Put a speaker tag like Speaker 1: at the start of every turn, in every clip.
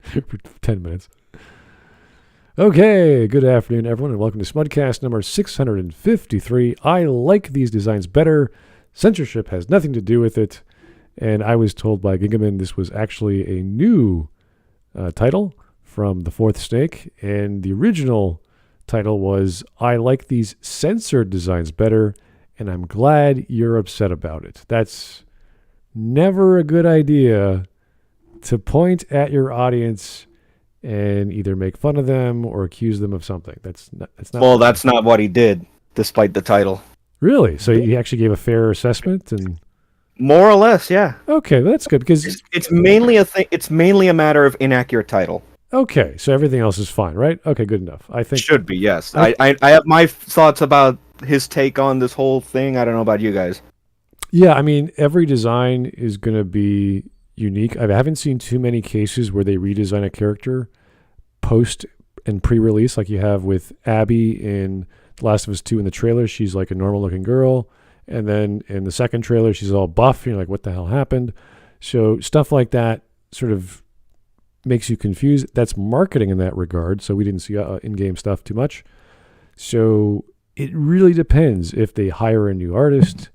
Speaker 1: for 10 minutes. Okay, good afternoon, everyone, and welcome to Smudcast number 653. I like these designs better. Censorship has nothing to do with it. And I was told by Gigaman this was actually a new title from The Fourth Snake. And the original title was, I like these censored designs better, and I'm glad you're upset about it. That's never a good idea to point at your audience and either make fun of them or accuse them of something. That's not.
Speaker 2: Well, that's not what he did, despite the title.
Speaker 1: Really? So he actually gave a fair assessment, and
Speaker 2: more or less, yeah.
Speaker 1: Okay, that's good because
Speaker 2: it's mainly a thing. It's mainly a matter of inaccurate title.
Speaker 1: Okay, so everything else is fine, right? Okay, good enough. I think
Speaker 2: should be, yes. I have my thoughts about his take on this whole thing. I don't know about you guys.
Speaker 1: Yeah, I mean, every design is going to be unique. I haven't seen too many cases where they redesign a character post and pre-release, like you have with Abby in The Last of Us 2 in the trailer. She's like a normal-looking girl, and then in the second trailer, she's all buff. And you're like, what the hell happened? So stuff like that sort of makes you confused. That's marketing in that regard, so we didn't see in-game stuff too much. So it really depends. If they hire a new artist,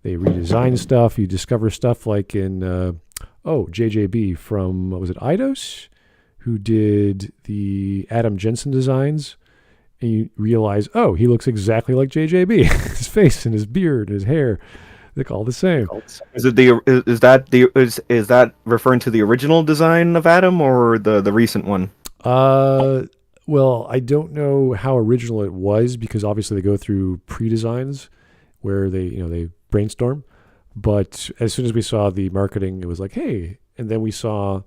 Speaker 1: they redesign stuff. You discover stuff like in JJB from, what was it, Eidos, who did the Adam Jensen designs, and you realize, oh, he looks exactly like JJB. His face and his beard and his hair look all the same.
Speaker 2: Is that referring to the original design of Adam or the recent one?
Speaker 1: Well, I don't know how original it was because obviously they go through pre-designs where they brainstorm. But as soon as we saw the marketing, it was like, hey, and then we saw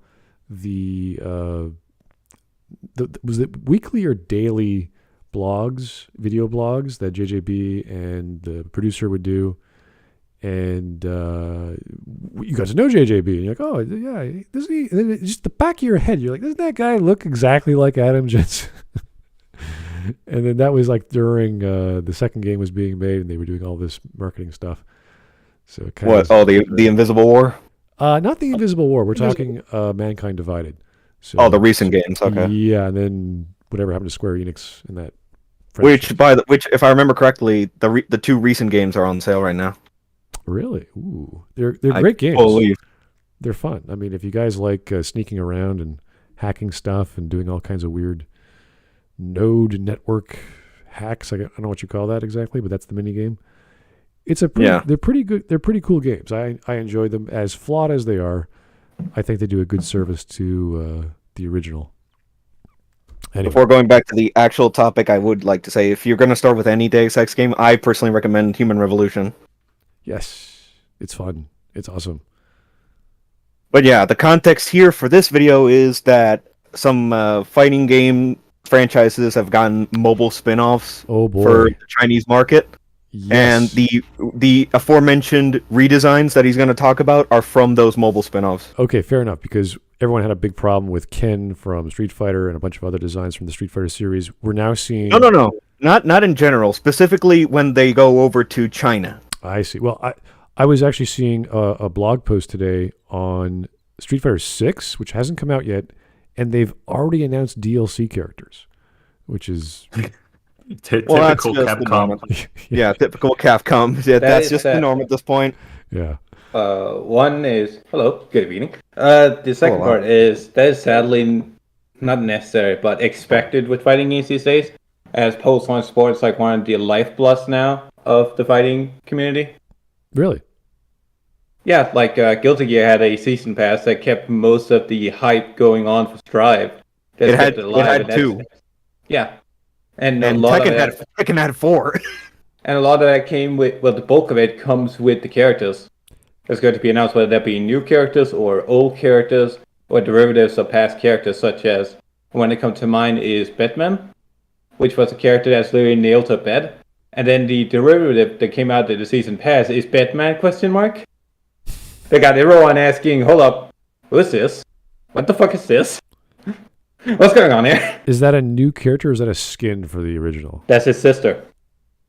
Speaker 1: was it weekly or daily blogs, video blogs that JJB and the producer would do. And you got to know JJB. And you're like, oh, yeah, doesn't he? And then just the back of your head, you're like, doesn't that guy look exactly like Adam Jensen? And then that was like during the second game was being made, and they were doing all this marketing stuff. So
Speaker 2: the Invisible War?
Speaker 1: Not the Invisible War. We're talking Mankind Divided.
Speaker 2: So, the recent games. Okay.
Speaker 1: Yeah, and then whatever happened to Square Enix in that.
Speaker 2: Which, if I remember correctly, the two recent games are on sale right now.
Speaker 1: Really? Ooh, they're great games.
Speaker 2: Believe.
Speaker 1: They're fun. I mean, if you guys like sneaking around and hacking stuff and doing all kinds of weird node network hacks, I don't know what you call that exactly, but that's the mini game. They're pretty good. They're pretty cool games. I enjoy them. As flawed as they are, I think they do a good service to the original. Anyway.
Speaker 2: Before going back to the actual topic, I would like to say, if you're going to start with any Deus Ex game, I personally recommend Human Revolution.
Speaker 1: Yes, it's fun. It's awesome.
Speaker 2: But yeah, the context here for this video is that some fighting game franchises have gotten mobile spin-offs for the Chinese market. Yes. And the aforementioned redesigns that he's going to talk about are from those mobile spin-offs.
Speaker 1: Okay, fair enough, because everyone had a big problem with Ken from Street Fighter and a bunch of other designs from the Street Fighter series. We're now seeing...
Speaker 2: No. Not in general. Specifically when they go over to China.
Speaker 1: I see. Well, I was actually seeing a blog post today on Street Fighter 6, which hasn't come out yet, and they've already announced DLC characters, which is...
Speaker 3: Typical Capcom.
Speaker 2: Yeah, typical Capcom. Yeah, that's just the norm at this point.
Speaker 1: Yeah.
Speaker 4: One is... Hello, good evening. The second part is that is sadly not necessary, but expected with fighting games these days, as post-launch sports like one of the lifebloods now of the fighting community.
Speaker 1: Really?
Speaker 4: Yeah, like Guilty Gear had a season pass that kept most of the hype going on for Strive.
Speaker 2: It had two.
Speaker 4: Yeah. And
Speaker 2: Tekken had 4.
Speaker 4: And a lot of that came with, well, the bulk of it comes with the characters. It's going to be announced whether that be new characters or old characters or derivatives of past characters, such as, one that comes to mind is Batman, which was a character that's literally nailed to a bed. And then the derivative that came out of the season pass is Batman, ? They got everyone asking, hold up, who is this? What the fuck is this? What's going on here?
Speaker 1: Is that a new character or is that a skin for the original?
Speaker 4: That's his sister.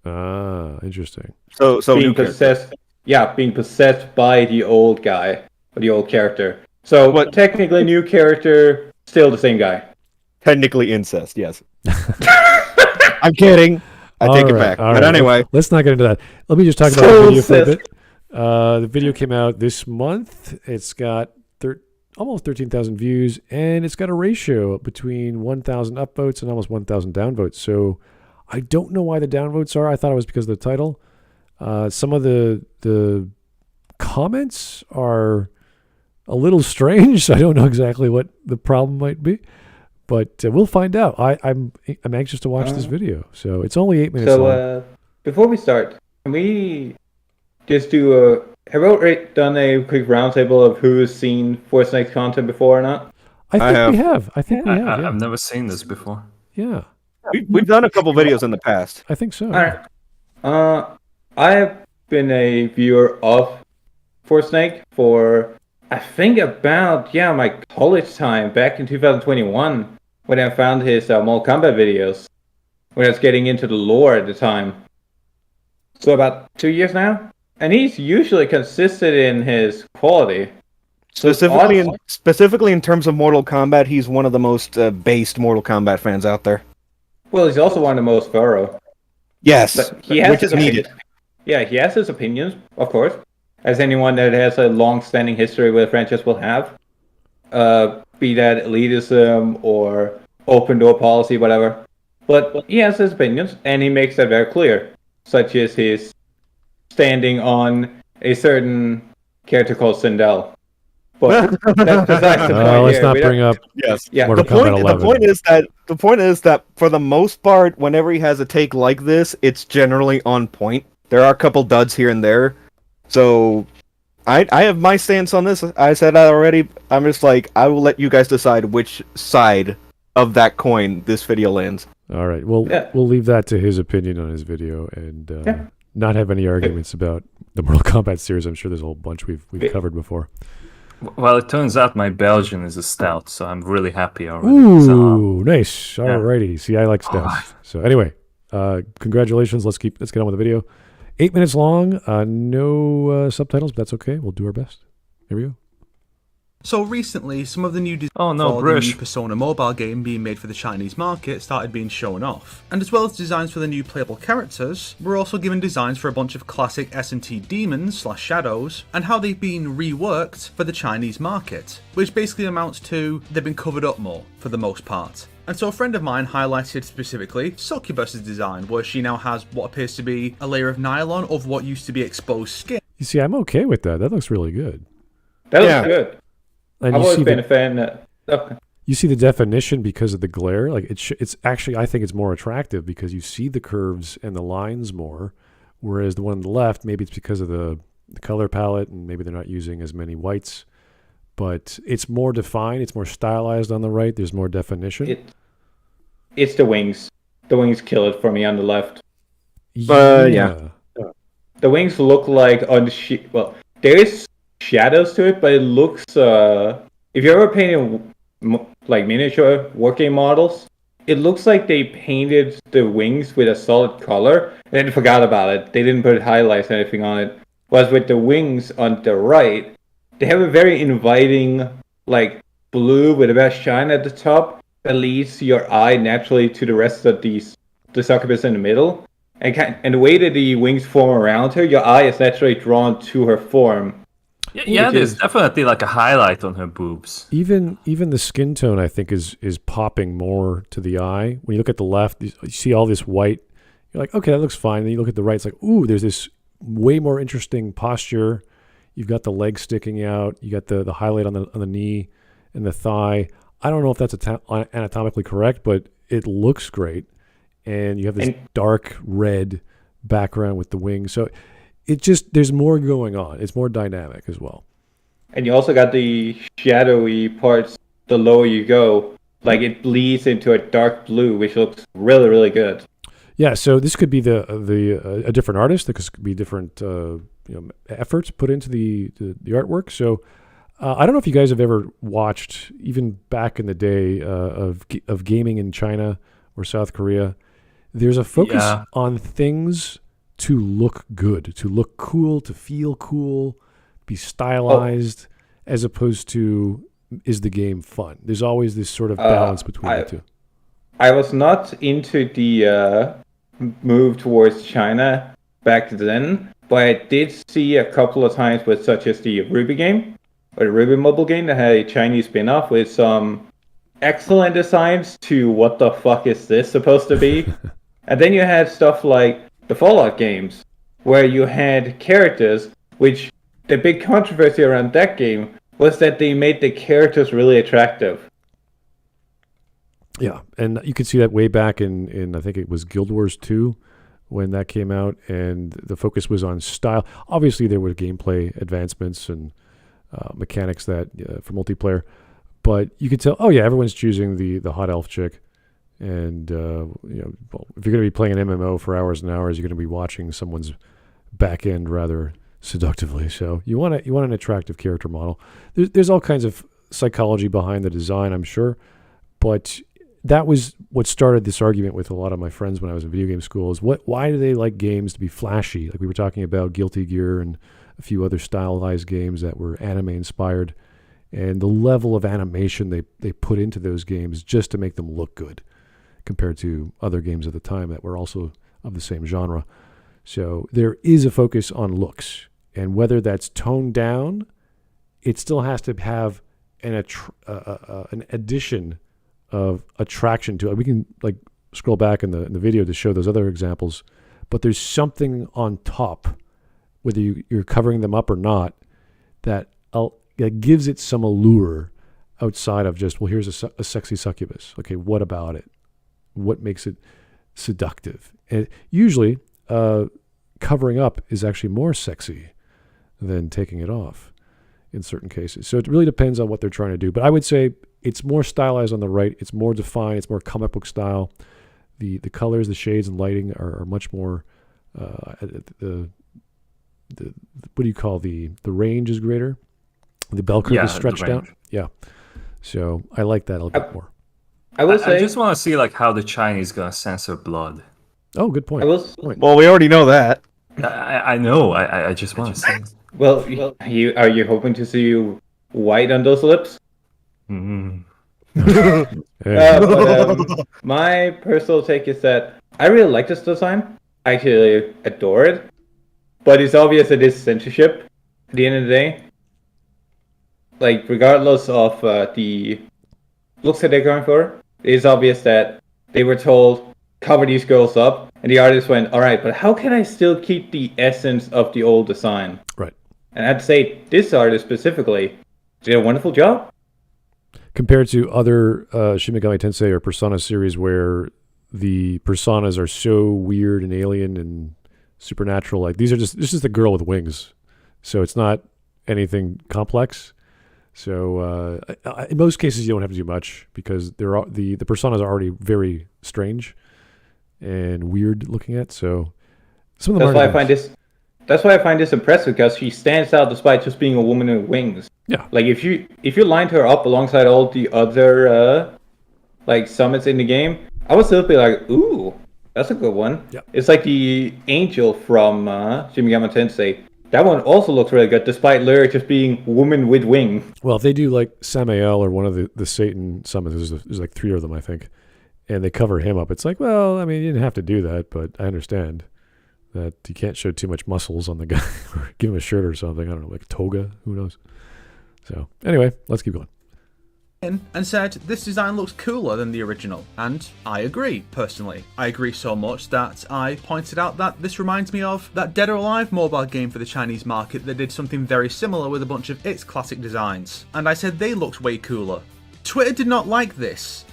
Speaker 1: Ah, interesting.
Speaker 2: So
Speaker 4: being possessed. Yeah, being possessed by the old guy, or the old character. So technically new character, still the same guy.
Speaker 2: Technically incest, yes. I'm kidding. I take it back. But anyway.
Speaker 1: Let's not get into that. Let me just talk about the video for a bit. The video came out this month. It's got almost 13,000 views, and it's got a ratio between 1,000 upvotes and almost 1,000 downvotes. So I don't know why the downvotes are. I thought it was because of the title. Some of the comments are a little strange, so I don't know exactly what the problem might be. But we'll find out. I'm anxious to watch this video. So it's only 8 minutes long.
Speaker 4: So before we start, can we just do have we done a quick roundtable of who has seen Force Snakes content before or not?
Speaker 1: I think we have. I think we have. Yeah.
Speaker 3: I've never seen this before.
Speaker 1: Yeah.
Speaker 2: We've done a couple videos in the past.
Speaker 1: I think so.
Speaker 4: All right. I have been a viewer of Force Snake for, I think, about my college time back in 2021 when I found his Mortal Kombat videos when I was getting into the lore at the time. So about 2 years now, and he's usually consistent in his quality.
Speaker 2: Specifically in terms of Mortal Kombat, he's one of the most based Mortal Kombat fans out there.
Speaker 4: Well, he's also one of the most thorough.
Speaker 2: Yes,
Speaker 4: but he has
Speaker 2: which is needed.
Speaker 4: Yeah, he has his opinions, of course, as anyone that has a long-standing history with the franchise will have. Be that elitism or open-door policy, whatever. But he has his opinions, and he makes that very clear, such as his standing on a certain character called Sindel. But
Speaker 1: let's not bring up.
Speaker 2: Yes.
Speaker 1: Yeah. The
Speaker 2: point is that for the most part, whenever he has a take like this, it's generally on point. There are a couple duds here and there. So I have my stance on this. I said that already. I'm just like, I will let you guys decide which side of that coin this video lands.
Speaker 1: All right. Well, we'll leave that to his opinion on his video and not have any arguments about the Mortal Kombat series. I'm sure there's a whole bunch we've covered before.
Speaker 3: Well, it turns out my Belgian is a stout, so I'm really happy already.
Speaker 1: Ooh, nice. All righty. See, I like stouts. So anyway, congratulations. Let's get on with the video. 8 minutes long. No subtitles, but that's okay. We'll do our best. Here we go.
Speaker 5: So recently, some of the new designs
Speaker 3: for
Speaker 5: the new Persona mobile game being made for the Chinese market started being shown off. And as well as designs for the new playable characters, we're also given designs for a bunch of classic S&T demons / shadows, and how they've been reworked for the Chinese market, which basically amounts to they've been covered up more, for the most part. And so a friend of mine highlighted specifically Succubus's design, where she now has what appears to be a layer of nylon over what used to be exposed skin.
Speaker 1: You see, I'm okay with that. That looks really good.
Speaker 4: That looks good.
Speaker 1: And
Speaker 4: I've always been a fan.
Speaker 1: You see the definition because of the glare. Like it's actually, I think it's more attractive because you see the curves and the lines more, whereas the one on the left, maybe it's because of the color palette and maybe they're not using as many whites, but it's more defined. It's more stylized on the right. There's more definition.
Speaker 4: It's the wings. The wings kill it for me on the left.
Speaker 2: Yeah.
Speaker 4: The wings look like on the well, there is shadows to it, but it looks if you're ever painting like miniature working models, it looks like they painted the wings with a solid color and then forgot about it. They didn't put highlights or anything on it. Whereas with the wings on the right, they have a very inviting like blue with a bit of shine at the top that leads your eye naturally to the rest of the succubus in the middle. And the way that the wings form around her, your eye is naturally drawn to her form.
Speaker 3: Yeah, there's definitely like a highlight on her boobs.
Speaker 1: Even the skin tone, I think, is popping more to the eye. When you look at the left, you see all this white. You're like, okay, that looks fine. And then you look at the right, it's like, ooh, there's this way more interesting posture. You've got the leg sticking out. You got the highlight on the knee and the thigh. I don't know if that's anatomically correct, but it looks great. And you have this dark red background with the wings. So there's more going on. It's more dynamic as well.
Speaker 4: And you also got the shadowy parts the lower you go. Like it bleeds into a dark blue, which looks really, really good.
Speaker 1: Yeah, so this could be a different artist. This could be different efforts put into the artwork. So I don't know if you guys have ever watched, even back in the day of gaming in China or South Korea. There's a focus on things to look good, to look cool, to feel cool, be stylized, as opposed to is the game fun? There's always this sort of balance between the two.
Speaker 4: I was not into the move towards China back then, but I did see a couple of times with such as the Ruby game, or the Ruby mobile game that had a Chinese spin-off with some excellent designs to what the fuck is this supposed to be? And then you had stuff like the Fallout games, where you had characters, which the big controversy around that game was that they made the characters really attractive.
Speaker 1: Yeah, and you could see that way back in I think it was Guild Wars 2 when that came out, and the focus was on style. Obviously, there were gameplay advancements and mechanics that for multiplayer, but you could tell, oh yeah, everyone's choosing the hot elf chick. And if you're going to be playing an MMO for hours and hours, you're going to be watching someone's back end rather seductively. So you want an attractive character model. There's all kinds of psychology behind the design, I'm sure, but that was what started this argument with a lot of my friends when I was in video game school. Is why do they like games to be flashy? Like we were talking about Guilty Gear and a few other stylized games that were anime inspired, and the level of animation they put into those games just to make them look good, compared to other games at the time that were also of the same genre. So there is a focus on looks, and whether that's toned down, it still has to have an addition of attraction to it. We can like scroll back in the video to show those other examples, but there's something on top, whether you're covering them up or not, that gives it some allure outside of just, well, here's a sexy succubus. Okay, what about it? What makes it seductive? And usually covering up is actually more sexy than taking it off in certain cases. So it really depends on what they're trying to do. But I would say it's more stylized on the right. It's more defined. It's more comic book style. The colors, the shades, and lighting are much more. The what do you call the range is greater. The bell curve is stretched out. Yeah. So I like that a little bit more.
Speaker 3: I just want to see like how the Chinese gonna censor blood.
Speaker 1: Oh, good point.
Speaker 2: Well, we already know that.
Speaker 3: I know. I just want to see.
Speaker 4: Well, are you hoping to see white on those lips?
Speaker 3: Mm-hmm.
Speaker 4: But my personal take is that I really like this design. I actually adore it. But it's obvious it is censorship at the end of the day. Like, regardless of the looks that they're going for, it is obvious that they were told, cover these girls up, and the artist went, all right, but how can I still keep the essence of the old design?
Speaker 1: Right.
Speaker 4: And I'd say this artist specifically did a wonderful job.
Speaker 1: Compared to other Shin Megami Tensei or Persona series where the personas are so weird and alien and supernatural, like this is just a girl with wings. So it's not anything complex. So in most cases, you don't have to do much because the personas are already very strange and weird looking at. So some of them
Speaker 4: That's why I find this impressive, because she stands out despite just being a woman with wings.
Speaker 1: Yeah.
Speaker 4: Like if you lined her up alongside all the other like summits in the game, I would still be like, ooh, that's a good one.
Speaker 1: Yeah.
Speaker 4: It's like the angel from Shin Megami Tensei. That one also looks really good, despite Lyric just being woman with wing.
Speaker 1: Well, if they do like Samael or one of the Satan summons, there's like 3 of them, I think, and they cover him up, it's like, well, I mean, you didn't have to do that, but I understand that you can't show too much muscles on the guy or give him a shirt or something. I don't know, like a toga, who knows? So anyway, let's keep going.
Speaker 5: And said this design looks cooler than the original, and I agree, personally. I agree so much that I pointed out that this reminds me of that Dead or Alive mobile game for the Chinese market that did something very similar with a bunch of its classic designs, and I said they looked way cooler. Twitter did not like this.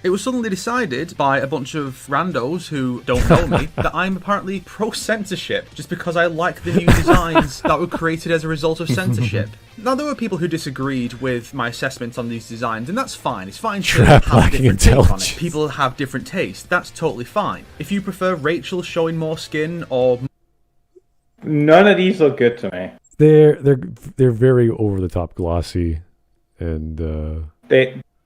Speaker 5: It was suddenly decided by a bunch of randos who don't know me that I'm apparently pro-censorship just because I like the new designs that were created as a result of censorship. Now, there were people who disagreed with my assessments on these designs, and that's fine. It's fine to have different takes on it. People have different tastes. That's totally fine. If you prefer Rachel showing more skin or...
Speaker 4: None of these look good to me.
Speaker 1: They're very over-the-top glossy, and...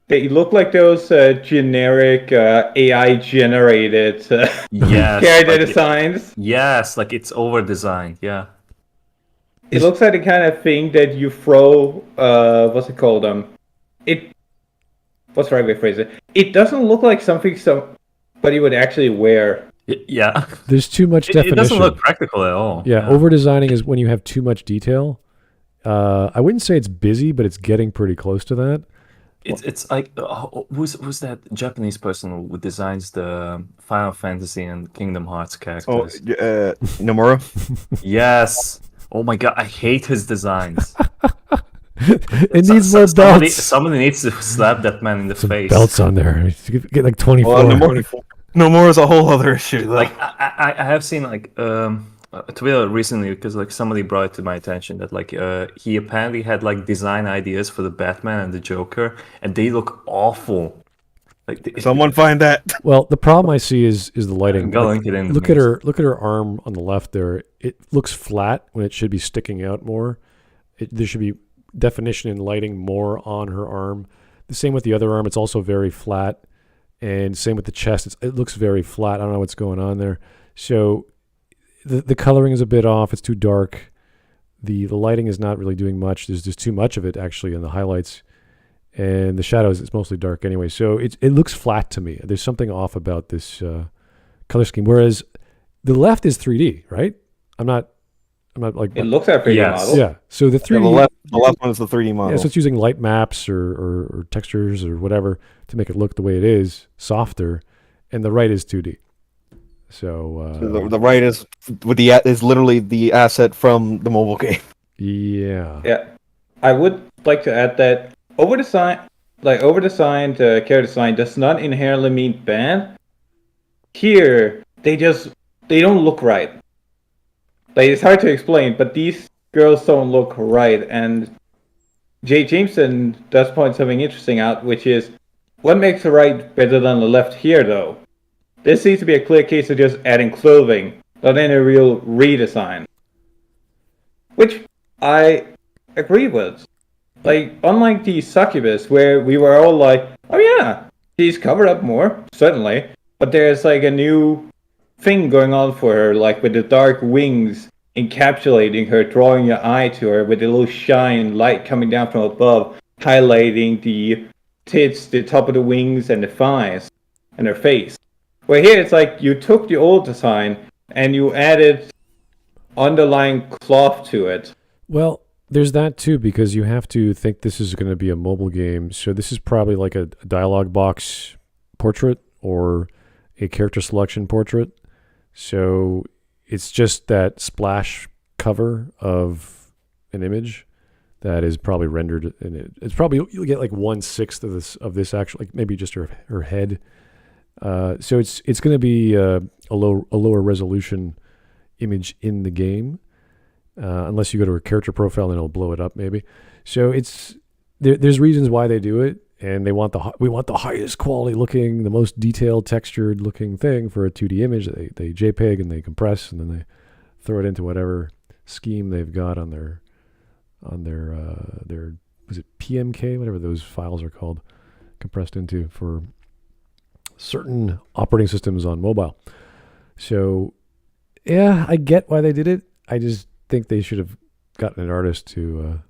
Speaker 4: They look like those generic AI-generated character designs.
Speaker 3: Yes, like it's over-designed, yeah.
Speaker 4: It looks like the kind of thing that you throw. What's it called? What's the right way to phrase it? It doesn't look like something somebody would actually wear.
Speaker 3: Yeah.
Speaker 1: There's too much definition.
Speaker 3: It doesn't look practical at all.
Speaker 1: Yeah, over designing is when you have too much detail. I wouldn't say it's busy, but it's getting pretty close to that.
Speaker 3: It's like who's that Japanese person who designs the Final Fantasy and Kingdom Hearts characters?
Speaker 2: Nomura?
Speaker 3: Yes. Oh my god, I hate his designs.
Speaker 1: It needs more belts.
Speaker 3: Somebody needs to slap that man in the face.
Speaker 1: Belts on there. Get like 24.
Speaker 2: Well, Nomura is a whole other issue. Though.
Speaker 3: Like I have seen like Twitter recently because like somebody brought it to my attention that like he apparently had like design ideas for the Batman and the Joker, and they look awful. Like
Speaker 2: someone find that.
Speaker 1: Well, the problem I see is the lighting. Look at her arm on the left there. It looks flat when it should be sticking out more. There should be definition and lighting more on her arm. The same with the other arm. It's also very flat, and same with the chest. It looks very flat. I don't know what's going on there. So the coloring is a bit off. It's too dark. The lighting is not really doing much. There's just too much of it actually in the highlights, and the shadows. It's mostly dark anyway. So it looks flat to me. There's something off about this color scheme. Whereas the left is 3D, right? I'm not like
Speaker 4: it looks like a 3D model.
Speaker 1: Yeah. So the 3D,
Speaker 2: the left one is the 3D model.
Speaker 1: Yeah, so it's using light maps or textures or whatever to make it look the way it is, softer, and the right is 2D. So
Speaker 2: the right is literally the asset from the mobile game.
Speaker 1: Yeah.
Speaker 4: Yeah. I would like to add that over-designed character design does not inherently mean bad. Here, they don't look right. Like, it's hard to explain, but these girls don't look right. And Jay Jameson does point something interesting out, which is, what makes the right better than the left here, though? This seems to be a clear case of just adding clothing, not any real redesign. Which I agree with. Like, unlike the Succubus, where we were all like, oh yeah, she's covered up more, certainly. But there's like a new thing going on for her, like with the dark wings encapsulating her, drawing your eye to her with a little shine light coming down from above, highlighting the tits, the top of the wings, and the thighs, and her face. Where here it's like you took the old design and you added underlying cloth to it.
Speaker 1: Well, there's that too, because you have to think this is going to be a mobile game. So this is probably like a dialogue box portrait or a character selection portrait. So it's just that splash cover of an image that is probably rendered in it. It's probably, you'll get like 1/6 of this actually, like maybe just her head. So it's going to be a lower resolution image in the game, unless you go to her character profile and it'll blow it up maybe. So there's reasons why they do it, and we want the highest quality looking, the most detailed textured looking thing for a 2D image. They JPEG and they compress and then they throw it into whatever scheme they've got on their was it PMK, whatever those files are called, compressed into for certain operating systems on mobile. So yeah, I get why they did it. I just think they should have gotten an artist to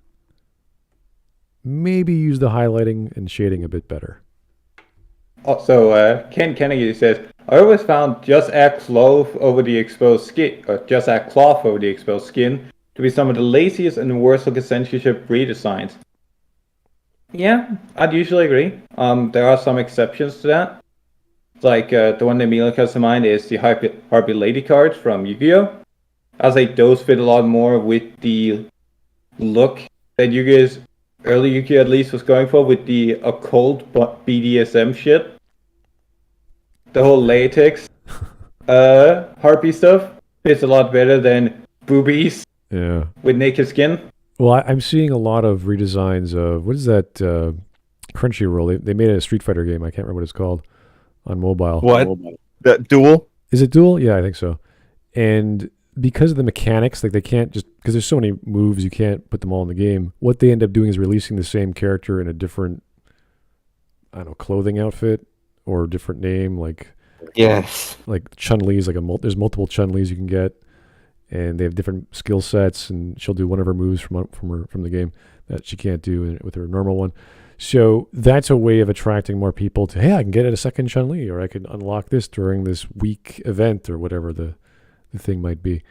Speaker 1: maybe use the highlighting and shading a bit better.
Speaker 4: Also, Ken Kennedy says, I always found just add cloth over the exposed skin to be some of the laziest and worst looking censorship redesigns. Yeah, I'd usually agree. There are some exceptions to that. Like, the one that immediately comes to mind is the Harpy Lady cards from Yu-Gi-Oh! I was like, those fit a lot more with the look that early Yu-Gi-Oh! At least was going for, with the occult BDSM shit. The whole latex Harpy stuff fits a lot better than boobies with naked skin.
Speaker 1: Well, I'm seeing a lot of redesigns of, what is that, Crunchyroll? They made a Street Fighter game, I can't remember what it's called, on mobile.
Speaker 2: What? That Duel?
Speaker 1: Is it Duel? Yeah, I think so. And because of the mechanics, like they can't just, because there's so many moves, you can't put them all in the game. What they end up doing is releasing the same character in a different, I don't know, clothing outfit or different name. Like,
Speaker 2: yes,
Speaker 1: like Chun-Li's, like there's multiple Chun-Li's you can get. and they have different skill sets, and she'll do one of her moves from the game that she can't do with her normal one. So that's a way of attracting more people to, hey, I can get a second Chun-Li, or I can unlock this during this week event, or whatever the thing might be.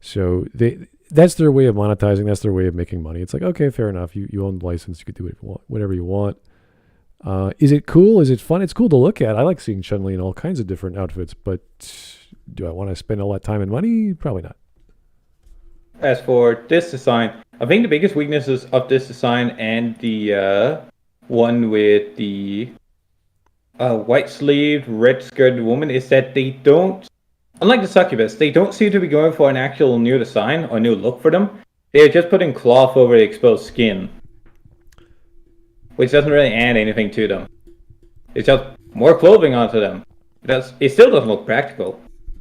Speaker 1: So that's their way of monetizing. That's their way of making money. It's like, okay, fair enough. You own the license. You could do whatever you want. Is it cool? Is it fun? It's cool to look at. I like seeing Chun-Li in all kinds of different outfits, but do I want to spend all that time and money? Probably not.
Speaker 4: As for this design, I think the biggest weaknesses of this design and the one with the white-sleeved, red-skirted woman is that they don't, unlike the succubus, they don't seem to be going for an actual new design or new look for them. They're just putting cloth over the exposed skin, which doesn't really add anything to them. It's just more clothing onto them. It still doesn't look practical.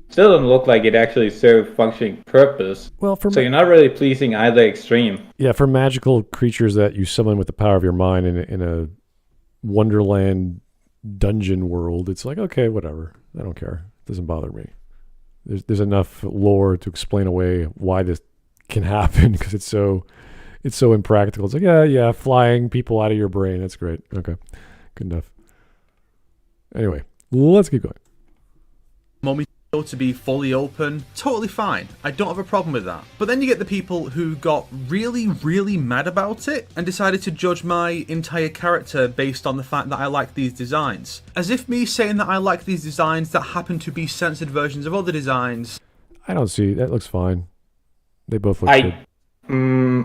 Speaker 4: Still doesn't look like it actually serves functioning purpose.
Speaker 1: Well,
Speaker 4: so you're not really pleasing either extreme.
Speaker 1: Yeah, for magical creatures that you summon with the power of your mind in a Wonderland dungeon world, it's like, okay, whatever. I don't care. It doesn't bother me. There's enough lore to explain away why this can happen, because it's so impractical. It's like, yeah, flying people out of your brain. That's great. Okay, good enough. Anyway, let's keep going.
Speaker 5: Mommy to be fully open, totally fine. I don't have a problem with that. But then you get the people who got really, really mad about it and decided to judge my entire character based on the fact that I like these designs. As if me saying that I like these designs that happen to be censored versions of other designs.
Speaker 1: I don't see. That looks fine. They both look good.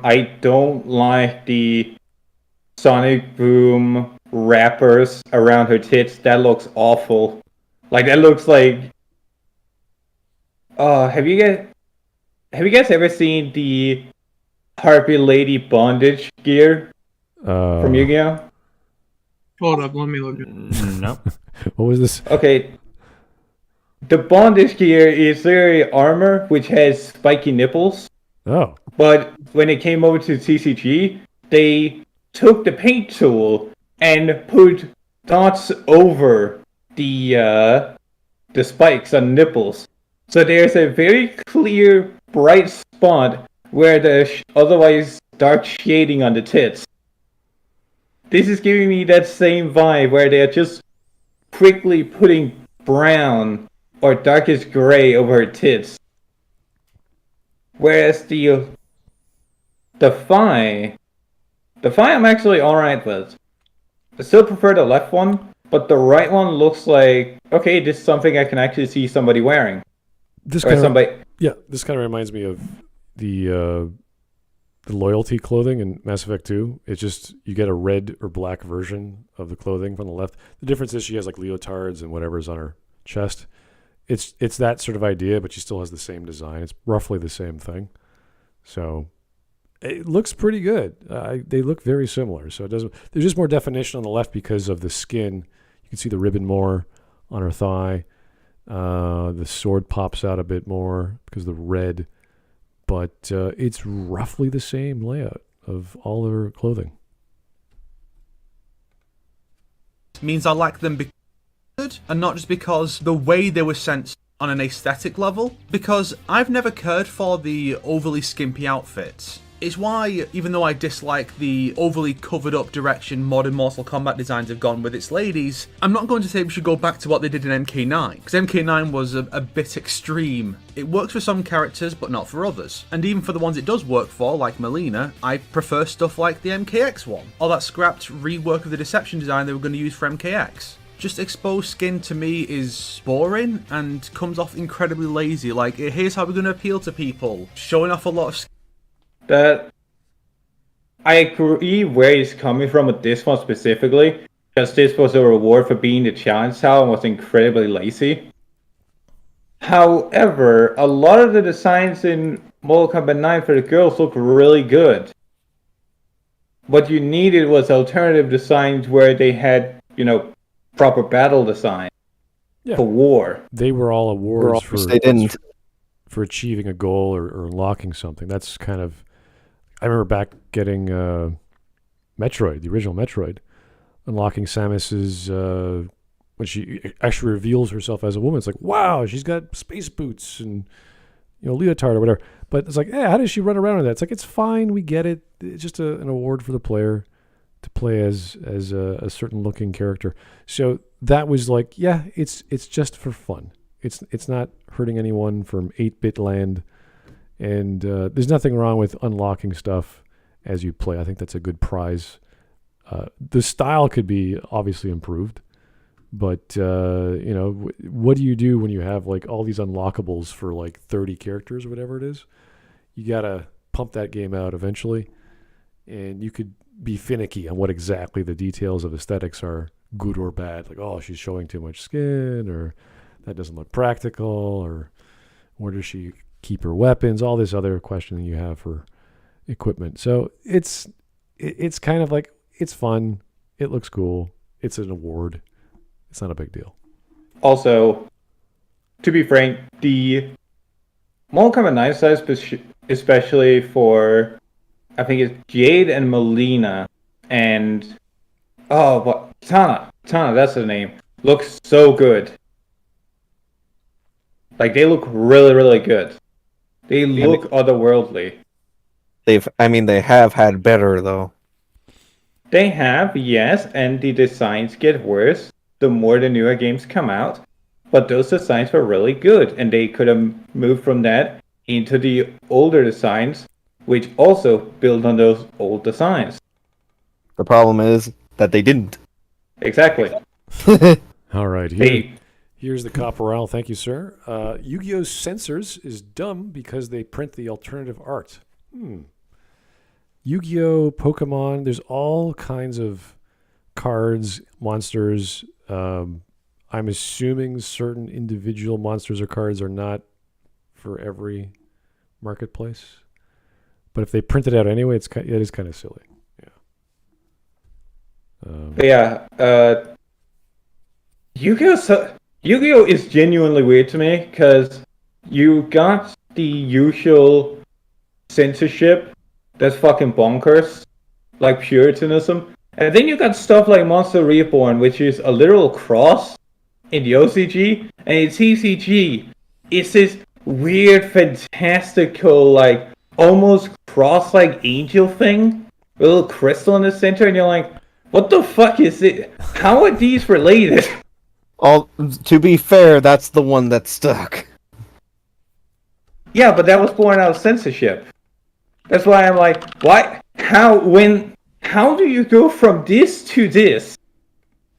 Speaker 4: I don't like the Sonic Boom wrappers around her tits. That looks awful. Like, that looks like... have you guys ever seen the Harpy Lady bondage gear from Yu-Gi-Oh?
Speaker 6: Hold up, let me look at it.
Speaker 3: No.
Speaker 1: What was this?
Speaker 4: Okay. The bondage gear is their armor, which has spiky nipples.
Speaker 1: Oh.
Speaker 4: But when it came over to TCG, they took the paint tool and put dots over the spikes on nipples. So there's a very clear, bright spot where there's otherwise dark shading on the tits. This is giving me that same vibe where they're just quickly putting brown or darkest gray over her tits. Whereas the Fi I'm actually alright with. I still prefer the left one, but the right one looks like, okay, this is something I can actually see somebody wearing.
Speaker 1: This kind of reminds me of the loyalty clothing in Mass Effect 2. It's just you get a red or black version of the clothing from the left. The difference is she has like leotards and whatever's on her chest. It's that sort of idea, but she still has the same design. It's roughly the same thing. So it looks pretty good. They look very similar. So there's just more definition on the left because of the skin. You can see the ribbon more on her thigh. The sword pops out a bit more because of the red, but it's roughly the same layout of all her clothing.
Speaker 5: Means I like them because and not just because the way they were censored on an aesthetic level, because I've never cared for the overly skimpy outfits. It's why, even though I dislike the overly covered up direction modern Mortal Kombat designs have gone with its ladies, I'm not going to say we should go back to what they did in MK9, because MK9 was a bit extreme. It works for some characters, but not for others. And even for the ones it does work for, like Melina, I prefer stuff like the MKX one, or that scrapped rework of the Deception design they were going to use for MKX. Just exposed skin to me is boring and comes off incredibly lazy. Like, here's how we're going to appeal to people, showing off a lot of skin.
Speaker 4: That I agree where he's coming from with this one specifically, because this was a reward for being the challenge tower and was incredibly lazy. However, a lot of the designs in Mortal Kombat 9 for the girls look really good. What you needed was alternative designs where they had, proper battle design for war.
Speaker 1: They were all awards for achieving a goal or unlocking something. That's kind of... I remember back getting Metroid, the original Metroid, unlocking Samus's... when she actually reveals herself as a woman, it's like, wow, she's got space boots and leotard or whatever. But it's like, how does she run around in that? It's like, it's fine. We get it. It's just an award for the player to play as a certain looking character. So that was like, yeah, it's just for fun. It's not hurting anyone from 8-bit land. And there's nothing wrong with unlocking stuff as you play. I think that's a good prize. The style could be obviously improved. But, what do you do when you have like all these unlockables for like 30 characters or whatever it is? You got to pump that game out eventually. And you could be finicky on what exactly the details of aesthetics are, good or bad. Like, oh, she's showing too much skin, or that doesn't look practical, or where does she keep her weapons? All this other questioning you have for equipment. So it's kind of like, it's fun. It looks cool. It's an award. It's not a big deal.
Speaker 4: Also, to be frank, the Mortal Kombat 9 size, especially for, I think it's Jade and Melina, and Tana, that's the name, looks so good. Like, they look really, really good. They look otherworldly.
Speaker 2: They have had better though.
Speaker 4: They have, yes, and the designs get worse the more the newer games come out. But those designs were really good, and they could have moved from that into the older designs, which also build on those old designs.
Speaker 2: The problem is that they didn't.
Speaker 4: Exactly.
Speaker 1: All right. Here's the Copperell. Thank you, sir. Yu-Gi-Oh! Censors is dumb because they print the alternative art. Yu-Gi-Oh! Pokemon, there's all kinds of cards, monsters. I'm assuming certain individual monsters or cards are not for every marketplace. But if they print it out anyway, it is kind of silly.
Speaker 4: Yu-Gi-Oh! Is genuinely weird to me because you got the usual censorship that's fucking bonkers, like Puritanism, and then you got stuff like Monster Reborn, which is a literal cross in the OCG, and in TCG, it's this weird, fantastical, like almost cross-like angel thing, with a little crystal in the center, and you're like, what the fuck is it? How are these related?
Speaker 2: To be fair, that's the one that stuck.
Speaker 4: Yeah, but that was born out of censorship. That's why I'm like, why? How do you go from this to this?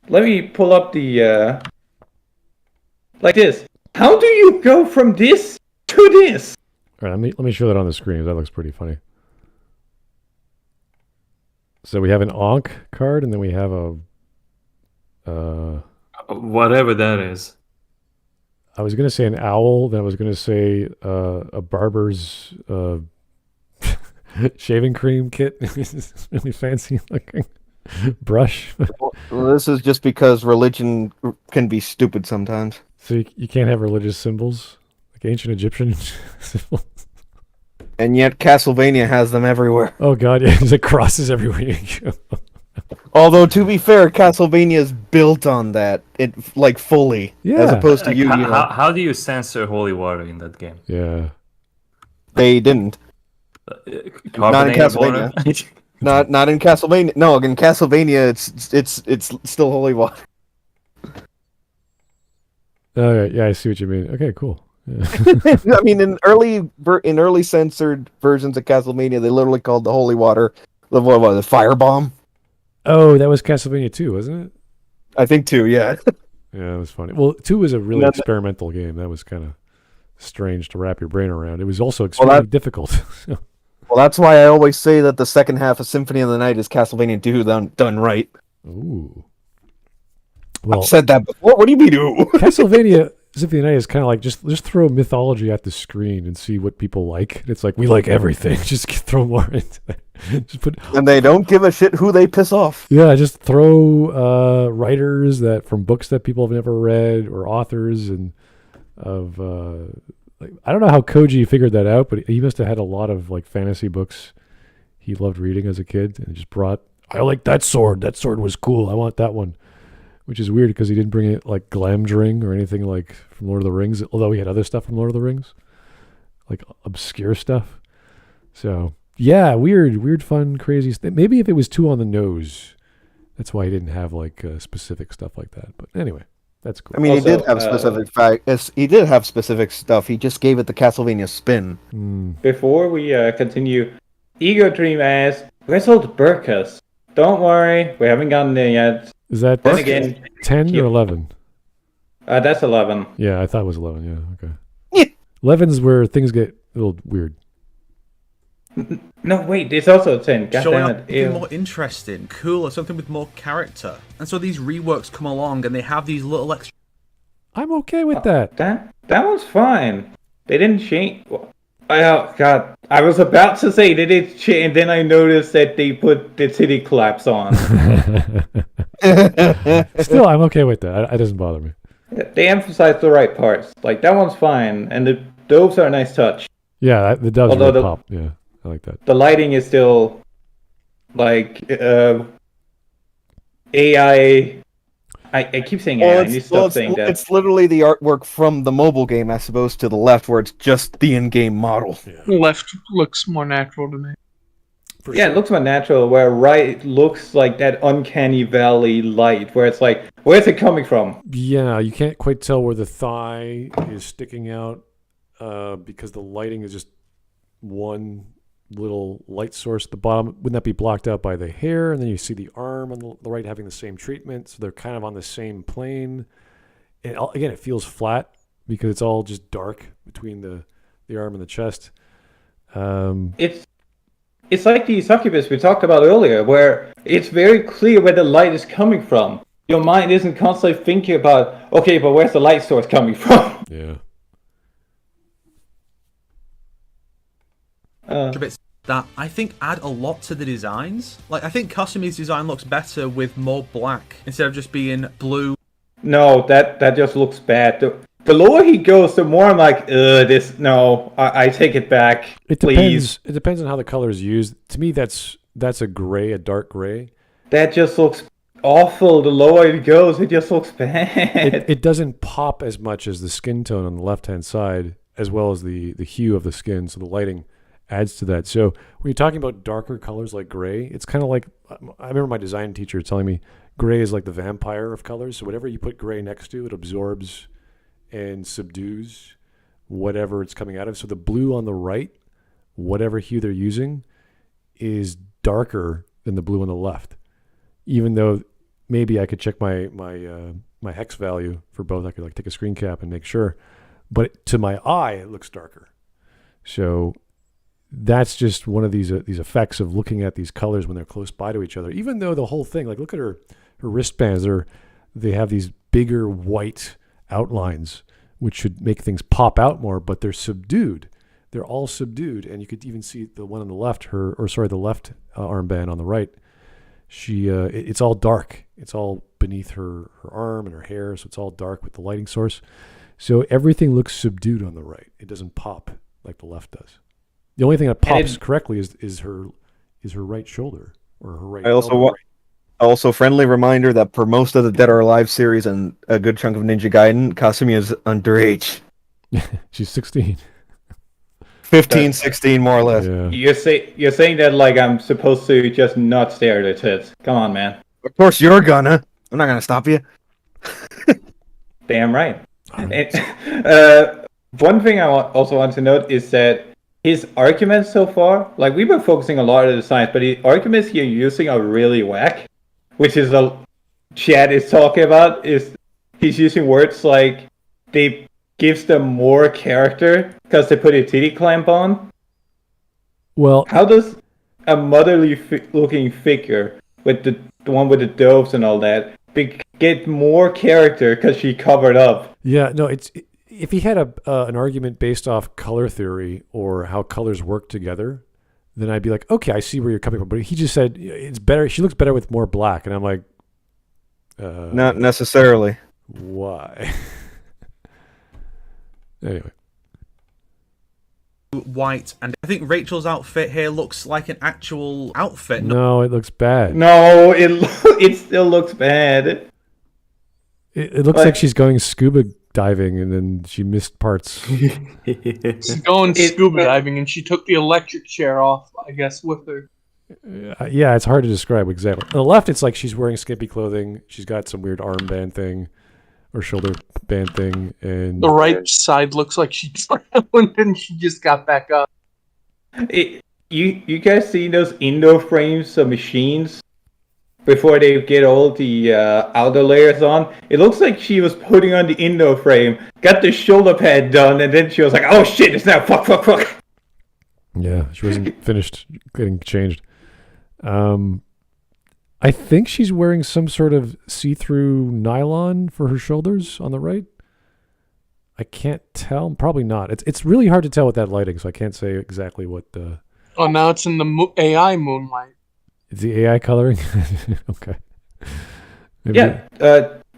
Speaker 4: Let me pull up the, like this. How do you go from this to this?
Speaker 1: All right, let me show that on the screen. That looks pretty funny. So we have an Ankh card, and then we have a...
Speaker 3: whatever that is.
Speaker 1: I was going to say an owl, then I was going to say a barber's shaving cream kit. It's really fancy looking brush.
Speaker 2: Well, this is just because religion can be stupid sometimes.
Speaker 1: So you can't have religious symbols, like ancient Egyptian symbols.
Speaker 2: And yet Castlevania has them everywhere.
Speaker 1: Oh god, yeah, there's like crosses everywhere you go.
Speaker 2: Although, to be fair, Castlevania is built on that, fully, as opposed to Yu-Gi-Oh!
Speaker 3: How do you censor holy water in that game?
Speaker 1: Yeah.
Speaker 2: They didn't. Not in Castlevania. not in Castlevania. No, in Castlevania, it's still holy water.
Speaker 1: Okay, yeah, I see what you mean. Okay, cool. Yeah.
Speaker 2: I mean, in early censored versions of Castlevania, they literally called the holy water the firebomb.
Speaker 1: Oh, that was Castlevania 2, wasn't it?
Speaker 2: I think 2, yeah.
Speaker 1: Yeah, it was funny. Well, 2 was a really experimental game. That was kind of strange to wrap your brain around. It was also extremely difficult.
Speaker 2: Well, that's why I always say that the second half of Symphony of the Night is Castlevania 2 done right.
Speaker 1: Ooh. Well,
Speaker 2: I've said that before. What do you mean, ooh?
Speaker 1: Castlevania Symphony of the Night is kind of like just throw mythology at the screen and see what people like. It's like, we like everything. Just throw more into it.
Speaker 2: And they don't give a shit who they piss off.
Speaker 1: Yeah, just throw writers from books that people have never read, or authors I don't know how Koji figured that out, but he must have had a lot of like fantasy books he loved reading as a kid, and just brought, I like that sword. That sword was cool. I want that one. Which is weird because he didn't bring it like Glamdring or anything like from Lord of the Rings, although he had other stuff from Lord of the Rings. like obscure stuff. So yeah, weird, fun, crazy. Maybe if it was too on the nose, that's why he didn't have like specific stuff like that. But anyway, that's cool.
Speaker 2: I mean,
Speaker 4: Also,
Speaker 2: he did have specific facts. He did have specific stuff. He just gave it the Castlevania spin.
Speaker 4: Before we continue, Ego Dream asks, "Where's all the burkas?" Don't worry, we haven't gotten there yet.
Speaker 1: Is that
Speaker 4: Then again,
Speaker 1: 10 or 11?
Speaker 4: That's 11.
Speaker 1: Yeah, I thought it was 11. Yeah, okay. 11's where things get a little weird.
Speaker 4: No, wait, it's also 10. God
Speaker 5: Showing
Speaker 4: damn
Speaker 5: up
Speaker 4: it.
Speaker 5: something
Speaker 4: Ew.
Speaker 5: more interesting, cooler, something with more character. And so these reworks come along and they have these little extra.
Speaker 1: I'm okay with that.
Speaker 4: That was fine. They didn't change. Oh god, I was about to say they did change, and then I noticed that they put the titty claps on.
Speaker 1: Still, I'm okay with that. It doesn't bother me.
Speaker 4: They emphasized the right parts. Like that one's fine, and the doves are a nice touch.
Speaker 1: Yeah, the doves
Speaker 4: Although
Speaker 1: really
Speaker 4: the-
Speaker 1: pop. Yeah, I like that.
Speaker 4: The lighting is still like AI. I keep saying AI. I need to stop saying that.
Speaker 2: It's literally the artwork from the mobile game as opposed to the left, where it's just the in-game model.
Speaker 6: Left looks more natural to me.
Speaker 4: Yeah, it looks more natural, where right looks like that uncanny valley light, where it's like, where's it coming from?
Speaker 1: Yeah, you can't quite tell where the thigh is sticking out because the lighting is just one little light source at the bottom. Wouldn't that be blocked out by the hair? And then you see the arm on the right having the same treatment. So they're kind of on the same plane. And again, it feels flat because it's all just dark between the arm and the chest.
Speaker 4: It's like the succubus we talked about earlier, where it's very clear where the light is coming from. Your mind isn't constantly thinking about, okay, but where's the light source coming from?
Speaker 1: Yeah.
Speaker 5: Bits that I think add a lot to the designs. Like, I think Kasumi's design looks better with more black instead of just being blue.
Speaker 4: No, that just looks bad. The lower he goes, the more I'm like, I take it back.
Speaker 1: It
Speaker 4: please.
Speaker 1: depends. It depends on how the color is used. To me, that's a gray, a dark gray.
Speaker 4: That just looks awful. The lower it goes, it just looks bad.
Speaker 1: It doesn't pop as much as the skin tone on the left-hand side, as well as the hue of the skin. So the lighting adds to that. So when you're talking about darker colors like gray, it's kind of like, I remember my design teacher telling me gray is like the vampire of colors. So whatever you put gray next to, it absorbs and subdues whatever it's coming out of. So the blue on the right, whatever hue they're using, is darker than the blue on the left. Even though maybe I could check my hex value for both. I could like take a screen cap and make sure. But to my eye, it looks darker. So that's just one of these effects of looking at these colors when they're close by to each other. Even though the whole thing, like look at her wristbands, they have these bigger white outlines, which should make things pop out more, but they're subdued. They're all subdued, and you could even see the one on the left, the left armband on the right. It's all dark. It's all beneath her arm and her hair, so it's all dark with the lighting source. So everything looks subdued on the right. It doesn't pop like the left does. The only thing that pops correctly is her right shoulder or her right.
Speaker 2: Also, friendly reminder that for most of the Dead or Alive series and a good chunk of Ninja Gaiden, Kasumi is underage.
Speaker 1: She's 16.
Speaker 2: 15, 16, more or less.
Speaker 1: Yeah.
Speaker 4: You're saying that like I'm supposed to just not stare at her tits. Come on, man.
Speaker 2: Of course you're gonna. I'm not gonna stop you.
Speaker 4: Damn right. One thing I also want to note is that his arguments so far, like we've been focusing a lot on the science, but the arguments you're using are really whack. Which is Chad is talking about is he's using words like they gives them more character because they put a titty clamp on.
Speaker 1: Well,
Speaker 4: how does a motherly looking figure with the one with the doves and all that get more character because she covered up?
Speaker 1: Yeah, no, if he had an argument based off color theory or how colors work together, then I'd be like, okay, I see where you're coming from. But he just said it's better. She looks better with more black, and I'm like,
Speaker 2: not necessarily.
Speaker 1: Why? Anyway,
Speaker 5: white, and I think Rachel's outfit here looks like an actual outfit.
Speaker 1: No, it looks bad.
Speaker 4: No, it still looks bad.
Speaker 1: It looks like she's going scuba diving and then she missed parts.
Speaker 6: She's going scuba diving and she took the electric chair off, I guess, with her.
Speaker 1: Yeah, it's hard to describe exactly. On the left, it's like she's wearing skimpy clothing. She's got some weird armband thing or shoulder band thing. And
Speaker 6: the right side looks like she drowned and she just got back up.
Speaker 4: You guys seen those indoor frames of machines before they get all the outer layers on? It looks like she was putting on the indoor frame, got the shoulder pad done, and then she was like, "Oh shit! It's now fuck."
Speaker 1: Yeah, she wasn't finished getting changed. I think she's wearing some sort of see-through nylon for her shoulders on the right. I can't tell. Probably not. It's really hard to tell with that lighting, so I can't say exactly what the...
Speaker 6: Oh, now it's in the AI moonlight.
Speaker 1: Is the AI coloring? Okay. Maybe.
Speaker 4: Yeah,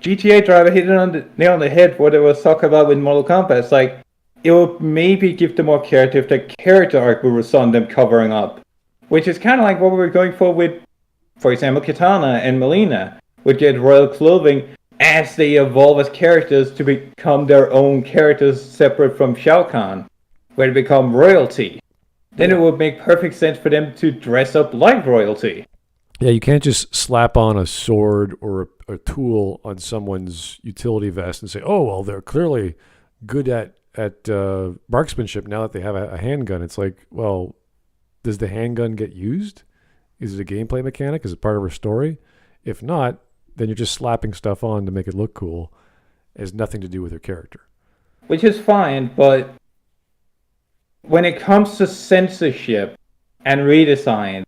Speaker 4: GTA Driver hit it on the nail on the head. What it was talking about with Mortal Kombat. It's like, it will maybe give them more character if the character arc will result in them covering up. Which is kind of like what we were going for example, Kitana and Melina would get royal clothing as they evolve as characters to become their own characters separate from Shao Kahn, where they become royalty. Then it would make perfect sense for them to dress up like royalty.
Speaker 1: Yeah, you can't just slap on a sword or a tool on someone's utility vest and say, oh, well, they're clearly good at marksmanship now that they have a handgun. It's like, well, does the handgun get used? Is it a gameplay mechanic? Is it part of her story? If not, then you're just slapping stuff on to make it look cool. It has nothing to do with her character.
Speaker 4: Which is fine, but when it comes to censorship and redesign,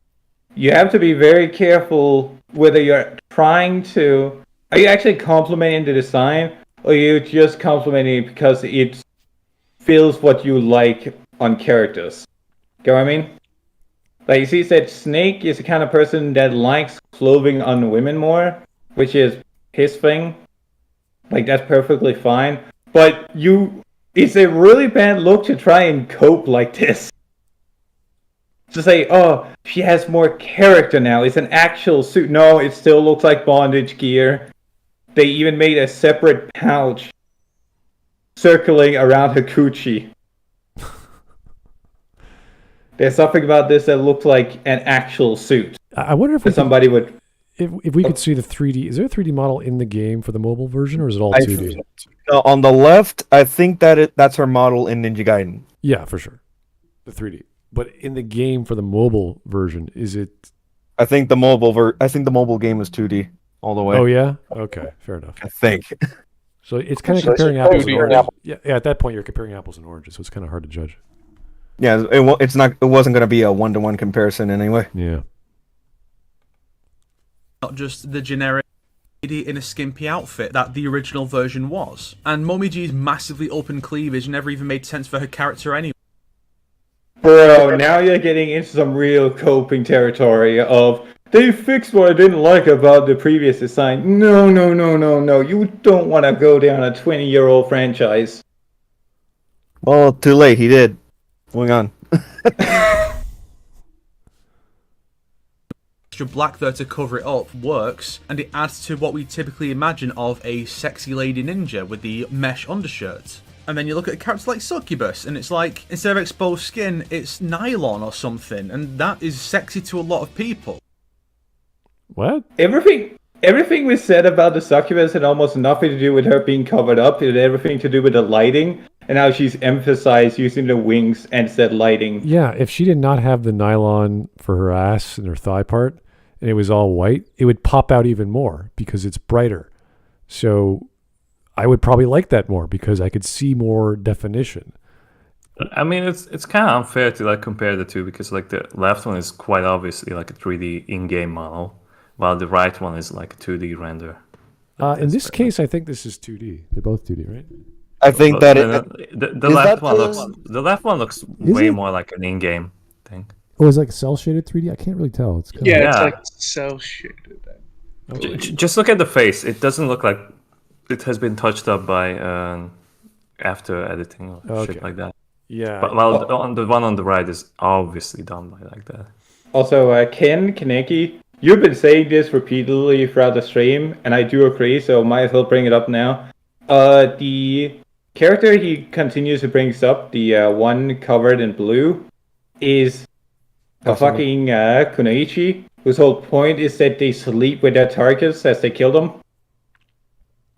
Speaker 4: you have to be very careful whether you're trying to... Are you actually complimenting the design, or are you just complimenting it because it feels what you like on characters? Get what I mean? Like, you see, said Snake is the kind of person that likes clothing on women more, which is his thing. Like, that's perfectly fine. But it's a really bad look to try and cope like this. To say, oh, she has more character now. It's an actual suit. No, it still looks like bondage gear. They even made a separate pouch circling around her coochie. There's something about this that looks like an actual suit.
Speaker 1: I wonder if
Speaker 4: somebody would...
Speaker 1: If we could see the 3D... Is there a 3D model in the game for the mobile version, or is it all 2D?
Speaker 2: On the left, I think that's her model in Ninja Gaiden.
Speaker 1: Yeah, for sure. The 3D. But in the game for the mobile version, is it...
Speaker 2: I think the mobile game is 2D all the way.
Speaker 1: Oh, yeah? Okay, fair enough.
Speaker 2: I think.
Speaker 1: So it's kind of comparing apples and oranges. Yeah, at that point, you're comparing apples and oranges, so it's kind of hard to judge.
Speaker 2: Yeah, it wasn't going to be a one-to-one comparison anyway.
Speaker 1: Yeah.
Speaker 5: Not just the generic lady in a skimpy outfit that the original version was. And Momiji's massively open cleavage never even made sense for her character anyway.
Speaker 4: Bro, now you're getting into some real coping territory of, they fixed what I didn't like about the previous design. No. You don't want to go down a 20-year-old franchise.
Speaker 2: Well, too late. He did. Moving on.
Speaker 5: Extra black there to cover it up works, and it adds to what we typically imagine of a sexy lady ninja with the mesh undershirt. And then you look at a character like Succubus, and it's like, instead of exposed skin, it's nylon or something, and that is sexy to a lot of people.
Speaker 1: What?
Speaker 4: Everything we said about the Succubus had almost nothing to do with her being covered up. It had everything to do with the lighting, and how she's emphasized using the wings and said lighting.
Speaker 1: Yeah, if she did not have the nylon for her ass and her thigh part, and it was all white, it would pop out even more because it's brighter. So I would probably like that more because I could see more definition.
Speaker 3: I mean, it's kind of unfair to like compare the two because like the left one is quite obviously like a 3D in-game model, while the right one is like a 2D render.
Speaker 1: In this case, I think this is 2D. They're both 2D, right?
Speaker 2: I think that
Speaker 3: the left one looks way more like an in-game thing.
Speaker 1: Oh, it's like cell shaded 3D. I can't really tell. It's kind
Speaker 6: it's like cell shaded.
Speaker 3: Just look at the face. It doesn't look like it has been touched up by after editing or shit like that.
Speaker 1: Yeah.
Speaker 3: But while on the one on the right is obviously done by like that.
Speaker 4: Also, Ken Kaneki, you've been saying this repeatedly throughout the stream, and I do agree. So might as well bring it up now. The character he continues to bring up, the one covered in blue, is a fucking Kunoichi, whose whole point is that they sleep with their targets as they kill them.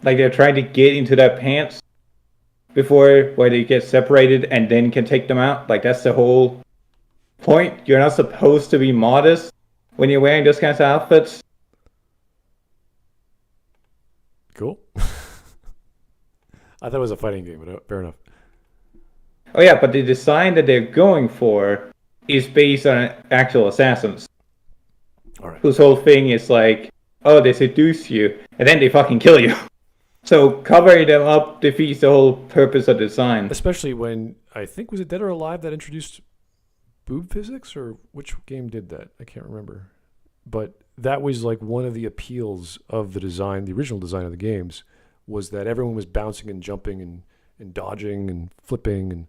Speaker 4: Like they're trying to get into their pants before where they get separated and then can take them out. Like that's the whole point. You're not supposed to be modest when you're wearing those kinds of outfits.
Speaker 1: Cool. I thought it was a fighting game, but fair enough.
Speaker 4: Oh yeah, but the design that they're going for is based on actual assassins.
Speaker 1: All right.
Speaker 4: Whose whole thing is like, oh, they seduce you, and then they fucking kill you. So covering them up defeats the whole purpose of design.
Speaker 1: Especially when, I think, was it Dead or Alive that introduced boob physics? Or which game did that? I can't remember. But that was like one of the appeals of the design, the original design of the games, was that everyone was bouncing and jumping and dodging and flipping. And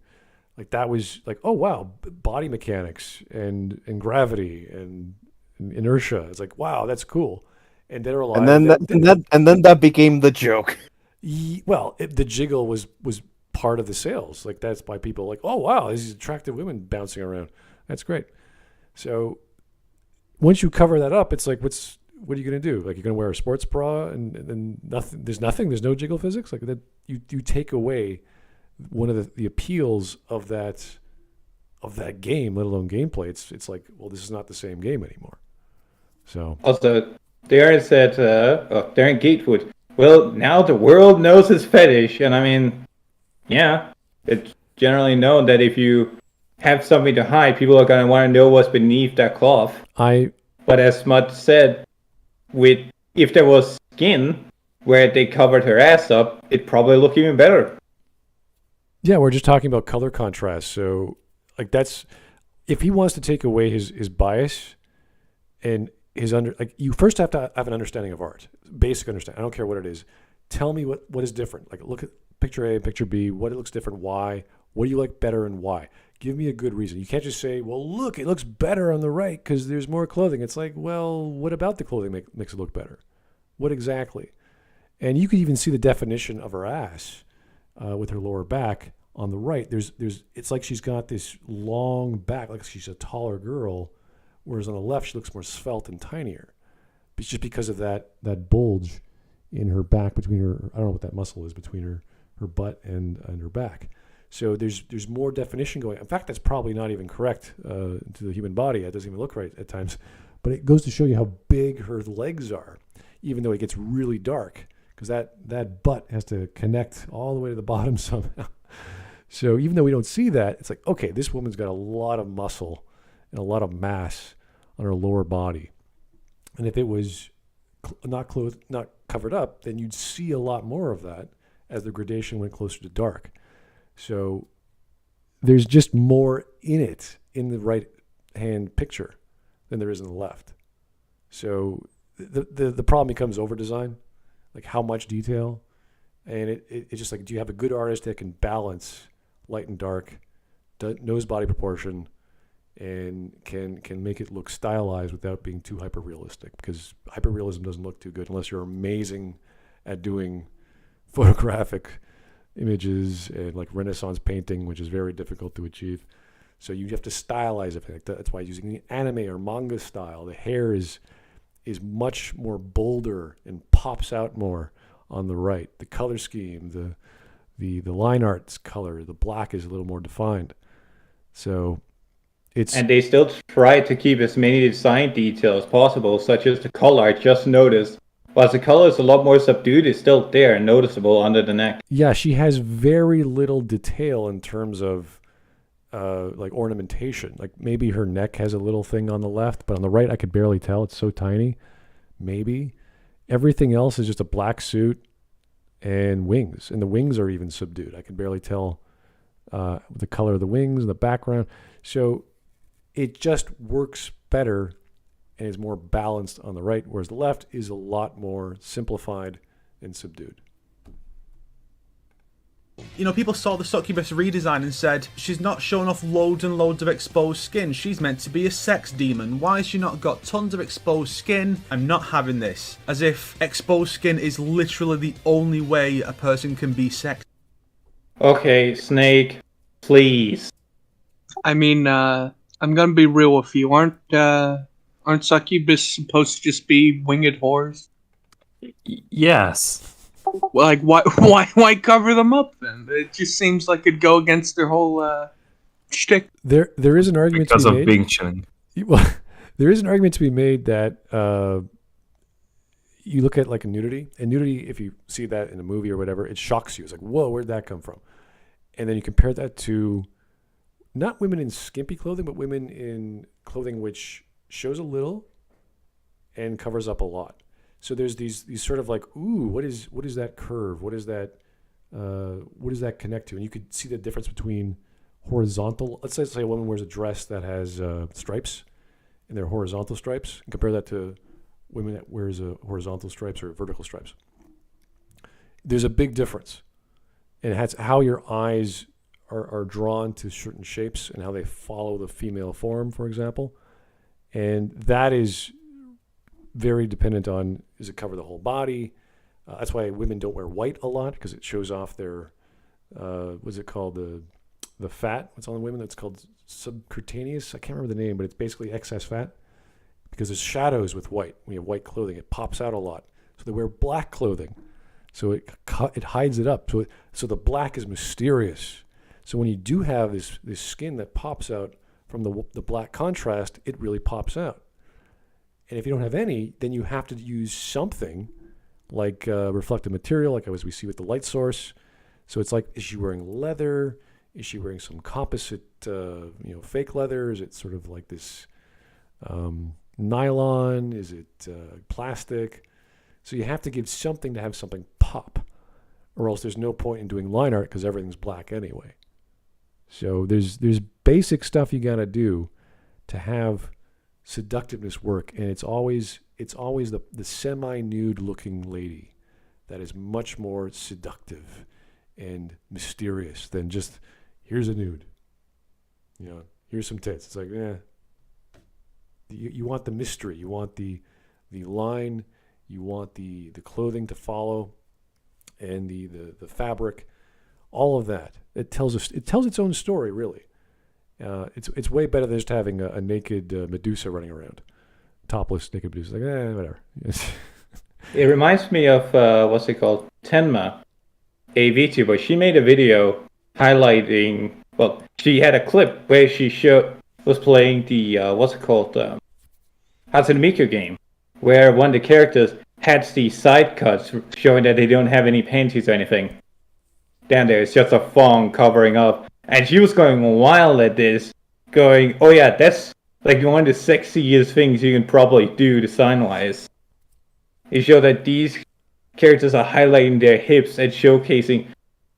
Speaker 1: like that was like, oh, wow, body mechanics and gravity and inertia. It's like, wow, that's cool. And Dead or Alive.
Speaker 2: And then that became the joke.
Speaker 1: The jiggle was part of the sales. Like that's why people are like, oh wow, these attractive women bouncing around. That's great. So once you cover that up, it's like, what are you gonna do? Like you're gonna wear a sports bra and nothing. There's no jiggle physics. Like that, you take away one of the appeals of that game, let alone gameplay. It's like, well, this is not the same game anymore. So
Speaker 4: also, Darren said, Darren Gatewood, well, now the world knows his fetish. And I mean, yeah, it's generally known that if you have something to hide, people are going to want to know what's beneath that cloth. But as Smut said, if there was skin where they covered her ass up, it'd probably look even better.
Speaker 1: Yeah, we're just talking about color contrast. So, like, that's, if he wants to take away his bias and you first have to have an understanding of art, basic understanding. I don't care what it is. Tell me what is different. Like, look at picture A and picture B. What it looks different? Why? What do you like better and why? Give me a good reason. You can't just say, well, look, it looks better on the right because there's more clothing. It's like, well, what about the clothing makes it look better? What exactly? And you could even see the definition of her ass with her lower back on the right. It's like she's got this long back, like she's a taller girl. Whereas on the left, she looks more svelte and tinier. It's just because of that bulge in her back between her, I don't know what that muscle is, between her butt and her back. So there's more definition going. In fact, that's probably not even correct to the human body. It doesn't even look right at times. But it goes to show you how big her legs are, even though it gets really dark, because that butt has to connect all the way to the bottom somehow. So even though we don't see that, it's like, okay, this woman's got a lot of muscle and a lot of mass on her lower body. And if it was not covered up, then you'd see a lot more of that as the gradation went closer to dark. So there's just more in it in the right hand picture than there is in the left. So the problem becomes over design, like how much detail. And it's just like, do you have a good artist that can balance light and dark, knows body proportion, and can make it look stylized without being too hyper-realistic? Because hyper-realism doesn't look too good unless you're amazing at doing photographic images and like Renaissance painting, which is very difficult to achieve. So you have to stylize it. That's why using the anime or manga style, the hair is much more bolder and pops out more on the right. The color scheme, the line art's color, the black is a little more defined. So and
Speaker 4: they still try to keep as many design details as possible, such as the color I just noticed. While the color is a lot more subdued, it's still there and noticeable under the neck.
Speaker 1: Yeah, she has very little detail in terms of like ornamentation. Like maybe her neck has a little thing on the left, but on the right I could barely tell. It's so tiny. Maybe. Everything else is just a black suit and wings. And the wings are even subdued. I can barely tell the color of the wings and the background. So it just works better and is more balanced on the right, whereas the left is a lot more simplified and subdued.
Speaker 5: You know, people saw the succubus redesign and said, she's not showing off loads and loads of exposed skin. She's meant to be a sex demon. Why has she not got tons of exposed skin? I'm not having this. As if exposed skin is literally the only way a person can be sex.
Speaker 4: Okay, Snake, please.
Speaker 6: I mean, I'm gonna be real with you. Aren't succubus supposed to just be winged whores?
Speaker 3: Yes.
Speaker 6: Well, like, why cover them up then? It just seems like it'd go against their whole shtick.
Speaker 1: There is an argument
Speaker 3: Because
Speaker 1: to be
Speaker 3: of
Speaker 1: made.
Speaker 3: Bing Chilling.
Speaker 1: Well, there is an argument to be made that you look at like a nudity, and nudity, if you see that in a movie or whatever, it shocks you. It's like, whoa, where'd that come from? And then you compare that to not women in skimpy clothing, but women in clothing which shows a little and covers up a lot. So there's these sort of like, ooh, what is that curve? What does that connect to? And you could see the difference between horizontal. Let's say a woman wears a dress that has stripes, and they're horizontal stripes, and compare that to women that wears horizontal stripes or vertical stripes. There's a big difference, and it's how your eyes are drawn to certain shapes and how they follow the female form, for example, and that is very dependent on, does it cover the whole body? That's why women don't wear white a lot, because it shows off their, what's it called, the fat, what's on the women, that's called subcutaneous, I can't remember the name, but it's basically excess fat, because there's shadows with white. When you have white clothing, it pops out a lot. So they wear black clothing, so it hides it up, so the black is mysterious. So when you do have this skin that pops out from the black contrast, it really pops out. And if you don't have any, then you have to use something like reflective material, like as we see with the light source. So it's like, is she wearing leather? Is she wearing some composite, fake leather? Is it sort of like this nylon? Is it plastic? So you have to give something to have something pop, or else there's no point in doing line art because everything's black anyway. So there's basic stuff you got to do to have seductiveness work, and it's always the semi-nude looking lady that is much more seductive and mysterious than just, here's a nude, here's some tits. It's like, you want the mystery, you want the line, you want the clothing to follow, and the fabric, all of that. It tells its own story, really. It's way better than just having a naked Medusa running around, topless naked Medusa. Like, whatever.
Speaker 4: It reminds me of what's it called, Tenma, a VTuber. She made a video highlighting. Well, she had a clip where she was playing the what's it called, Hatsune Miku game, where one of the characters had these side cuts showing that they don't have any panties or anything. Down there, it's just a thong covering up. And she was going wild at this, going, oh yeah, that's like one of the sexiest things you can probably do design-wise. It showed that these characters are highlighting their hips and showcasing,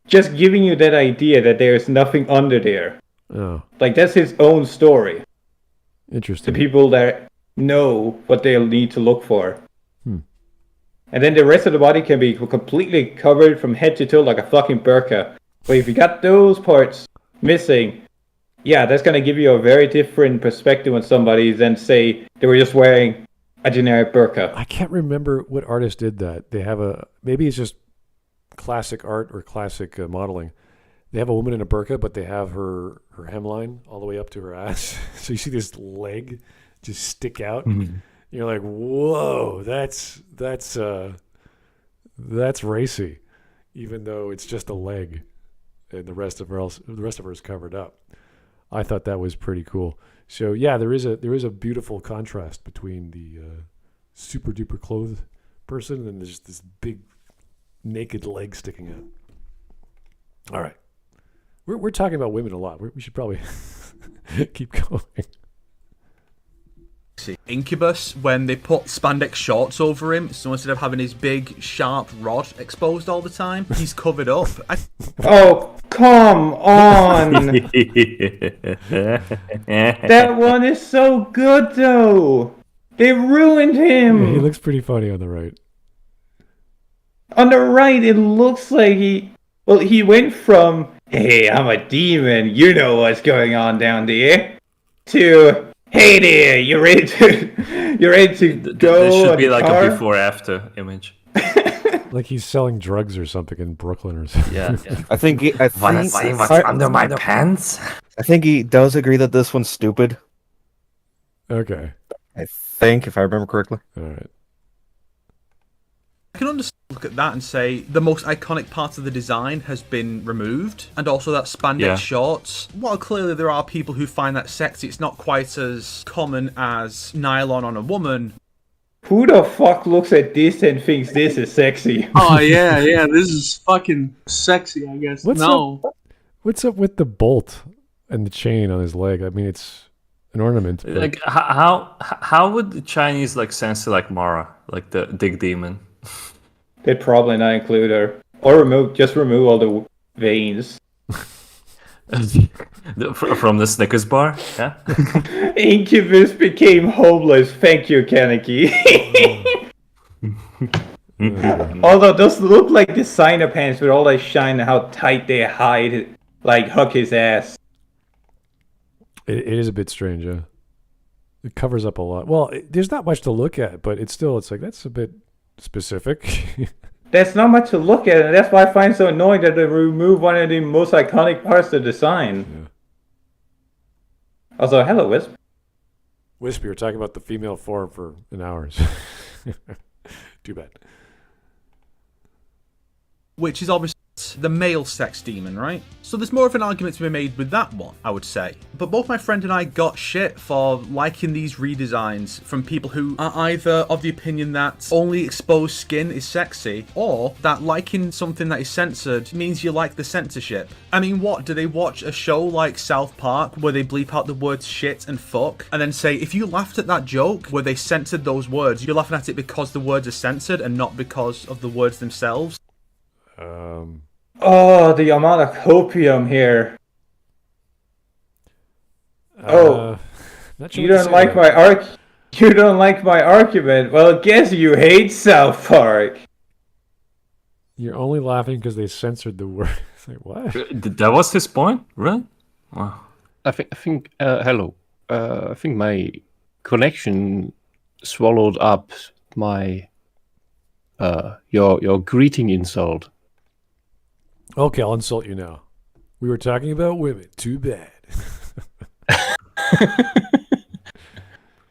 Speaker 4: just giving you that idea that there's nothing under there.
Speaker 1: Oh.
Speaker 4: Like, that's his own story.
Speaker 1: Interesting.
Speaker 4: To people that know what they'll need to look for. And then the rest of the body can be completely covered from head to toe like a fucking burqa. But if you got those parts missing, yeah, that's going to give you a very different perspective on somebody than, say, they were just wearing a generic burqa.
Speaker 1: I can't remember what artist did that. They have maybe it's just classic art or classic modeling. They have a woman in a burqa, but they have her hemline all the way up to her ass. So you see this leg just stick out. Mm-hmm. You're like, whoa, that's racy, even though it's just a leg, and the rest of her is covered up. I thought that was pretty cool. So yeah, there is a beautiful contrast between the super duper clothed person and there's this big naked leg sticking out. All right, we're talking about women a lot. We should probably keep going.
Speaker 5: Incubus, when they put spandex shorts over him, so instead of having his big sharp rod exposed all the time, he's covered up.
Speaker 4: Oh, come on! That one is so good though. They ruined him.
Speaker 1: Yeah, he looks pretty funny on the right.
Speaker 4: On the right, it looks like Well, he went from, hey, I'm a demon, you know what's going on down there, to, hey there, you're ready to go.
Speaker 3: There should be like
Speaker 4: car?
Speaker 3: a before-after image.
Speaker 1: Like he's selling drugs or something in Brooklyn or something.
Speaker 3: Yeah.
Speaker 2: I think
Speaker 3: Wanna see what's under my pants?
Speaker 2: I think he does agree that this one's stupid.
Speaker 1: Okay.
Speaker 2: I think, if I remember correctly.
Speaker 1: All right.
Speaker 5: I can understand, look at that and say the most iconic part of the design has been removed, and also that spandex shorts. While clearly there are people who find that sexy, it's not quite as common as nylon on a woman.
Speaker 4: Who the fuck looks at this and thinks this is sexy?
Speaker 6: Oh yeah, this is fucking sexy, I guess.
Speaker 1: What's up with the bolt and the chain on his leg? I mean, it's an ornament. But...
Speaker 3: Like, how would the Chinese like censor like Mara, like the Dig Demon?
Speaker 4: They'd probably not include her. Or remove all the veins.
Speaker 3: From the Snickers bar? Yeah?
Speaker 4: Incubus became homeless. Thank you, Kaneki. Although it does look like designer pants with all that shine and how tight they hide, like Huck his ass.
Speaker 1: It is a bit strange, yeah. It covers up a lot. Well, there's not much to look at, but it's like, that's a bit specific.
Speaker 4: That's not much to look at, and that's why I find it so annoying that they remove one of the most iconic parts of the design.
Speaker 1: Yeah.
Speaker 4: Also, hello, Wisp.
Speaker 1: Whisp, you were talking about the female form for an hour. Too bad.
Speaker 5: Which is obviously the male sex demon, right? So there's more of an argument to be made with that one, I would say. But both my friend and I got shit for liking these redesigns from people who are either of the opinion that only exposed skin is sexy, or that liking something that is censored means you like the censorship. I mean, what, do they watch a show like South Park where they bleep out the words shit and fuck, and then say, if you laughed at that joke where they censored those words, you're laughing at it because the words are censored and not because of the words themselves?
Speaker 4: Oh, the amount of copium here. Not sure you don't like my You don't like my argument? Well, guess you hate South Park.
Speaker 1: You're only laughing because they censored the word. It's like, what?
Speaker 3: That was his point, really? Wow.
Speaker 7: I think. Hello. I think my connection swallowed up my your greeting insult.
Speaker 1: Okay, I'll insult you now. We were talking about women. Too bad.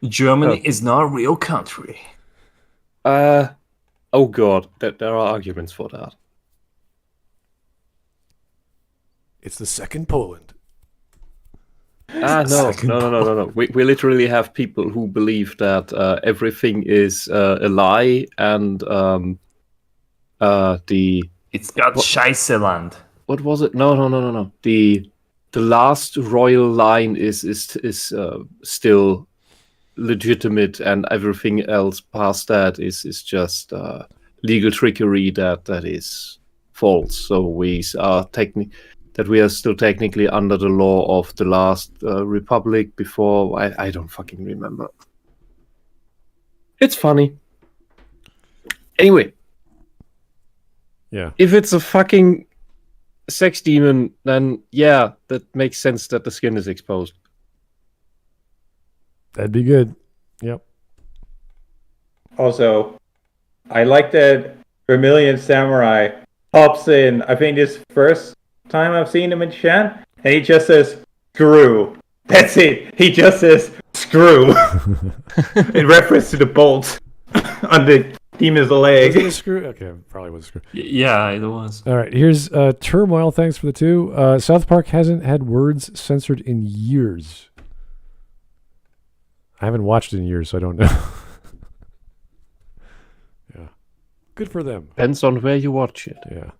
Speaker 3: Germany is not a real country.
Speaker 7: Oh god, there are arguments for that.
Speaker 1: It's the second Poland.
Speaker 7: No. We literally have people who believe that everything is a lie, and
Speaker 3: It's got Scheisseland.
Speaker 7: What was it? No. The last royal line is still legitimate, and everything else past that is just legal trickery that is false. So we are still technically under the law of the last republic before. I don't fucking remember. It's funny. Anyway.
Speaker 1: Yeah.
Speaker 7: If it's a fucking sex demon, then yeah, that makes sense that the skin is exposed.
Speaker 1: That'd be good. Yep.
Speaker 4: Also, I like that Vermilion Samurai hops in. I think this first time I've seen him in chat, and he just says, screw. That's it. He just says, screw. In reference to the bolt on the demon's leg.
Speaker 1: Was it a screw? Okay, probably was a screw.
Speaker 3: Yeah, it was.
Speaker 1: All right, here's Turmoil. Thanks for the 2. South Park hasn't had words censored in years. I haven't watched it in years, so I don't know. Yeah. Good for them.
Speaker 7: Depends on where you watch it.
Speaker 1: Yeah.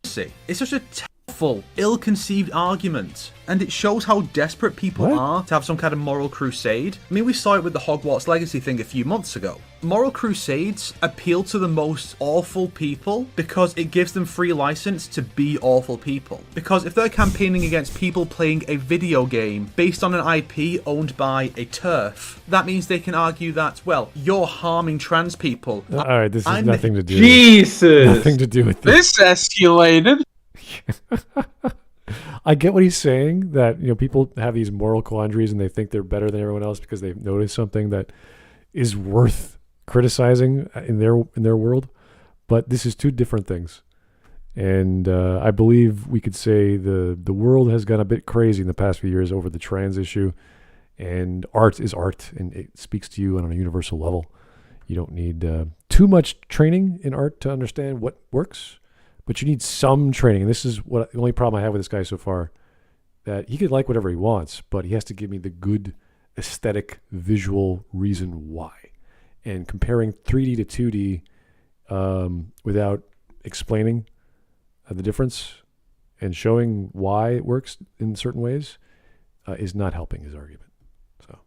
Speaker 5: See, it's such a tough awful, ill-conceived argument. And it shows how desperate people are to have some kind of moral crusade. I mean, we saw it with the Hogwarts Legacy thing a few months ago. Moral crusades appeal to the most awful people because it gives them free license to be awful people. Because if they're campaigning against people playing a video game based on an IP owned by a TERF, that means they can argue that, well, you're harming trans people.
Speaker 1: All right, this has nothing to do.
Speaker 4: Jesus,
Speaker 1: nothing to do with this.
Speaker 6: This escalated.
Speaker 1: I get what he's saying, that people have these moral quandaries and they think they're better than everyone else because they've noticed something that is worth criticizing in their world. But this is two different things. And I believe we could say the world has gone a bit crazy in the past few years over the trans issue. And art is art, and it speaks to you on a universal level. You don't need too much training in art to understand what works. But you need some training. And this is the only problem I have with this guy so far, that he could like whatever he wants, but he has to give me the good aesthetic visual reason why. And comparing 3D to 2D without explaining the difference and showing why it works in certain ways is not helping his argument. So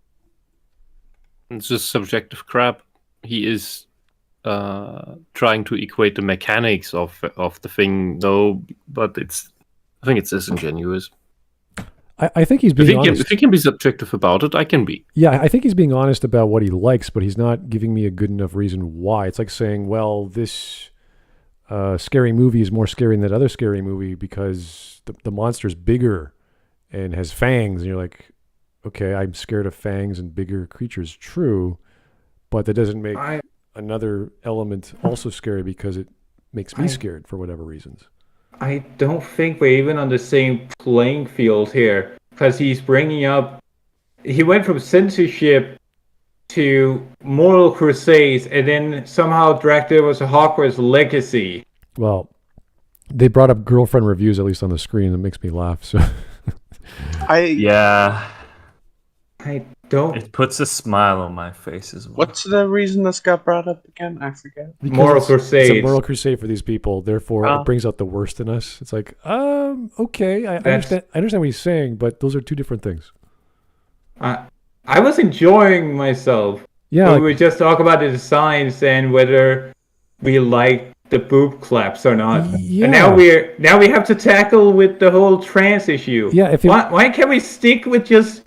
Speaker 7: it's just subjective crap. He is trying to equate the mechanics of the thing, though, but I think it's disingenuous.
Speaker 1: I think he's being honest.
Speaker 7: If he can be subjective about it, I can be.
Speaker 1: Yeah, I think he's being honest about what he likes, but he's not giving me a good enough reason why. It's like saying, well, this scary movie is more scary than that other scary movie because the monster's bigger and has fangs. And you're like, okay, I'm scared of fangs and bigger creatures. True, but that doesn't make another element also scary because it makes me scared for whatever reasons.
Speaker 4: I don't think we're even on the same playing field here, because he's bringing up, he went from censorship to moral crusades and then somehow dragged it was a Hogwarts Legacy.
Speaker 1: Well, they brought up girlfriend reviews, at least on the screen. It makes me laugh. So
Speaker 3: It puts a smile on my face as well.
Speaker 6: What's the reason this got brought up again? I forget.
Speaker 4: Moral crusade.
Speaker 1: It's a moral crusade for these people. Therefore, it brings out the worst in us. It's like, okay, I understand what he's saying, but those are two different things.
Speaker 4: I was enjoying myself.
Speaker 1: Yeah,
Speaker 4: we would just talk about the designs and whether we like the boob claps or not.
Speaker 1: Yeah.
Speaker 4: And now we have to tackle with the whole trans issue.
Speaker 1: Yeah,
Speaker 4: why can't we stick with just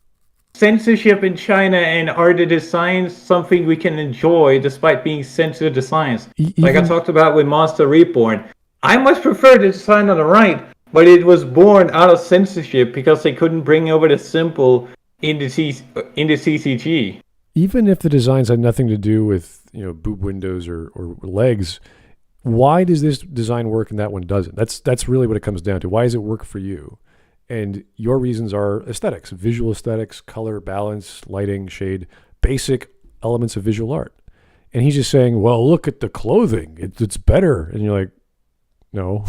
Speaker 4: censorship in China, and are the designs something we can enjoy despite being censored designs? Like I talked about with Monster Reborn. I much prefer the design on the right, but it was born out of censorship because they couldn't bring over the simple in the CCG.
Speaker 1: Even if the designs had nothing to do with boob windows or legs, why does this design work and that one doesn't? That's really what it comes down to. Why does it work for you? And your reasons are aesthetics, visual aesthetics, color, balance, lighting, shade, basic elements of visual art. And he's just saying, well, look at the clothing. It's better. And you're like, no,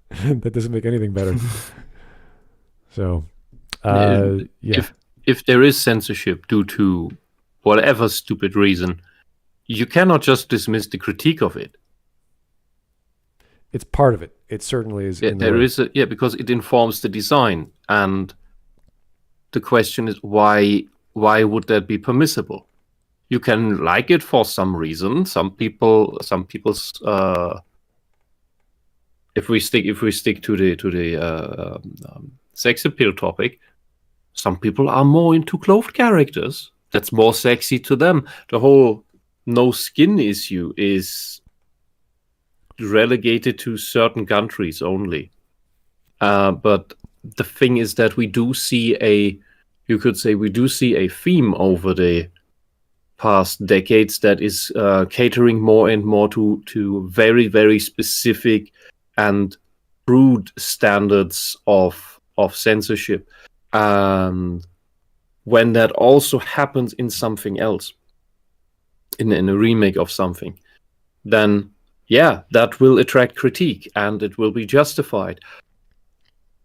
Speaker 1: that doesn't make anything better. So, yeah.
Speaker 7: If there is censorship due to whatever stupid reason, you cannot just dismiss the critique of it.
Speaker 1: It's part of it. It certainly is.
Speaker 7: Yeah, because it informs the design, and the question is why would that be permissible? You can like it for some reason. Some people's if we stick to the sex appeal topic, some people are more into clothed characters. That's more sexy to them. The whole no skin issue is relegated to certain countries only. But the thing is that we do see a theme over the past decades that is catering more and more to very, very specific and crude standards of censorship. And when that also happens in something else, in a remake of something, then yeah, that will attract critique and it will be justified.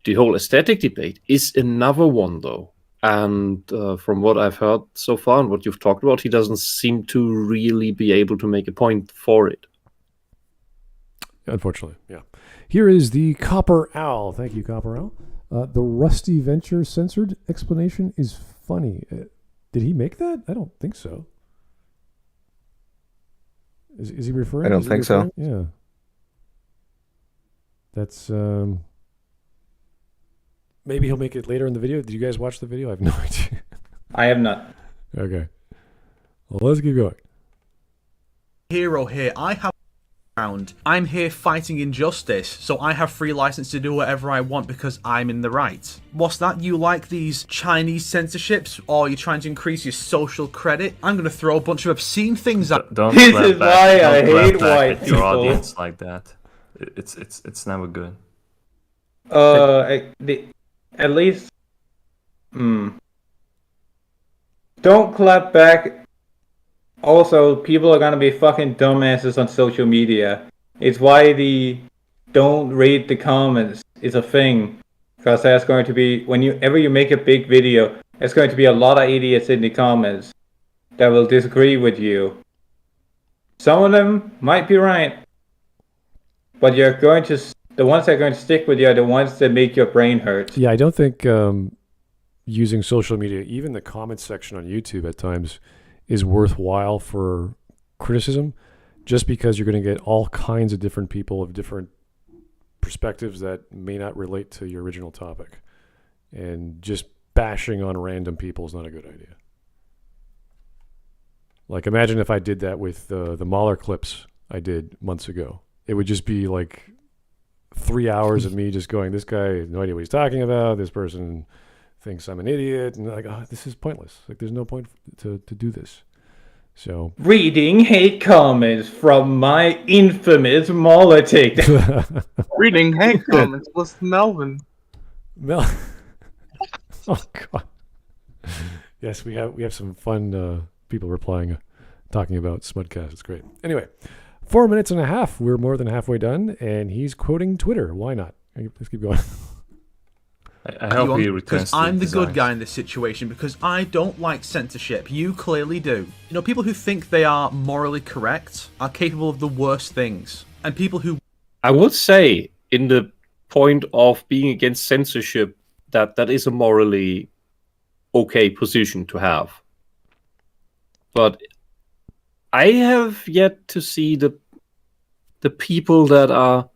Speaker 7: The whole aesthetic debate is another one, though. And from what I've heard so far and what you've talked about, he doesn't seem to really be able to make a point for it.
Speaker 1: Unfortunately, yeah. Here is the Copper Owl. Thank you, Copper Owl. The Rusty Venture censored explanation is funny. Did he make that? I don't think so. Is he referring?
Speaker 2: I don't think so.
Speaker 1: Yeah. That's maybe he'll make it later in the video. Did you guys watch the video? I have no idea.
Speaker 4: I have not.
Speaker 1: Okay. Well, let's keep going.
Speaker 5: Hero here. I have around. I'm here fighting injustice, so I have free license to do whatever I want because I'm in the right. What's that? You like these Chinese censorships, or you're trying to increase your social credit? I'm gonna throw a bunch of obscene things at.
Speaker 3: Don't
Speaker 4: This
Speaker 3: clap
Speaker 4: is
Speaker 3: back.
Speaker 4: why
Speaker 3: Don't
Speaker 4: I
Speaker 3: clap
Speaker 4: hate
Speaker 3: back
Speaker 4: white
Speaker 3: at your
Speaker 4: people.
Speaker 3: audience like that. It's never good.
Speaker 4: At least, don't clap back. Also, people are gonna be fucking dumbasses on social media. It's why the don't read the comments is a thing. Because that's going to be, whenever you make a big video, there's going to be a lot of idiots in the comments that will disagree with you. Some of them might be right. But the ones that are going to stick with you are the ones that make your brain hurt.
Speaker 1: Yeah, I don't think using social media, even the comments section on YouTube at times, is worthwhile for criticism, just because you're going to get all kinds of different people of different perspectives that may not relate to your original topic. And just bashing on random people is not a good idea. Like, imagine if I did that with the Mahler clips I did months ago. It would just be like 3 hours of me just going, this guy has no idea what he's talking about. This person thinks I'm an idiot. And like, oh, this is pointless. Like, there's no point to do this. So
Speaker 4: reading hate comments from my infamous Mahler take.
Speaker 6: Reading hate comments with Melvin.
Speaker 1: Oh God. Yes, we have some fun people replying, talking about Smudcast. It's great. Anyway, 4 minutes and a half. We're more than halfway done, and he's quoting Twitter. Why not? Let's keep going.
Speaker 3: I hope he returns.
Speaker 5: Because I'm the good guy in this situation, because I don't like censorship. You clearly do. You know, people who think they are morally correct are capable of the worst things. And people who...
Speaker 7: I would say, in the point of being against censorship, that is a morally okay position to have. But I have yet to see the people that are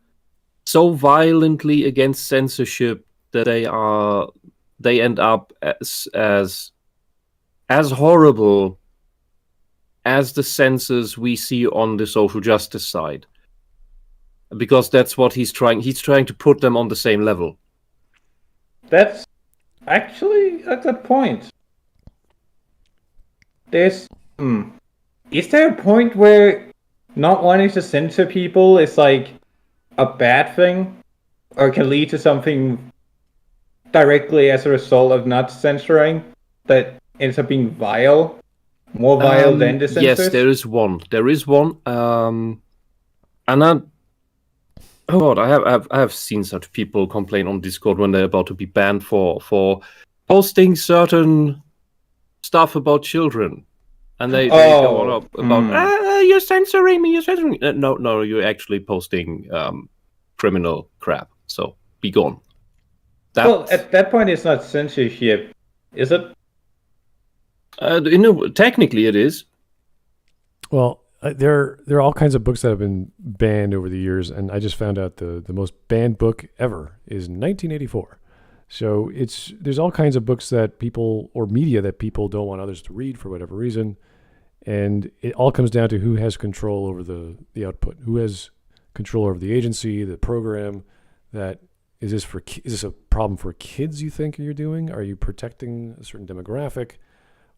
Speaker 7: so violently against censorship that they end up as horrible as the censors we see on the social justice side, because that's what he's trying to put them on the same level.
Speaker 4: That's actually a good point. Is there a point where not wanting to censor people is like a bad thing, or can lead to something directly as a result of not censoring that ends up being more vile than the censors?
Speaker 7: Yes, there is one. And then, oh God, I have seen such people complain on Discord when they're about to be banned for posting certain stuff about children, and they go on up about you're censoring me. No, you're actually posting criminal crap. So be gone.
Speaker 4: Well, at that point, it's not censorship, is it?
Speaker 7: Technically, it is.
Speaker 1: Well, there are all kinds of books that have been banned over the years, and I just found out the most banned book ever is 1984. So there's all kinds of books that people, or media that people don't want others to read for whatever reason, and it all comes down to who has control over the output, who has control over the agency, the program. That is this a problem for kids? You think you're doing? Are you protecting a certain demographic?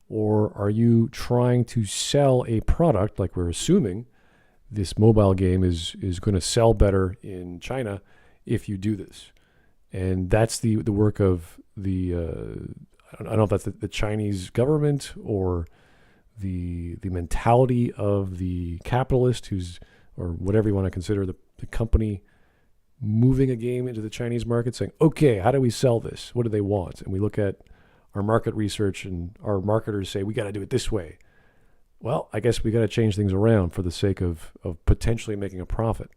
Speaker 1: Or are you trying to sell a product, like we're assuming this mobile game is going to sell better in China if you do this? And that's the work of the, I don't know if that's the Chinese government or the mentality of the capitalist or whatever you want to consider the company moving a game into the Chinese market, saying, okay, how do we sell this? What do they want? And we look at our market research, and our marketers say, we got to do it this way. Well, I guess we got to change things around for the sake of potentially making a profit.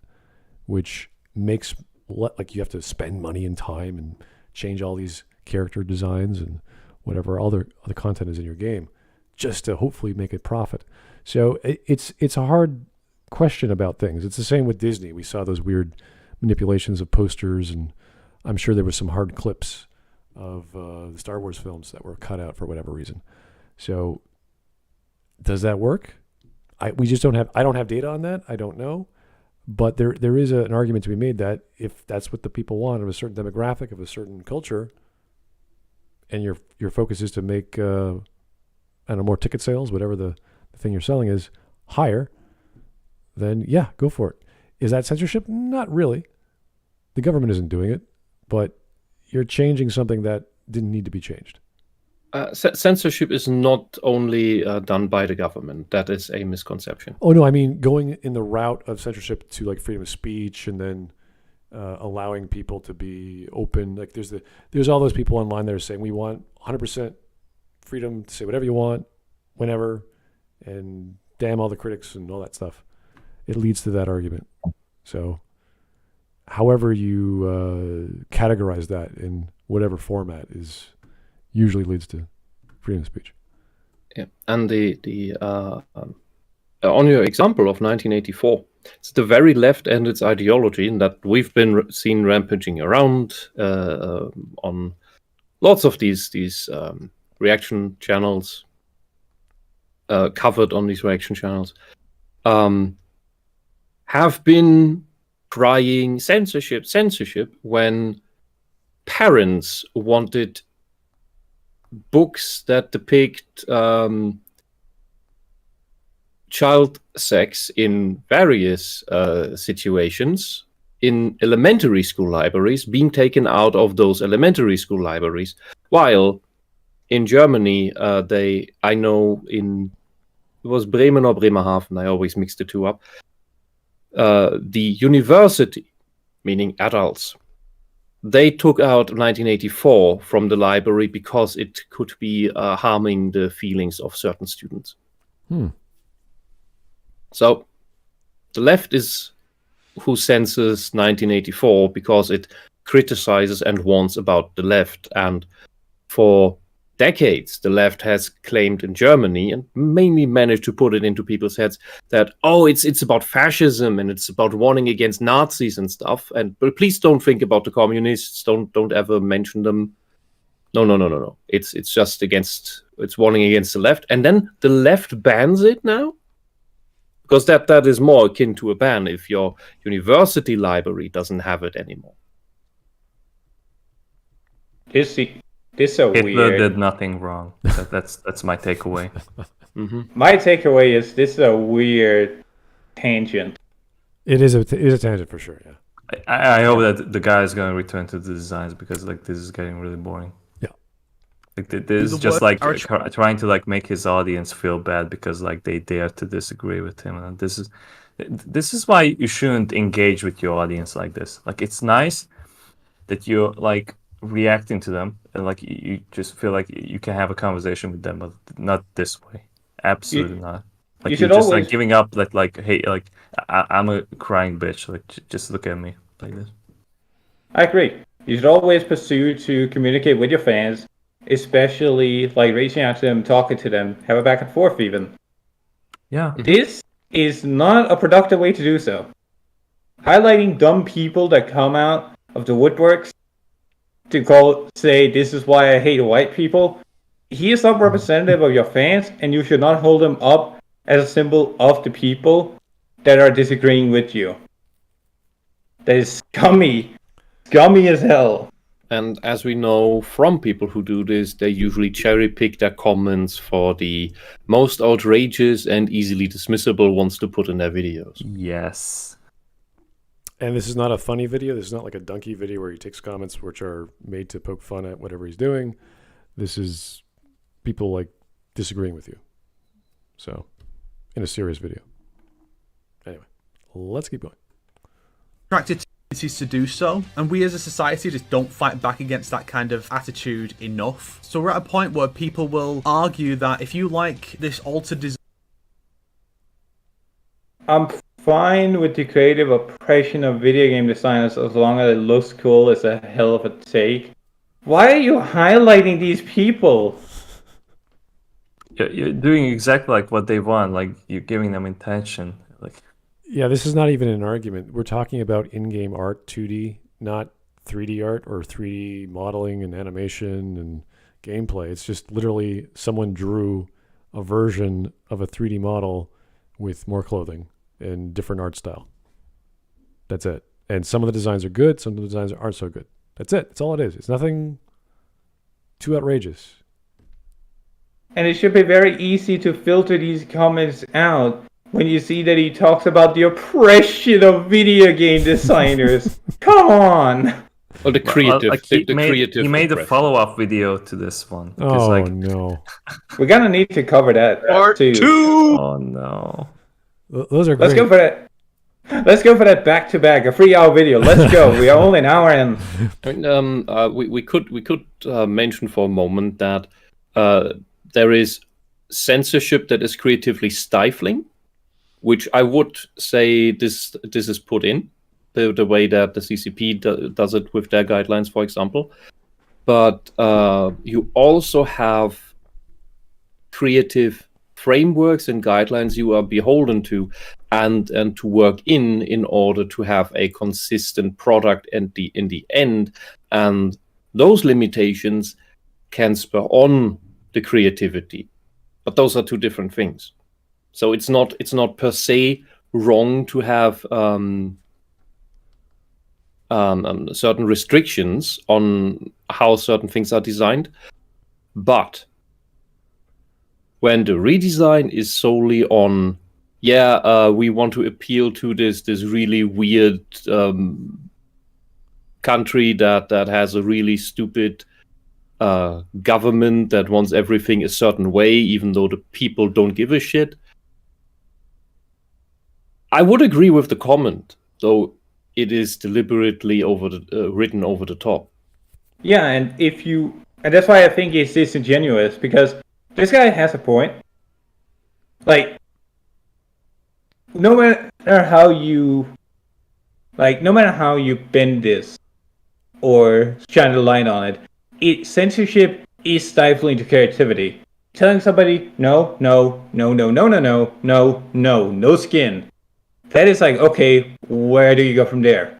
Speaker 1: which makes like you have to spend money and time and change all these character designs and whatever other content is in your game just to hopefully make a profit. So it's a hard question about things. It's the same with Disney. We saw those weird manipulations of posters, and I'm sure there was some hard clips of the Star Wars films that were cut out for whatever reason. So does that work? We just don't have. I don't have data on that. I don't know. But there is an argument to be made that if that's what the people want of a certain demographic, of a certain culture, and your focus is to make more ticket sales, whatever the thing you're selling is, higher, then yeah, go for it. Is that censorship? Not really. The government isn't doing it, but you're changing something that didn't need to be changed.
Speaker 7: Censorship is not only done by the government. That is a misconception.
Speaker 1: Oh no, I mean going in the route of censorship to like freedom of speech, and then allowing people to be open. Like there's all those people online that are saying we want 100% freedom to say whatever you want, whenever, and damn all the critics and all that stuff. It leads to that argument. So, however you categorize that in whatever format is usually leads to freedom of speech.
Speaker 7: Yeah, and on your example of 1984, it's the very left-ended ideology that we've been seen rampaging around on lots of these reaction channels, covered on these reaction channels, have been crying censorship when parents wanted books that depict child sex in various situations in elementary school libraries being taken out of those elementary school libraries, while in Germany, it was Bremen or Bremerhaven, I always mix the two up, the university, meaning adults, they took out 1984 from the library because it could be harming the feelings of certain students. So the left is who censors 1984 because it criticizes and warns about the left. And for decades, the left has claimed in Germany, and mainly managed to put it into people's heads, that, oh, it's about fascism and it's about warning against Nazis and stuff. But please don't think about the communists. Don't ever mention them. No. It's just it's warning against the left. And then the left bans it now? Because that is more akin to a ban if your university library doesn't have it anymore.
Speaker 4: This is so
Speaker 3: Hitler
Speaker 4: weird.
Speaker 3: did nothing wrong. That's my takeaway.
Speaker 7: Mm-hmm.
Speaker 4: My takeaway is this is a weird tangent.
Speaker 1: It is a tangent for sure. Yeah.
Speaker 3: I hope that the guy is going to return to the designs, because like this is getting really boring.
Speaker 1: Yeah.
Speaker 3: Like this is just like trying to like make his audience feel bad because like they dare to disagree with him, and this is why you shouldn't engage with your audience like this. Like it's nice that you're like reacting to them and like you just feel like you can have a conversation with them, but not this way. Absolutely not. Like you're just like giving up that like, hey, like I'm a crying bitch. Like just look at me like this.
Speaker 4: I agree. You should always pursue to communicate with your fans, especially like reaching out to them, talking to them, have a back and forth even.
Speaker 3: Yeah.
Speaker 4: This is not a productive way to do so. Highlighting dumb people that come out of the woodworks to say this is why I hate white people. He is not representative of your fans, and you should not hold him up as a symbol of the people that are disagreeing with you. That is scummy as hell.
Speaker 7: And as we know from people who do this, they usually cherry pick their comments for the most outrageous and easily dismissible ones to put in their videos.
Speaker 3: Yes.
Speaker 1: And this is not a funny video. This is not like a donkey video where he takes comments which are made to poke fun at whatever he's doing. This is people like disagreeing with you. So, in a serious video. Anyway, let's keep going.
Speaker 5: Attracted to do so, and we as a society just don't fight back against that kind of attitude enough. So we're at a point where people will argue that if you like this altered design,
Speaker 4: fine with the creative oppression of video game designers as long as it looks cool. It's a hell of a take. Why are you highlighting these people?
Speaker 3: You're doing exactly like what they want. Like you're giving them intention. Like,
Speaker 1: yeah, this is not even an argument. We're talking about in-game art, 2D, not 3D art or 3D modeling and animation and gameplay. It's just literally someone drew a version of a 3D model with more clothing and different art style. That's it. And some of the designs are good, some of the designs aren't so good. That's it. That's all it is. It's nothing too outrageous.
Speaker 4: And it should be very easy to filter these comments out when you see that he talks about the oppression of video game designers. Come on!
Speaker 7: Well, the creative,
Speaker 3: like
Speaker 7: the creative.
Speaker 3: He made a
Speaker 7: oppression.
Speaker 3: follow-up video to this one.
Speaker 1: Oh,
Speaker 3: Like,
Speaker 1: no.
Speaker 4: We're gonna need to cover that
Speaker 6: Part
Speaker 4: too.
Speaker 6: 2!
Speaker 3: oh no.
Speaker 1: Those are great.
Speaker 4: Let's go for that. Let's go for that back-to-back, a 3-hour video. Let's go. We are only an hour in.
Speaker 7: I mean, we could mention for a moment that there is censorship that is creatively stifling, which I would say this is put in the way that the CCP does it with their guidelines, for example. But you also have creative frameworks and guidelines you are beholden to and to work in order to have a consistent product in the end. And those limitations can spur on the creativity. But those are two different things. So it's not per se wrong to have certain restrictions on how certain things are designed, but when the redesign is solely on, we want to appeal to this really weird country that has a really stupid government that wants everything a certain way, even though the people don't give a shit. I would agree with the comment, though it is deliberately written over the top.
Speaker 4: Yeah, and that's why I think it's disingenuous, because this guy has a point. Like, no matter how you bend this or shine the light on it, censorship is stifling to creativity. Telling somebody no skin. That is like, okay, where do you go from there?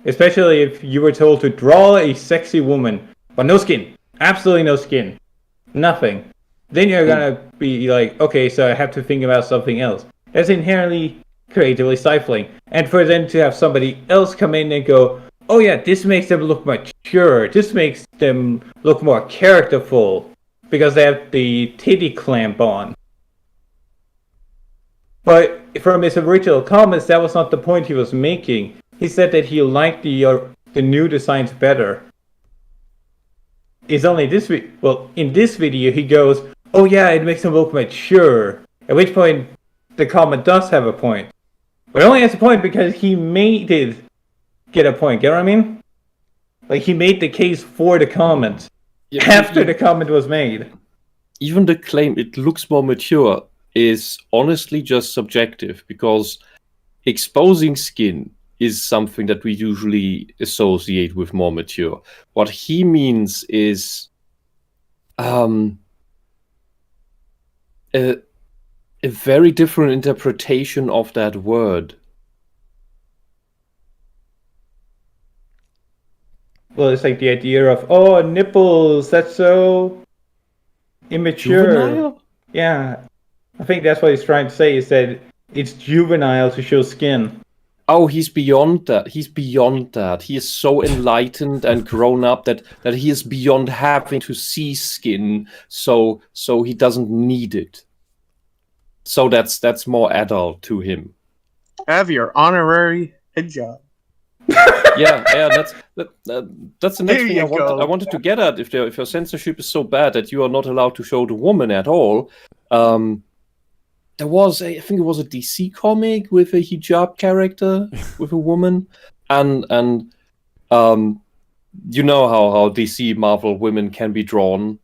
Speaker 4: Especially if you were told to draw a sexy woman, but no skin. Absolutely no skin. Nothing. Then you're gonna be like, okay, so I have to think about something else. That's inherently creatively stifling. And for them to have somebody else come in and go, oh yeah, this makes them look mature. This makes them look more characterful because they have the titty clamp on. But from his original comments, that was not the point he was making. He said that he liked the new designs better. It's only in this video he goes, oh yeah, it makes them look mature. At which point the comment does have a point. But it only has a point because he made it get a point. Get what I mean? Like, he made the case for the comment after the comment was made.
Speaker 7: Even the claim it looks more mature is honestly just subjective, because exposing skin is something that we usually associate with more mature. What he means is a very different interpretation of that word.
Speaker 4: Well, it's like the idea of, oh, nipples, that's so immature.
Speaker 7: Juvenile?
Speaker 4: Yeah. I think that's what he's trying to say, is that it's juvenile to show skin.
Speaker 7: Oh, he's beyond that. He's beyond that. He is so enlightened and grown up that he is beyond having to see skin, so he doesn't need it. So that's more adult to him.
Speaker 6: Have your honorary head job.
Speaker 7: Yeah, that's the next thing I wanted to get at. If your censorship is so bad that you are not allowed to show the woman at all, there was I think it was a DC comic with a hijab character with a woman, and you know how DC Marvel women can be drawn,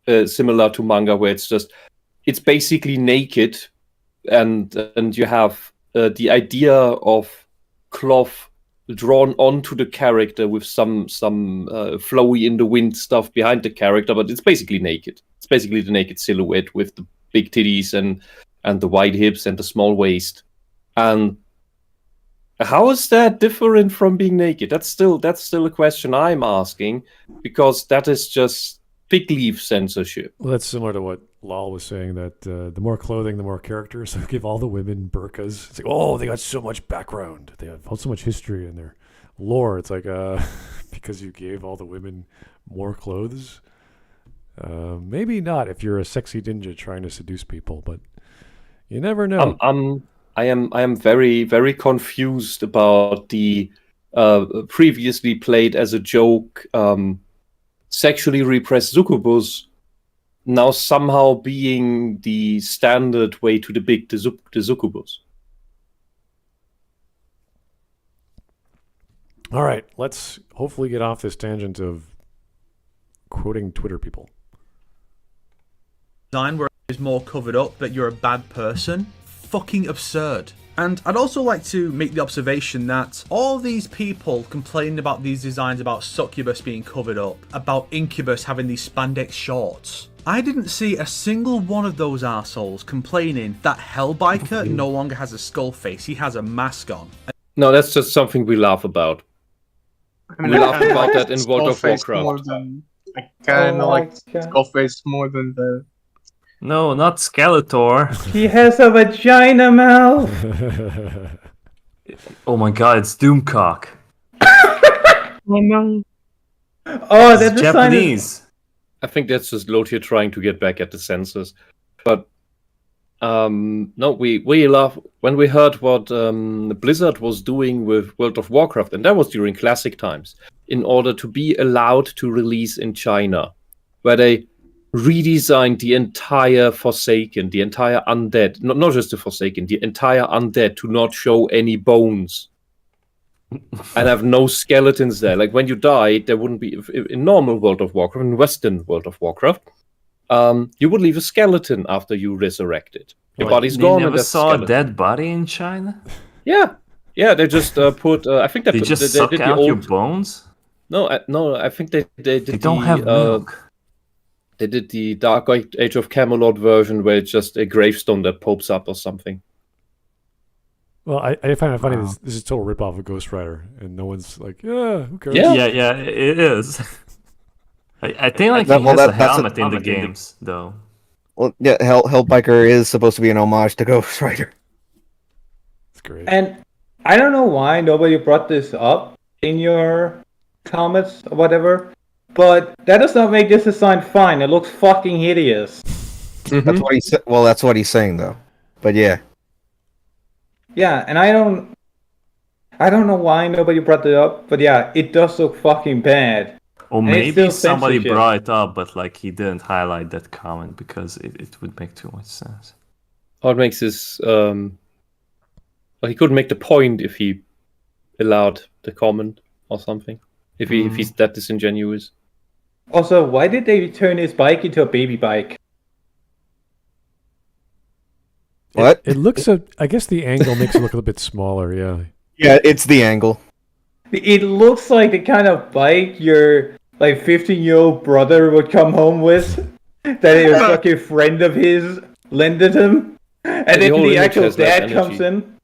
Speaker 7: similar to manga, where it's basically naked, and you have the idea of cloth drawn onto the character with some flowy in the wind stuff behind the character, but it's basically naked. It's basically the naked silhouette with the big titties and the wide hips and the small waist. And how is that different from being naked? That's still a question I'm asking, because that is just fig leaf censorship.
Speaker 1: Well, that's similar to what Lal was saying, that the more clothing, the more characters. So give all the women burqas. It's like, oh, they got so much background. They have so much history in their lore. It's like, because you gave all the women more clothes. Maybe not if you're a sexy ninja trying to seduce people, but you never know.
Speaker 7: I am very, very confused about the previously played as a joke sexually repressed succubus now somehow being the standard way to depict the succubus.
Speaker 1: All right, let's hopefully get off this tangent of quoting Twitter people.
Speaker 5: Design where it's more covered up, but you're a bad person. Fucking absurd. And I'd also like to make the observation that all these people complaining about these designs about succubus being covered up, about incubus having these spandex shorts, I didn't see a single one of those arseholes complaining that Hellbiker no longer has a skull face, he has a mask on.
Speaker 7: No, that's just something we laugh about.
Speaker 6: I mean,
Speaker 7: We laughed about that in World of Warcraft.
Speaker 6: I kind of like Skullface more than the...
Speaker 3: No, not Skeletor.
Speaker 4: He has a vagina mouth.
Speaker 3: Oh my god, it's Doomcock.
Speaker 6: Oh no.
Speaker 4: Oh,
Speaker 3: It's
Speaker 4: that's
Speaker 3: Japanese.
Speaker 7: I think that's just Lothir trying to get back at the censors. But no, we laugh when we heard what Blizzard was doing with World of Warcraft, and that was during classic times, in order to be allowed to release in China, where they redesigned the entire Forsaken, the entire undead, not just the Forsaken, the entire undead to not show any bones and have no skeletons there. Like when you died, there wouldn't be, in normal World of Warcraft, in Western World of Warcraft, you would leave a skeleton after you resurrected. Your body's gone.
Speaker 3: You
Speaker 7: and
Speaker 3: never
Speaker 7: that's
Speaker 3: saw
Speaker 7: skeleton.
Speaker 3: a dead body in China?
Speaker 7: Yeah, they just put. I think that
Speaker 3: They just
Speaker 7: they
Speaker 3: suck
Speaker 7: did
Speaker 3: out
Speaker 7: the
Speaker 3: your
Speaker 7: old.
Speaker 3: bones?
Speaker 7: No, I think they did.
Speaker 3: They don't
Speaker 7: the,
Speaker 3: have milk.
Speaker 7: They did the Dark Age of Camelot version, where it's just a gravestone that pops up or something.
Speaker 1: Well, I find it funny.
Speaker 3: Wow.
Speaker 1: This is a total ripoff of Ghost Rider, and no one's like, yeah, who cares?
Speaker 7: Yeah.
Speaker 3: Yeah, it is. I think like
Speaker 2: That-
Speaker 3: he
Speaker 2: well,
Speaker 3: has a
Speaker 2: that- that's a-
Speaker 3: helmet in the games, though.
Speaker 2: Well, yeah, Hellbiker is supposed to be an homage to Ghost Rider.
Speaker 1: It's great.
Speaker 4: And I don't know why nobody brought this up in your comments or whatever, but that does not make this design fine. It looks fucking hideous.
Speaker 2: That's what he said. Well, that's what he's saying though. But yeah,
Speaker 4: Yeah, and I don't know why nobody brought it up, but yeah, it does look fucking bad.
Speaker 3: Or
Speaker 4: And it's
Speaker 3: maybe
Speaker 4: still
Speaker 3: somebody
Speaker 4: censorship.
Speaker 3: brought it up, but like he didn't highlight that comment because it would make too much sense.
Speaker 7: Or it makes this. Well, he couldn't make the point if he allowed the comment or something. If he's that disingenuous.
Speaker 4: Also, why did they turn his bike into a baby bike?
Speaker 2: what?
Speaker 1: It looks, I guess the angle makes it look a little bit smaller, yeah.
Speaker 2: Yeah, it's the angle.
Speaker 4: It looks like the kind of bike your like 15-year-old brother would come home with, that a fucking friend of his lended him, and
Speaker 7: the
Speaker 4: then
Speaker 7: whole
Speaker 4: the
Speaker 7: image
Speaker 4: actual
Speaker 7: has that
Speaker 4: dad comes
Speaker 7: energy.
Speaker 4: in.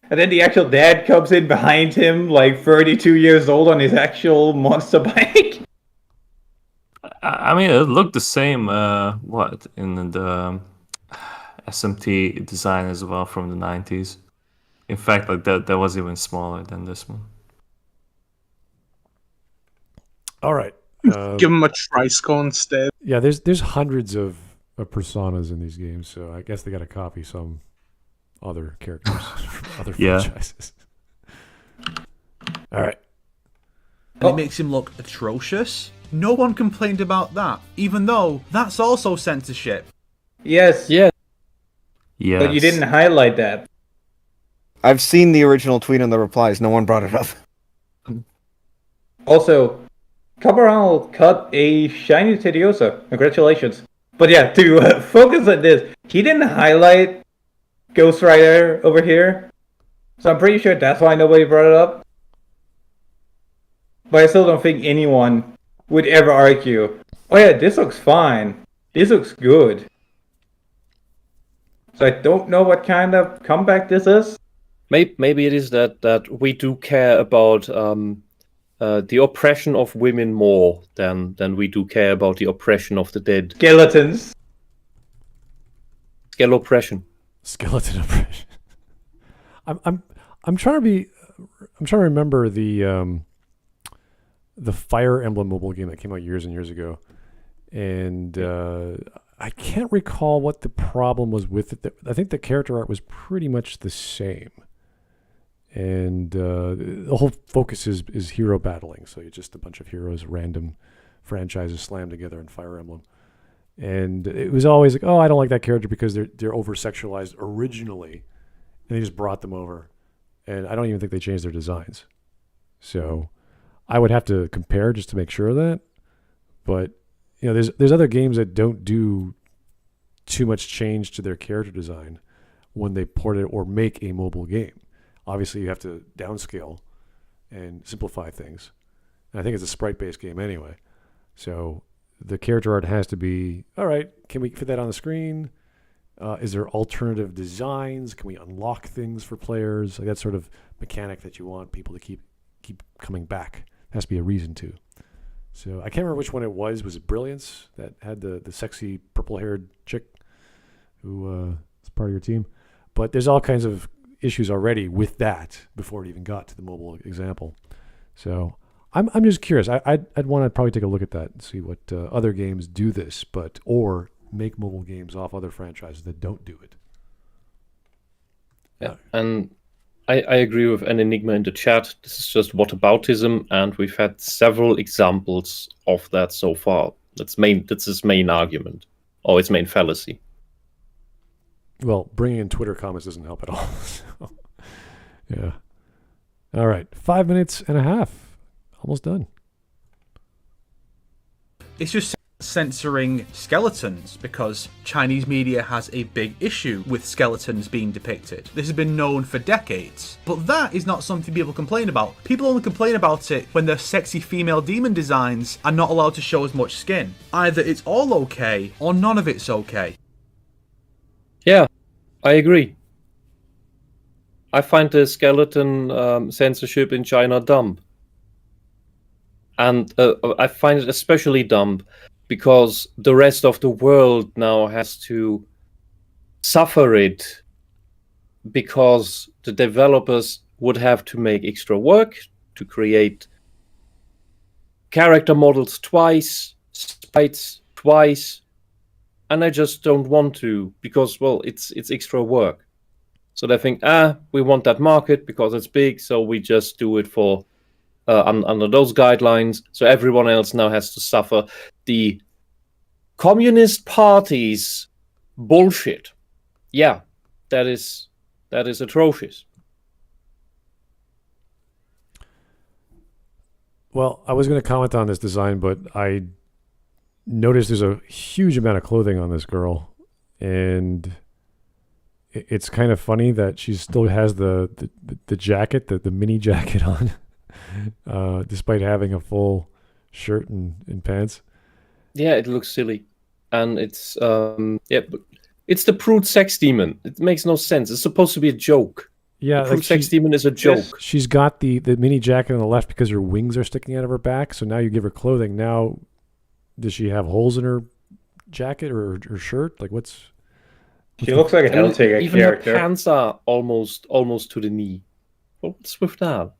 Speaker 4: And then the actual dad comes in behind him, like 32 years old, on his actual monster bike.
Speaker 3: I mean, it looked the same. What in the SMT design as well from the 90s. In fact, like that was even smaller than this one.
Speaker 1: All right.
Speaker 6: Give him a Triskull instead.
Speaker 1: Yeah, there's hundreds of personas in these games, so I guess they got to copy some other characters from other
Speaker 3: Yeah.
Speaker 1: franchises. All right.
Speaker 5: And it makes him look atrocious. No one complained about that, even though that's also censorship.
Speaker 4: Yes,
Speaker 7: Yeah.
Speaker 3: Yeah.
Speaker 4: but you didn't highlight that.
Speaker 2: I've seen the original tweet and the replies. No one brought it up.
Speaker 4: Also, Cabral cut a shiny Tediosa. Congratulations. But yeah, to focus on this, he didn't highlight Ghost Rider over here. So I'm pretty sure that's why nobody brought it up. But I still don't think anyone would ever argue, oh yeah, this looks fine. This looks good. So I don't know what kind of comeback this is.
Speaker 7: Maybe it is that we do care about the oppression of women more than we do care about the oppression of the dead.
Speaker 4: Skeletons.
Speaker 7: Oppression.
Speaker 1: Skeleton oppression. I'm trying to remember the Fire Emblem mobile game that came out years and years ago, and I can't recall what the problem was with it. I think the character art was pretty much the same, and the whole focus is hero battling. So you're just a bunch of heroes, random franchises slammed together in Fire Emblem. And it was always like, oh, I don't like that character because they're over-sexualized originally, and they just brought them over. And I don't even think they changed their designs. So I would have to compare just to make sure of that. But you know, there's other games that don't do too much change to their character design when they port it or make a mobile game. Obviously, you have to downscale and simplify things. And I think it's a sprite-based game anyway. So the character art has to be, all right, can we fit that on the screen? Is there alternative designs? Can we unlock things for players? Like that sort of mechanic that you want people to keep coming back. There has to be a reason to. So I can't remember which one it was. Was it Brilliance that had the sexy purple-haired chick who is part of your team? But there's all kinds of issues already with that before it even got to the mobile example. So I'm just curious. I'd want to probably take a look at that and see what other games do this, or make mobile games off other franchises that don't do it.
Speaker 7: Yeah, and I agree with an Enigma in the chat. This is just whataboutism, and we've had several examples of that so far. That's his main argument, or its main fallacy.
Speaker 1: Well, bringing in Twitter comments doesn't help at all. So, yeah. All right, 5 minutes and a half. Almost done.
Speaker 5: It's just censoring skeletons because Chinese media has a big issue with skeletons being depicted. This has been known for decades, but that is not something people complain about. People only complain about it when their sexy female demon designs are not allowed to show as much skin. Either it's all okay or none of it's okay.
Speaker 7: Yeah, I agree. I find the skeleton censorship in China dumb. And I find it especially dumb because the rest of the world now has to suffer it because the developers would have to make extra work to create character models twice, sprites twice, and I just don't want to because, well, it's extra work. So they think, we want that market because it's big, so we just do it for under those guidelines, so everyone else now has to suffer the Communist Party's bullshit. Yeah, that is atrocious.
Speaker 1: Well, I was going to comment on this design, but I noticed there's a huge amount of clothing on this girl, and it's kind of funny that she still has the jacket, the mini jacket on. Despite having a full shirt and pants.
Speaker 7: Yeah, it looks silly. And it's but it's the prude sex demon. It makes no sense. It's supposed to be a joke.
Speaker 1: Yeah,
Speaker 7: the prude sex demon is a joke.
Speaker 1: She's got the mini jacket on the left because her wings are sticking out of her back, so now you give her clothing. Now does she have holes in her jacket or her shirt? Like
Speaker 4: she looks like a Helltaker
Speaker 7: even
Speaker 4: character.
Speaker 7: Her pants are almost to the knee. What's with that?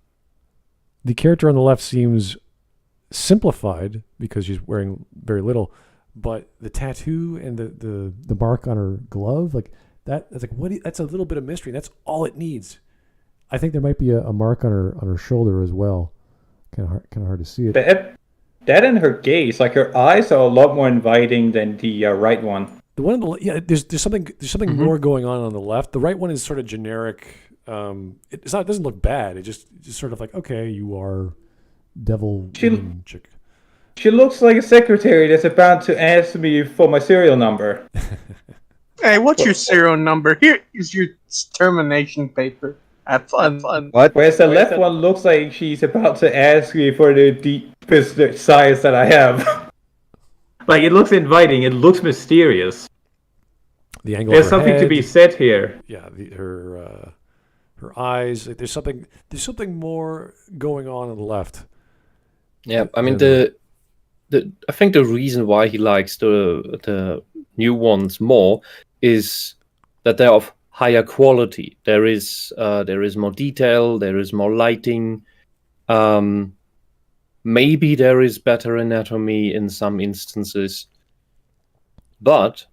Speaker 1: The character on the left seems simplified because she's wearing very little, but the tattoo and the mark on her glove, like that's like that's a little bit of mystery. That's all it needs. I think there might be a mark on her shoulder as well. Kind of hard to see it.
Speaker 4: That and her gaze, like her eyes are a lot more inviting than the right one.
Speaker 1: The one on the there's something more going on the left. The right one is sort of generic. It doesn't look bad. It just sort of like, okay, you are devil chick.
Speaker 4: She looks like a secretary that's about to ask me for my serial number.
Speaker 6: Hey, what's your serial number? Here is your termination paper. Have fun.
Speaker 2: What?
Speaker 4: Whereas the left one looks like she's about to ask me for the deepest size that I have. Like, it looks inviting. It looks mysterious.
Speaker 1: The angle.
Speaker 4: There's
Speaker 1: of her
Speaker 4: something to
Speaker 1: head,
Speaker 4: be said here.
Speaker 1: Yeah, her eyes. There's something more going on the left.
Speaker 7: Yeah, I mean I think the reason why he likes the new ones more is that they're of higher quality. There is more detail. There is more lighting. Maybe there is better anatomy in some instances, but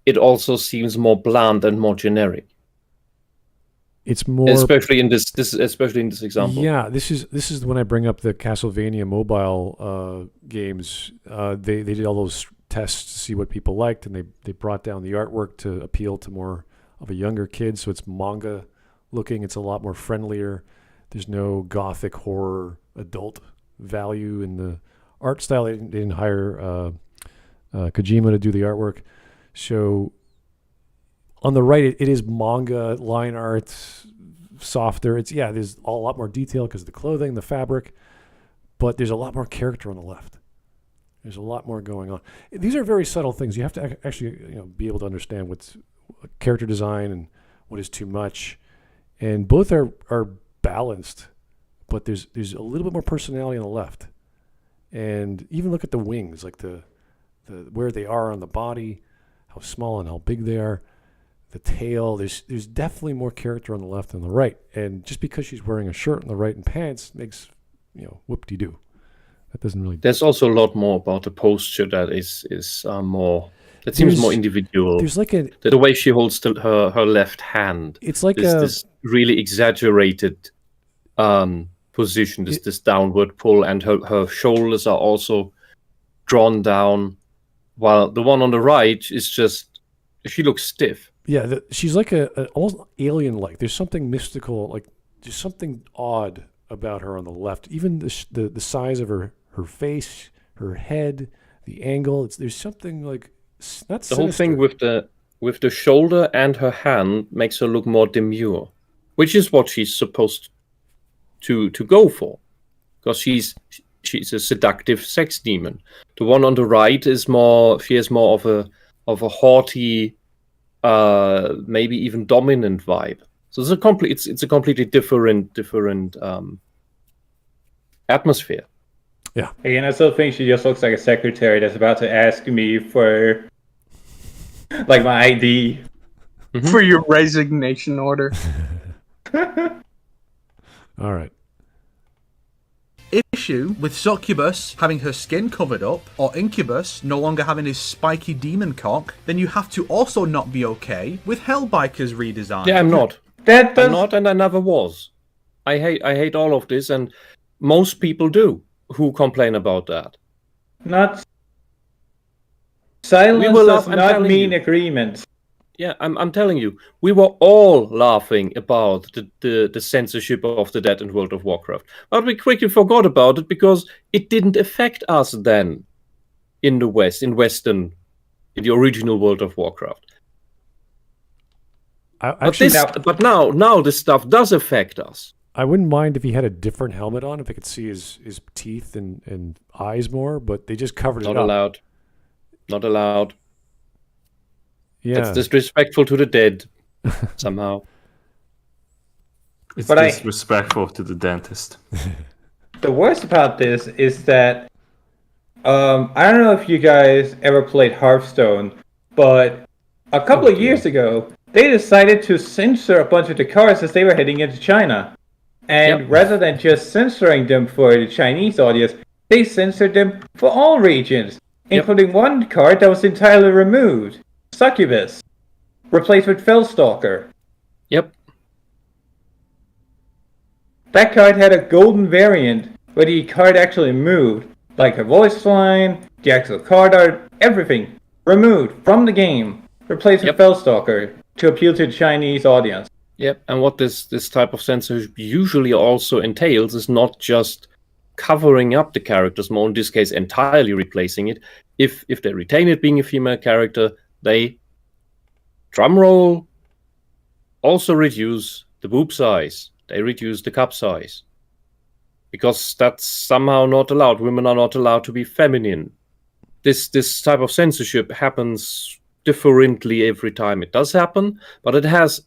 Speaker 7: it also seems more bland and more generic.
Speaker 1: It's more,
Speaker 7: especially in this example.
Speaker 1: Yeah, this is when I bring up the Castlevania mobile games. They did all those tests to see what people liked, and they brought down the artwork to appeal to more of a younger kid. So it's manga looking. It's a lot more friendlier. There's no gothic horror adult value in the art style. They didn't hire Kojima to do the artwork. So on the right, it is manga line art, softer. There's a lot more detail because of the clothing, the fabric, but there's a lot more character on the left. There's a lot more going on. These are very subtle things. You have to actually be able to understand what's character design and what is too much. And both are balanced, but there's a little bit more personality on the left. And even look at the wings, like the where they are on the body, how small and how big they are. The tail, there's definitely more character on the left than the right. And just because she's wearing a shirt on the right and pants makes, whoop-de-doo. That doesn't really...
Speaker 7: There's also a lot more about the posture that is more... That seems more individual.
Speaker 1: There's like
Speaker 7: the way she holds her left hand.
Speaker 1: It's like
Speaker 7: this really exaggerated position, this downward pull, and her shoulders are also drawn down, while the one on the right is just... She looks stiff.
Speaker 1: Yeah, she's like a almost alien-like. There's something mystical, like there's something odd about her on the left. Even the size of her face, her head, the angle. There's something like not sinister.
Speaker 7: The whole thing with the shoulder and her hand makes her look more demure, which is what she's supposed to go for, because she's a seductive sex demon. The one on the right is more. She has more of a haughty, maybe even dominant vibe. So it's a completely different atmosphere.
Speaker 1: Yeah.
Speaker 4: Again, I still think she just looks like a secretary that's about to ask me for like my ID.
Speaker 6: For your resignation order.
Speaker 1: All right.
Speaker 5: Issue with Succubus having her skin covered up, or Incubus no longer having his spiky demon cock, then you have to also not be okay with Hellbiker's redesign.
Speaker 7: Yeah, I'm not. I'm not, and I never was. I hate all of this, and most people do who complain about that.
Speaker 4: Not silence does not mean agreement.
Speaker 7: Yeah, I'm telling you, we were all laughing about the censorship of the Dead in World of Warcraft. But we quickly forgot about it because it didn't affect us then in the West, in the original World of Warcraft. But now this stuff does affect us.
Speaker 1: I wouldn't mind if he had a different helmet on, if I could see his teeth and eyes more, but they just covered it up.
Speaker 7: Not allowed.
Speaker 1: Yeah.
Speaker 7: That's disrespectful to the dead, somehow.
Speaker 3: It's disrespectful to the dentist.
Speaker 4: The worst about this is that I don't know if you guys ever played Hearthstone, but a couple of years ago, they decided to censor a bunch of the cards as they were heading into China. And rather than just censoring them for the Chinese audience, they censored them for all regions, including one card that was entirely removed. Succubus, replaced with Fellstalker.
Speaker 7: Yep.
Speaker 4: That card had a golden variant where the card actually moved, like her voice line, the actual card art, everything removed from the game, replaced with Fellstalker to appeal to the Chinese audience.
Speaker 7: Yep, and what this type of censorship usually also entails is not just covering up the characters, more in this case entirely replacing it. If they retain it being a female character, they, drumroll, also reduce the boob size. They reduce the cup size. Because that's somehow not allowed. Women are not allowed to be feminine. This type of censorship happens differently every time it does happen, but it has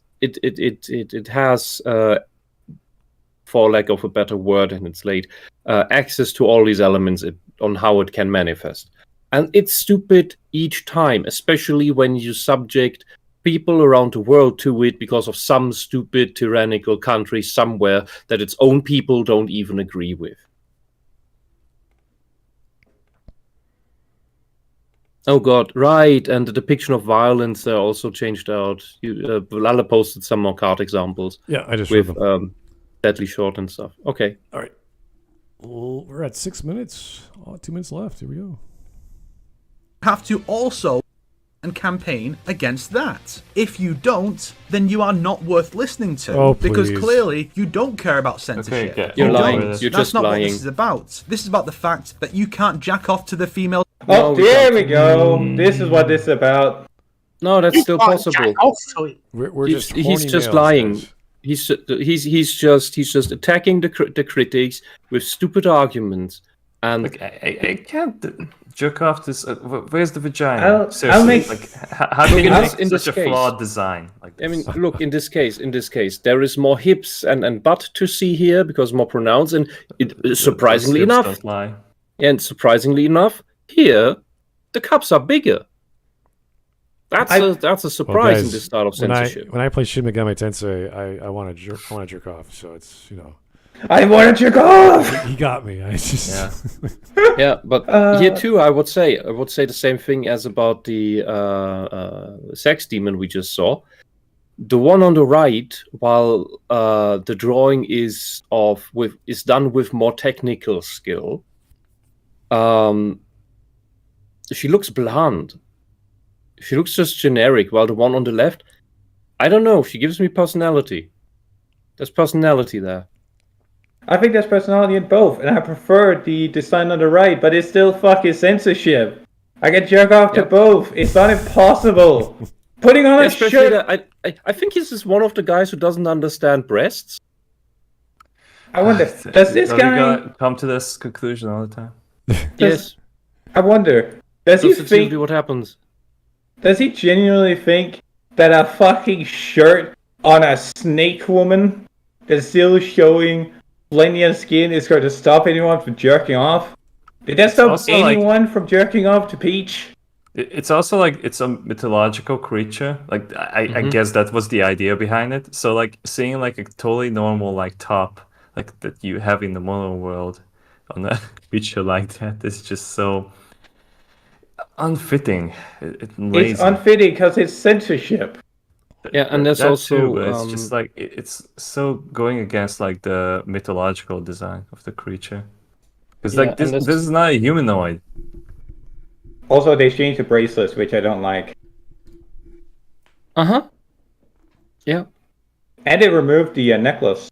Speaker 7: for lack of a better word, and it's late, access to all these elements on how it can manifest. And it's stupid each time, especially when you subject people around the world to it because of some stupid tyrannical country somewhere that its own people don't even agree with. Oh god, right, and the depiction of violence also changed out. Lala posted some more card examples.
Speaker 1: Yeah, I just
Speaker 7: with
Speaker 1: read them.
Speaker 7: deadly short and stuff. Okay.
Speaker 1: All right. Well, we're at 6 minutes. 2 minutes left. Here we go.
Speaker 5: Have to also and campaign against that. If you don't, then you are not worth listening to.
Speaker 1: Oh,
Speaker 5: because
Speaker 1: please.
Speaker 5: clearly you don't care about censorship.
Speaker 3: Okay,
Speaker 7: You're
Speaker 5: You
Speaker 7: lying.
Speaker 5: don't.
Speaker 7: You're
Speaker 5: That's
Speaker 7: just
Speaker 5: not
Speaker 7: lying.
Speaker 5: what this is about. This is about the fact that you can't jack off to the female.
Speaker 4: Oh, there we go. This is what this is about.
Speaker 7: No, that's still possible.
Speaker 1: We're
Speaker 7: He's
Speaker 1: horny
Speaker 7: just
Speaker 1: males,
Speaker 7: lying.
Speaker 1: guys.
Speaker 7: He's just attacking the critics with stupid arguments. And
Speaker 3: Like, I can't jerk off this. Where's the vagina?
Speaker 4: I'll
Speaker 3: Seriously,
Speaker 4: make-
Speaker 3: like, how can you
Speaker 7: in
Speaker 3: make
Speaker 7: this
Speaker 3: such a
Speaker 7: case-
Speaker 3: flawed design? Like,
Speaker 7: I mean, look, in this case, there is more hips and butt to see here because more pronounced, and surprisingly
Speaker 3: those
Speaker 7: enough,
Speaker 3: hips don't lie.
Speaker 7: here the cups are bigger. That's a surprise in
Speaker 1: guys,
Speaker 7: this style of censorship.
Speaker 1: When I play Shin Megami Tensei, I want to jerk off. So it's
Speaker 4: I want to jerk off.
Speaker 1: he got me. I just
Speaker 7: Yeah, but here too, I would say the same thing as about the sex demon we just saw. The one on the right, while the drawing is done with more technical skill, she looks bland. She looks just generic. While the one on the left, I don't know. She gives me personality. There's personality there.
Speaker 4: I think there's personality in both, and I prefer the design on the right, but it's still fucking censorship. I can jerk off to both. It's not impossible. Putting on a
Speaker 7: Especially
Speaker 4: shirt.
Speaker 7: I think this is one of the guys who doesn't understand breasts.
Speaker 4: I wonder, does this
Speaker 3: You
Speaker 4: guy?
Speaker 3: come to this conclusion all the time?
Speaker 7: Yes,
Speaker 4: I wonder, does he
Speaker 7: that's usually
Speaker 4: think?
Speaker 7: what happens.
Speaker 4: Does he genuinely think that a fucking shirt on a snake woman that's still showing plenty of skin is going to stop anyone from jerking off? Did that stop
Speaker 3: also like-
Speaker 4: anyone from jerking off to Peach?
Speaker 3: It's also like it's a mythological creature. Like I guess that was the idea behind it. So like seeing like a totally normal like top like that you have in the modern world on a creature like that is just so unfitting. It's lazy.
Speaker 4: It's unfitting because it's censorship.
Speaker 7: Yeah, and there's
Speaker 3: That
Speaker 7: also
Speaker 3: too, but it's just like it's so going against like the mythological design of the creature. Because
Speaker 7: Yeah,
Speaker 3: like this
Speaker 7: and
Speaker 3: this is not a humanoid.
Speaker 4: Also, they changed the bracelets, which I don't like.
Speaker 7: Yeah.
Speaker 4: And they removed the necklace.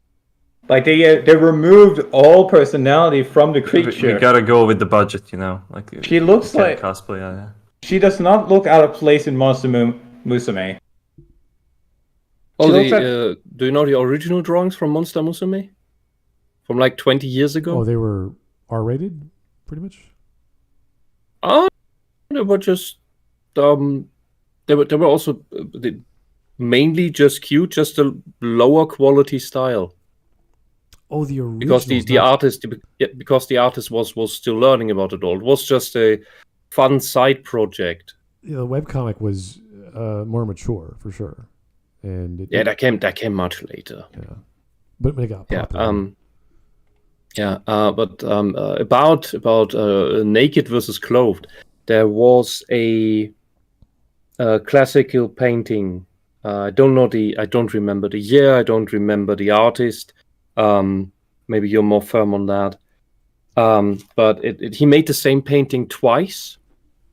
Speaker 4: Like, they removed all personality from the
Speaker 3: We
Speaker 4: creature.
Speaker 3: gotta go with the budget, you know. Like
Speaker 4: She looks
Speaker 3: you can't
Speaker 4: like-
Speaker 3: cosplay. Yeah.
Speaker 4: She does not look out of place in Monster Musume.
Speaker 7: Well,
Speaker 4: She looks like-
Speaker 7: do you know the original drawings from Monster Musume? From like 20 years ago?
Speaker 1: Oh, they were R-rated, pretty much.
Speaker 7: Oh, they were just they were also mainly just cute, just a lower quality style.
Speaker 1: Oh, the original.
Speaker 7: Because the artist was still learning about it all. It was just a fun side project.
Speaker 1: the webcomic was more mature for sure, and
Speaker 7: Yeah, that came much later.
Speaker 1: yeah, but it got
Speaker 7: Yeah,
Speaker 1: popular.
Speaker 7: about naked versus clothed, there was a classical painting. I don't remember the year. I don't remember the artist. Maybe you're more firm on that. But he made the same painting twice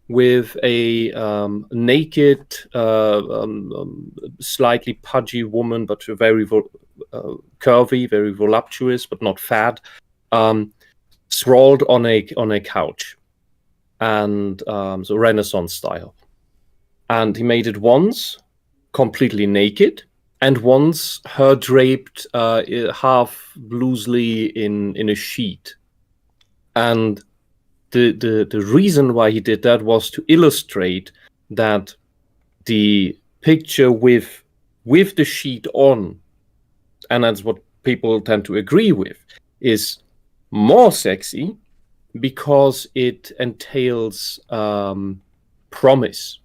Speaker 7: with a naked, slightly pudgy woman, but very curvy, very voluptuous, but not fat, sprawled on a couch, and so Renaissance style. And he made it once completely naked, and once her draped half loosely in a sheet. And the reason why he did that was to illustrate that the picture with the sheet on, and that's what people tend to agree with, is more sexy because it entails promise.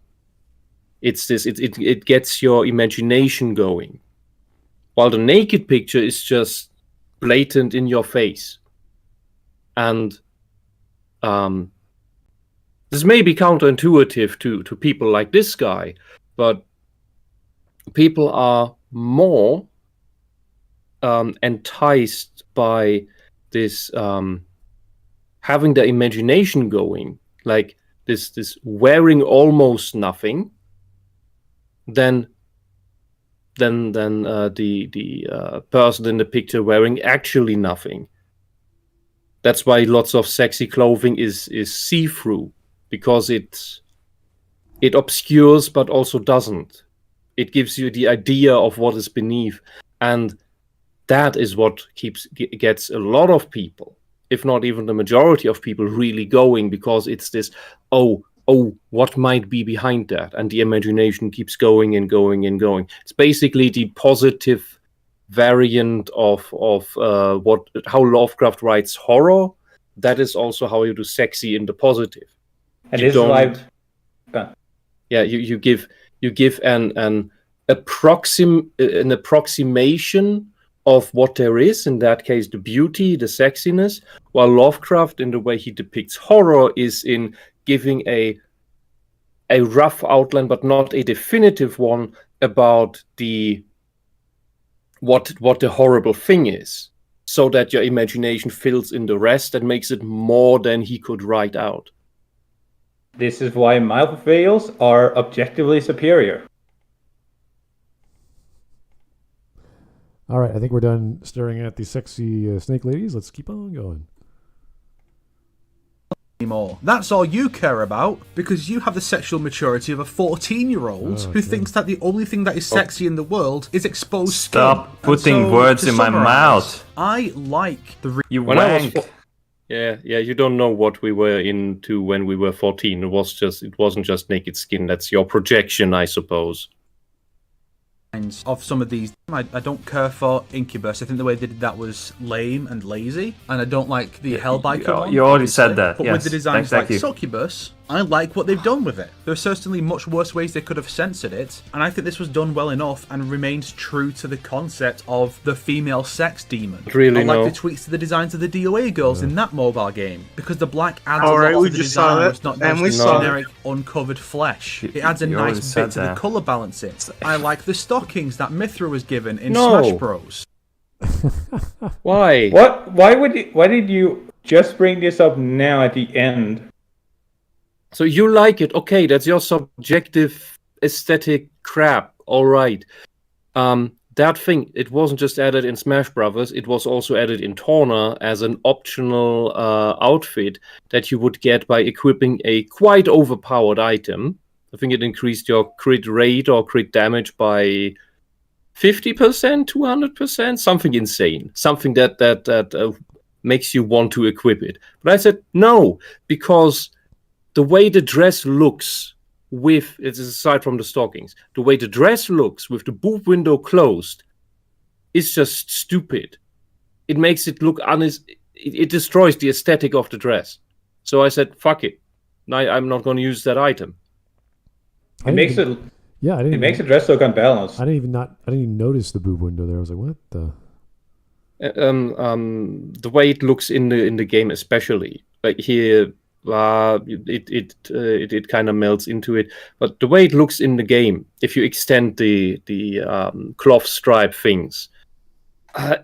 Speaker 7: It's this. It gets your imagination going, while the naked picture is just blatant in your face. And this may be counterintuitive to people like this guy, but people are more enticed by this having their imagination going, like this wearing almost nothing, than the person in the picture wearing actually nothing. That's why lots of sexy clothing is see-through, because it obscures but also doesn't. It gives you the idea of what is beneath, and that is what gets a lot of people, if not even the majority of people, really going, because it's this, oh, what might be behind that? And the imagination keeps going and going and going. It's basically the positive variant of how Lovecraft writes horror. That is also how you do sexy in the positive.
Speaker 4: And this is why...
Speaker 7: Yeah, you give an approximation of what there is, in that case the beauty, the sexiness, while Lovecraft, in the way he depicts horror, is in giving a rough outline but not a definitive one about what the horrible thing is, so that your imagination fills in the rest and makes it more than he could write out.
Speaker 4: This is why mouth veils are objectively superior.
Speaker 1: All right, I think we're done staring at the sexy snake ladies. Let's keep on going.
Speaker 5: Anymore. That's all you care about, because you have the sexual maturity of a 14-year-old who thinks that the only thing that is sexy in the world is exposed skin.
Speaker 3: Stop putting words in my mouth.
Speaker 5: I like the...
Speaker 3: You wank.
Speaker 7: Yeah, you don't know what we were into when we were 14. It wasn't just naked skin. That's your projection, I suppose.
Speaker 5: Of some of these, I don't care for Incubus. I think the way they did that was lame and lazy, and I don't like the Hellbiker one.
Speaker 3: You already said that.
Speaker 5: But
Speaker 3: yes.
Speaker 5: with the designs like Succubus, I like what they've done with it. There are certainly much worse ways they could have censored it, and I think this was done well enough and remains true to the concept of the female sex demon.
Speaker 7: Really,
Speaker 5: I like the tweaks to the designs of the DOA girls in that mobile game, because the black adds a lot to the design. It's not just generic uncovered flesh. It adds a nice bit to the colour balancing. I like the stockings that Mithra was given in Smash Bros.
Speaker 7: Why?
Speaker 4: What? Why did you just bring this up now at the end?
Speaker 7: So you like it? Okay, that's your subjective aesthetic crap. All right. That thing, it wasn't just added in Smash Brothers. It was also added in Torna as an optional outfit that you would get by equipping a quite overpowered item. I think it increased your crit rate or crit damage by 50%, 200%, something insane, something that makes you want to equip it. But I said no, because the way the dress looks with, it's aside from the stockings, the way the dress looks with the boob window closed is just stupid. It makes it look it destroys the aesthetic of the dress. So I said, fuck it. I'm not going to use that item.
Speaker 4: It makes the dress look unbalanced.
Speaker 1: I didn't even notice the boob window there. I was like, what the?
Speaker 7: The way it looks in the game, especially like here, it kind of melts into it. But the way it looks in the game, if you extend the cloth stripe things,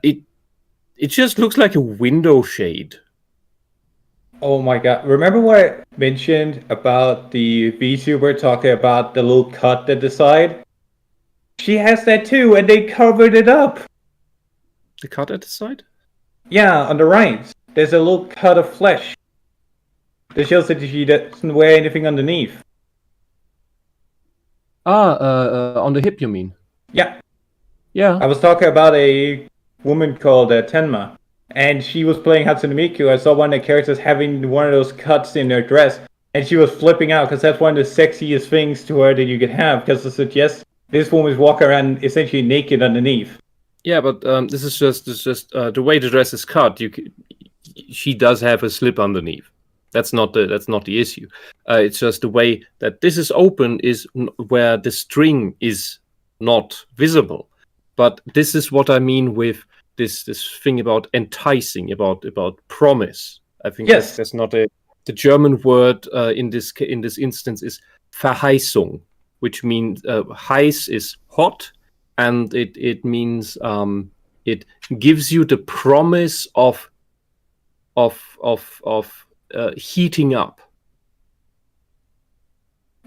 Speaker 7: it just looks like a window shade.
Speaker 4: Oh my god. Remember what I mentioned about the VTuber talking about the little cut at the side? She has that too, and they covered it up.
Speaker 7: The cut at the side?
Speaker 4: Yeah, on the right. There's a little cut of flesh. That shows that she doesn't wear anything underneath.
Speaker 7: On the hip, you mean?
Speaker 4: Yeah.
Speaker 7: Yeah.
Speaker 4: I was talking about a woman called Tenma, and she was playing Hatsune Miku. I saw one of the characters having one of those cuts in her dress, and she was flipping out because that's one of the sexiest things to her that you could have, because it suggests this woman is walking around essentially naked underneath.
Speaker 7: Yeah, but this is just the way the dress is cut. She does have a slip underneath. That's not the issue. It's just the way that this is open is where the string is not visible. But this is what I mean with this thing about enticing, about promise. I think that's not the German word in this instance is Verheißung, which means heiß is hot, and it means it gives you the promise of heating up.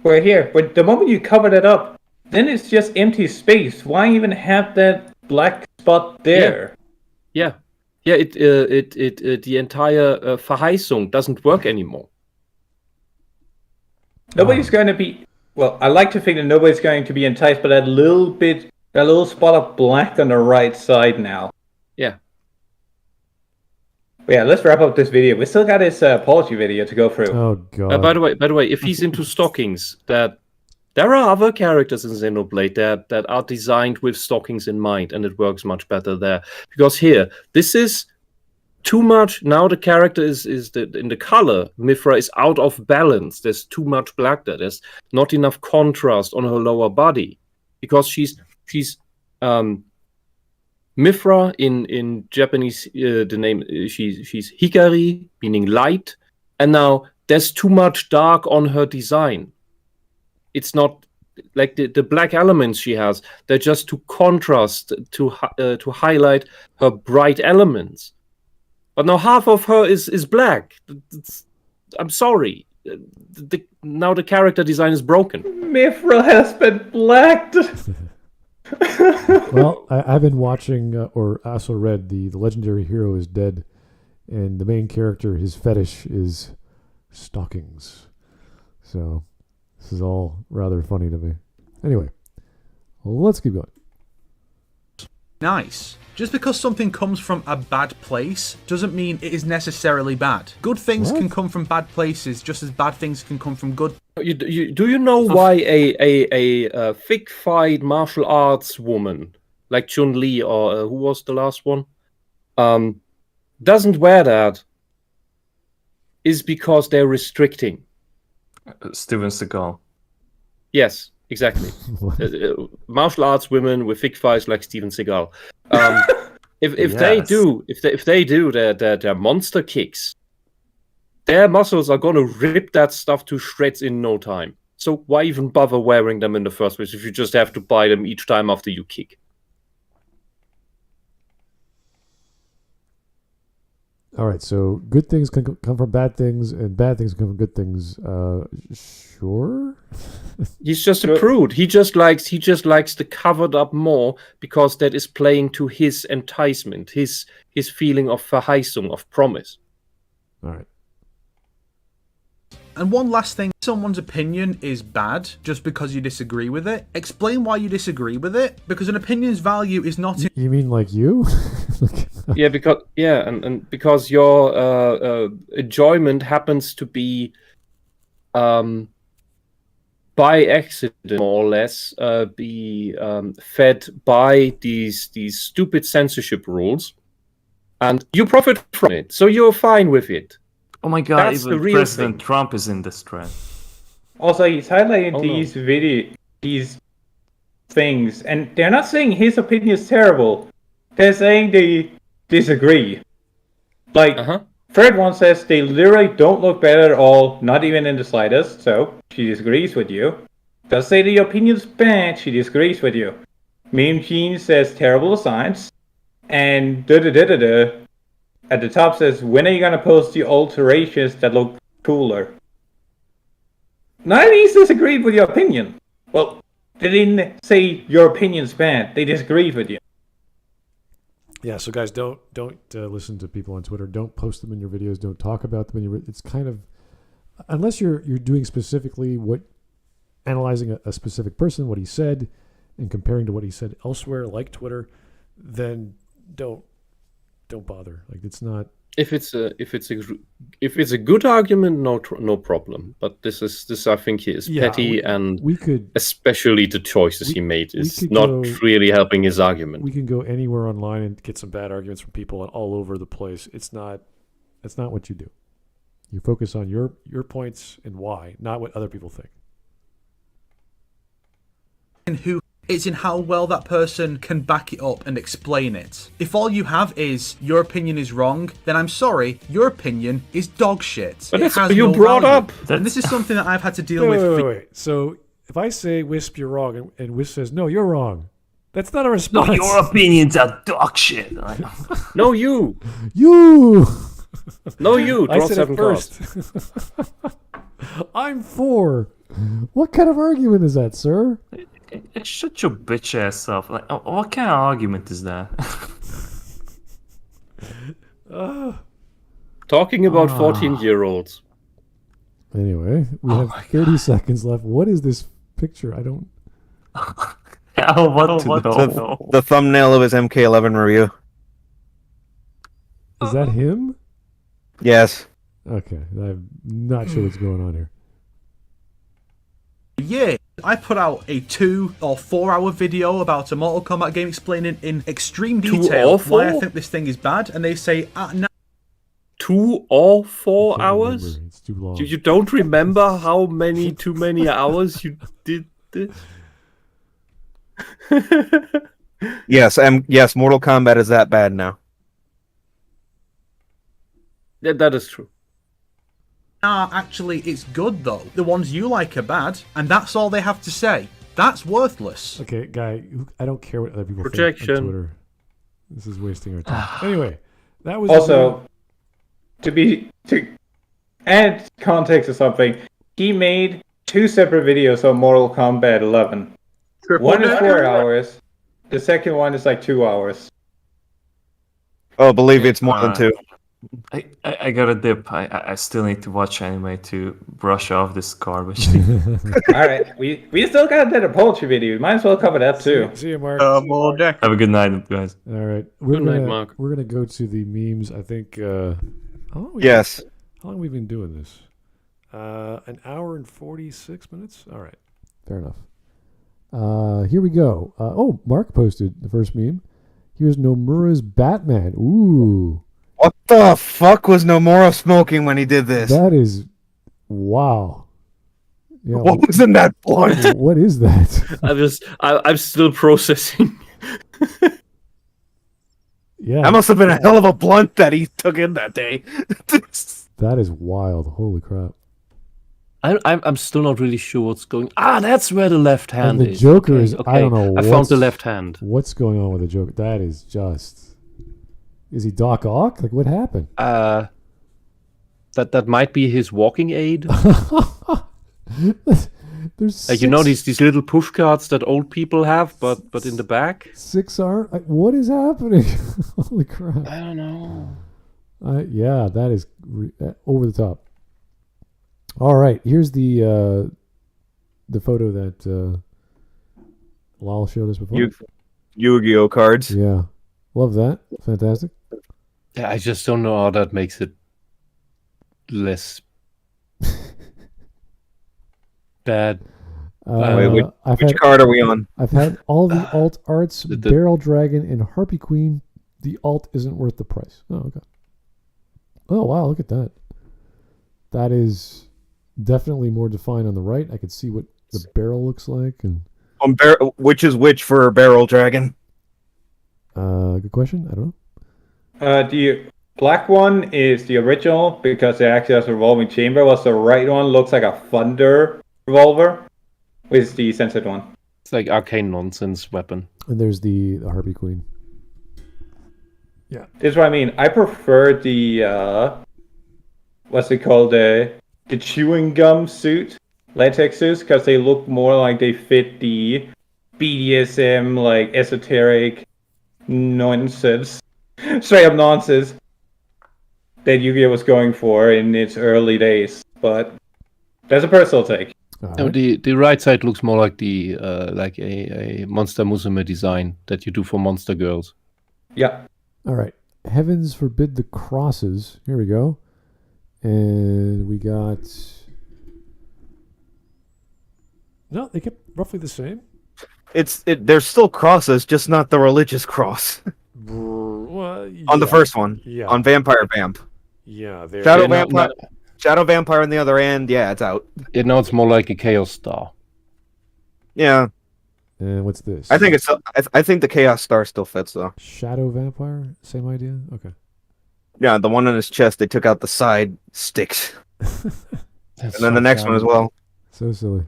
Speaker 4: We're here, but the moment you cover that up, then it's just empty space. Why even have that black spot there?
Speaker 7: Yeah. It the entire Verheißung doesn't work anymore.
Speaker 4: Nobody's going to be. Well, I like to think that nobody's going to be enticed by that little spot of black on the right side now.
Speaker 7: Yeah.
Speaker 4: Yeah, let's wrap up this video. We still got this apology video to go through.
Speaker 1: Oh god.
Speaker 7: By the way, if he's into stockings, that there are other characters in Xenoblade that are designed with stockings in mind, and it works much better there. Because here, this is too much. Now the character is in the color. Mithra is out of balance. There's too much black there. There's not enough contrast on her lower body, because she's Mithra in Japanese. The name she's Hikari, meaning light, and now there's too much dark on her design. It's not like the black elements she has. They're just to contrast, to highlight her bright elements. But now half of her is black. I'm sorry. Now the character design is broken.
Speaker 4: Mithra has been blacked.
Speaker 1: Well, I've been watching, or also read, the legendary hero is dead, and the main character, his fetish is stockings. So this is all rather funny to me. Anyway, let's keep going.
Speaker 5: Nice. Just because something comes from a bad place doesn't mean it is necessarily bad. Good things can come from bad places, just as bad things can come from good.
Speaker 7: Do you know why a thick-thighed martial arts woman like Chun-Li or who was the last one doesn't wear that? Is because they're restricting.
Speaker 3: Steven Seagal.
Speaker 7: Yes, exactly. Martial arts women with thick thighs like Steven Seagal. If they do their monster kicks, their muscles are gonna rip that stuff to shreds in no time. So why even bother wearing them in the first place if you just have to buy them each time after you kick?
Speaker 1: All right, so good things can come from bad things, and bad things come from good things. Sure.
Speaker 7: He's just a prude. He just likes the covered up more because that is playing to his enticement, his feeling of Verheißung, of promise.
Speaker 1: All right.
Speaker 5: And one last thing, someone's opinion is bad just because you disagree with it. Explain why you disagree with it, because an opinion's value is not...
Speaker 1: You mean like you?
Speaker 7: and because your enjoyment happens to be by accident, more or less, be fed by these stupid censorship rules, and you profit from it, so you're fine with it.
Speaker 3: Oh my god,
Speaker 7: That's
Speaker 3: even
Speaker 7: the real
Speaker 3: President
Speaker 7: thing.
Speaker 3: Trump is in this trend.
Speaker 4: Also, he's highlighting these things, and they're not saying his opinion is terrible. They're saying they disagree. Like, Fred one says they literally don't look better at all, not even in the slightest, so she disagrees with you. Does say the opinion's bad, she disagrees with you. Meme Gene says terrible designs, and at the top says, when are you gonna post the alterations that look cooler? None of these disagreed with your opinion. Well, they didn't say your opinion's bad, they disagreed with you.
Speaker 1: Yeah, so guys, don't listen to people on Twitter. Don't post them in your videos. Don't talk about them in your. It's kind of, unless you're doing specifically analyzing a specific person, what he said, and comparing to what he said elsewhere, like Twitter, then don't bother. Like, it's not.
Speaker 7: If it's a good argument, no problem. But this I think he is petty, and
Speaker 1: we could,
Speaker 7: especially the choices he made is not really helping his argument.
Speaker 1: We can go anywhere online and get some bad arguments from people all over the place. That's not what you do. You focus on your points and why, not what other people think.
Speaker 5: And it's in how well that person can back it up and explain it. If all you have is your opinion is wrong, then I'm sorry, your opinion is dog shit.
Speaker 7: But that's what you brought up.
Speaker 5: And this is something that I've had to deal with.
Speaker 1: Wait. So if I say, Wisp, you're wrong, and Wisp says, no, you're wrong, that's not a response.
Speaker 3: No, your opinions are dog shit.
Speaker 7: No, you.
Speaker 1: You.
Speaker 7: No, you.
Speaker 1: I said it first. I'm 4. What kind of argument is that, sir?
Speaker 3: Shut your bitch ass up. Like, what kind of argument is that?
Speaker 7: Talking about 14-year-olds.
Speaker 1: Anyway, we have 30 seconds left. What is this picture? I don't...
Speaker 3: I want to know.
Speaker 2: The thumbnail of his MK11 review.
Speaker 1: Is that him?
Speaker 2: Yes.
Speaker 1: Okay, I'm not sure what's going on here.
Speaker 5: Yeah, I put out a 2 or 4 hour video about a Mortal Kombat game explaining in extreme detail why I think this thing is bad, and they say, no.
Speaker 7: 2 or 4 hours?
Speaker 1: It's too long.
Speaker 7: You don't remember how many too many hours you did this?
Speaker 2: Yes, Mortal Kombat is that bad now.
Speaker 7: Yeah, that is true.
Speaker 5: Actually, it's good, though. The ones you like are bad, and that's all they have to say. That's worthless.
Speaker 1: Okay, guy, I don't care what other people
Speaker 7: Projection.
Speaker 1: think on Twitter. This is wasting our time. Anyway, that was...
Speaker 4: Also, to add context or something, he made 2 separate videos on Mortal Kombat 11. One is 4 hours. The second one is like 2 hours.
Speaker 2: Oh, believe it's more than 2.
Speaker 3: I got a dip. I still need to watch anime to brush off this garbage.
Speaker 4: Alright, we still got that poetry video. Might as well cover that too.
Speaker 1: See you, Mark.
Speaker 3: Have a good night, guys.
Speaker 1: All right.
Speaker 7: Good night, Mark.
Speaker 1: We're going to go to the memes. I think... how long have we been doing this? An hour and 46 minutes? All right. Fair enough. Here we go. Mark posted the first meme. Here's Nomura's Batman. Ooh.
Speaker 2: What the fuck was Nomura smoking when he did this?
Speaker 1: That is... Wow. Yeah,
Speaker 2: what was in that blunt?
Speaker 1: What is that?
Speaker 7: I'm still processing.
Speaker 1: Yeah.
Speaker 2: That must have been a hell of a blunt that he took in that day.
Speaker 1: That is wild. Holy crap.
Speaker 7: I'm still not really sure what's going... that's where the left hand
Speaker 1: and
Speaker 7: is.
Speaker 1: The Joker
Speaker 7: okay,
Speaker 1: is...
Speaker 7: okay.
Speaker 1: I don't know.
Speaker 7: I found the left hand.
Speaker 1: What's going on with the Joker? That is just... Is he Doc Ock? Like, what happened?
Speaker 7: That might be his walking aid.
Speaker 1: There's
Speaker 7: these little push carts that old people have, but in the back.
Speaker 1: 6 arm. What is happening? Holy crap!
Speaker 7: I don't know.
Speaker 1: Yeah, that is over the top. All right, here's the photo that Lal showed us before.
Speaker 2: Yu-Gi-Oh cards.
Speaker 1: Yeah, love that. Fantastic.
Speaker 7: Yeah, I just don't know how that makes it less bad.
Speaker 2: Which card are we on?
Speaker 1: I've had all the alt arts, Barrel Dragon and Harpy Queen. The alt isn't worth the price. Oh, okay. Oh, wow, look at that. That is definitely more defined on the right. I could see what the barrel looks like. And
Speaker 2: which is which for Barrel Dragon?
Speaker 1: Good question. I don't know.
Speaker 4: The black one is the original because it actually has a revolving chamber, whilst the right one looks like a thunder revolver, which is the censored one.
Speaker 7: It's like arcane nonsense weapon.
Speaker 1: And there's the Harpy Queen. Yeah.
Speaker 4: This is what I mean. I prefer the what's it called? The chewing gum suit, latex suits, because they look more like they fit the BDSM, like esoteric nonsense, straight up nonsense that Yu-Gi-Oh was going for in its early days. But that's a personal take.
Speaker 7: No, the right side looks more like the like a Monster Musume design that you do for Monster Girls.
Speaker 4: Yeah.
Speaker 1: All right. Heavens forbid the crosses. Here we go. And we got... No, they kept roughly the same.
Speaker 2: There's still crosses, just not the religious cross.
Speaker 1: Well, yeah.
Speaker 2: On the first one.
Speaker 1: Yeah.
Speaker 2: On Vampire Vamp.
Speaker 1: Yeah.
Speaker 2: Shadow Vampire on the other end, yeah, it's out.
Speaker 7: Now it's more like a Chaos Star.
Speaker 2: Yeah.
Speaker 1: And what's this?
Speaker 2: I think I think the Chaos Star still fits though.
Speaker 1: Shadow Vampire? Same idea? Okay.
Speaker 2: Yeah, the one on his chest, they took out the side sticks. And then the next one as well.
Speaker 1: So silly.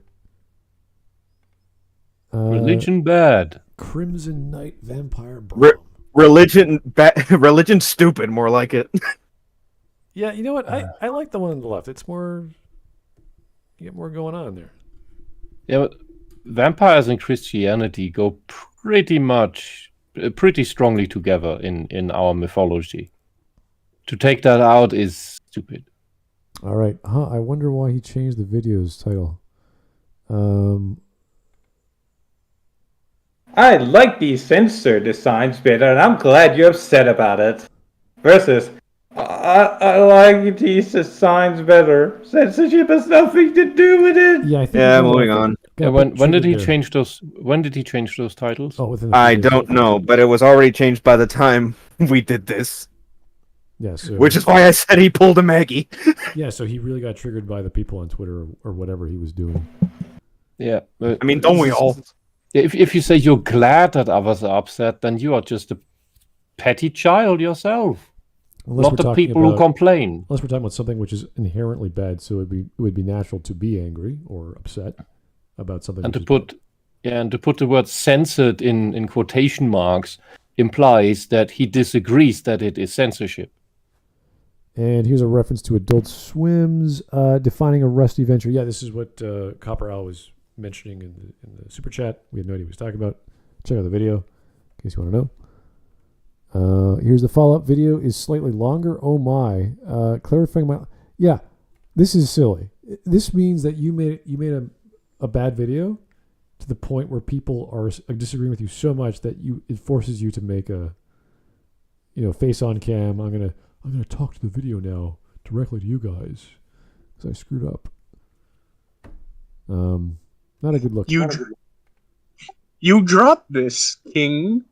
Speaker 7: Religion bad.
Speaker 1: Crimson Knight Vampire Brom.
Speaker 2: Religion stupid, more like it.
Speaker 1: Yeah, you know what? I like the one on the left. It's more... You get more going on there.
Speaker 7: Yeah, but vampires and Christianity go pretty strongly together in our mythology. To take that out is stupid.
Speaker 1: All right. I wonder why he changed the video's title.
Speaker 4: I like these censored designs better, and I'm glad you're upset about it. Versus, I like these designs better. Censorship has nothing to do with it.
Speaker 1: Yeah, I think.
Speaker 2: Yeah, moving on.
Speaker 7: Yeah, when did he change those? When did he change those titles?
Speaker 1: Oh, within the
Speaker 2: I
Speaker 1: videos.
Speaker 2: don't know, but it was already changed by the time we did this.
Speaker 1: Yeah, so,
Speaker 2: Which is why I said he pulled a Maggie.
Speaker 1: Yeah, so he really got triggered by the people on Twitter or whatever he was doing.
Speaker 7: Yeah,
Speaker 2: I mean, don't we all?
Speaker 7: If you say you're glad that others are upset, then you are just a petty child yourself. Not the people who complain.
Speaker 1: Unless we're talking about something which is inherently bad, so it would be natural to be angry or upset about something.
Speaker 7: And to put the word censored in quotation marks implies that he disagrees that it is censorship.
Speaker 1: And here's a reference to Adult Swim's defining a rusty venture. Yeah, this is what Copper Owl was mentioning in the super chat. We had no idea what he was talking about. Check out the video in case you want to know. Here's the follow-up video. Is slightly longer. Oh my! Clarifying my. Yeah, this is silly. This means that you made a bad video to the point where people are disagreeing with you so much that it forces you to make a face on cam. I'm gonna talk to the video now directly to you guys because I screwed up. Not a good look.
Speaker 6: You dropped this, King.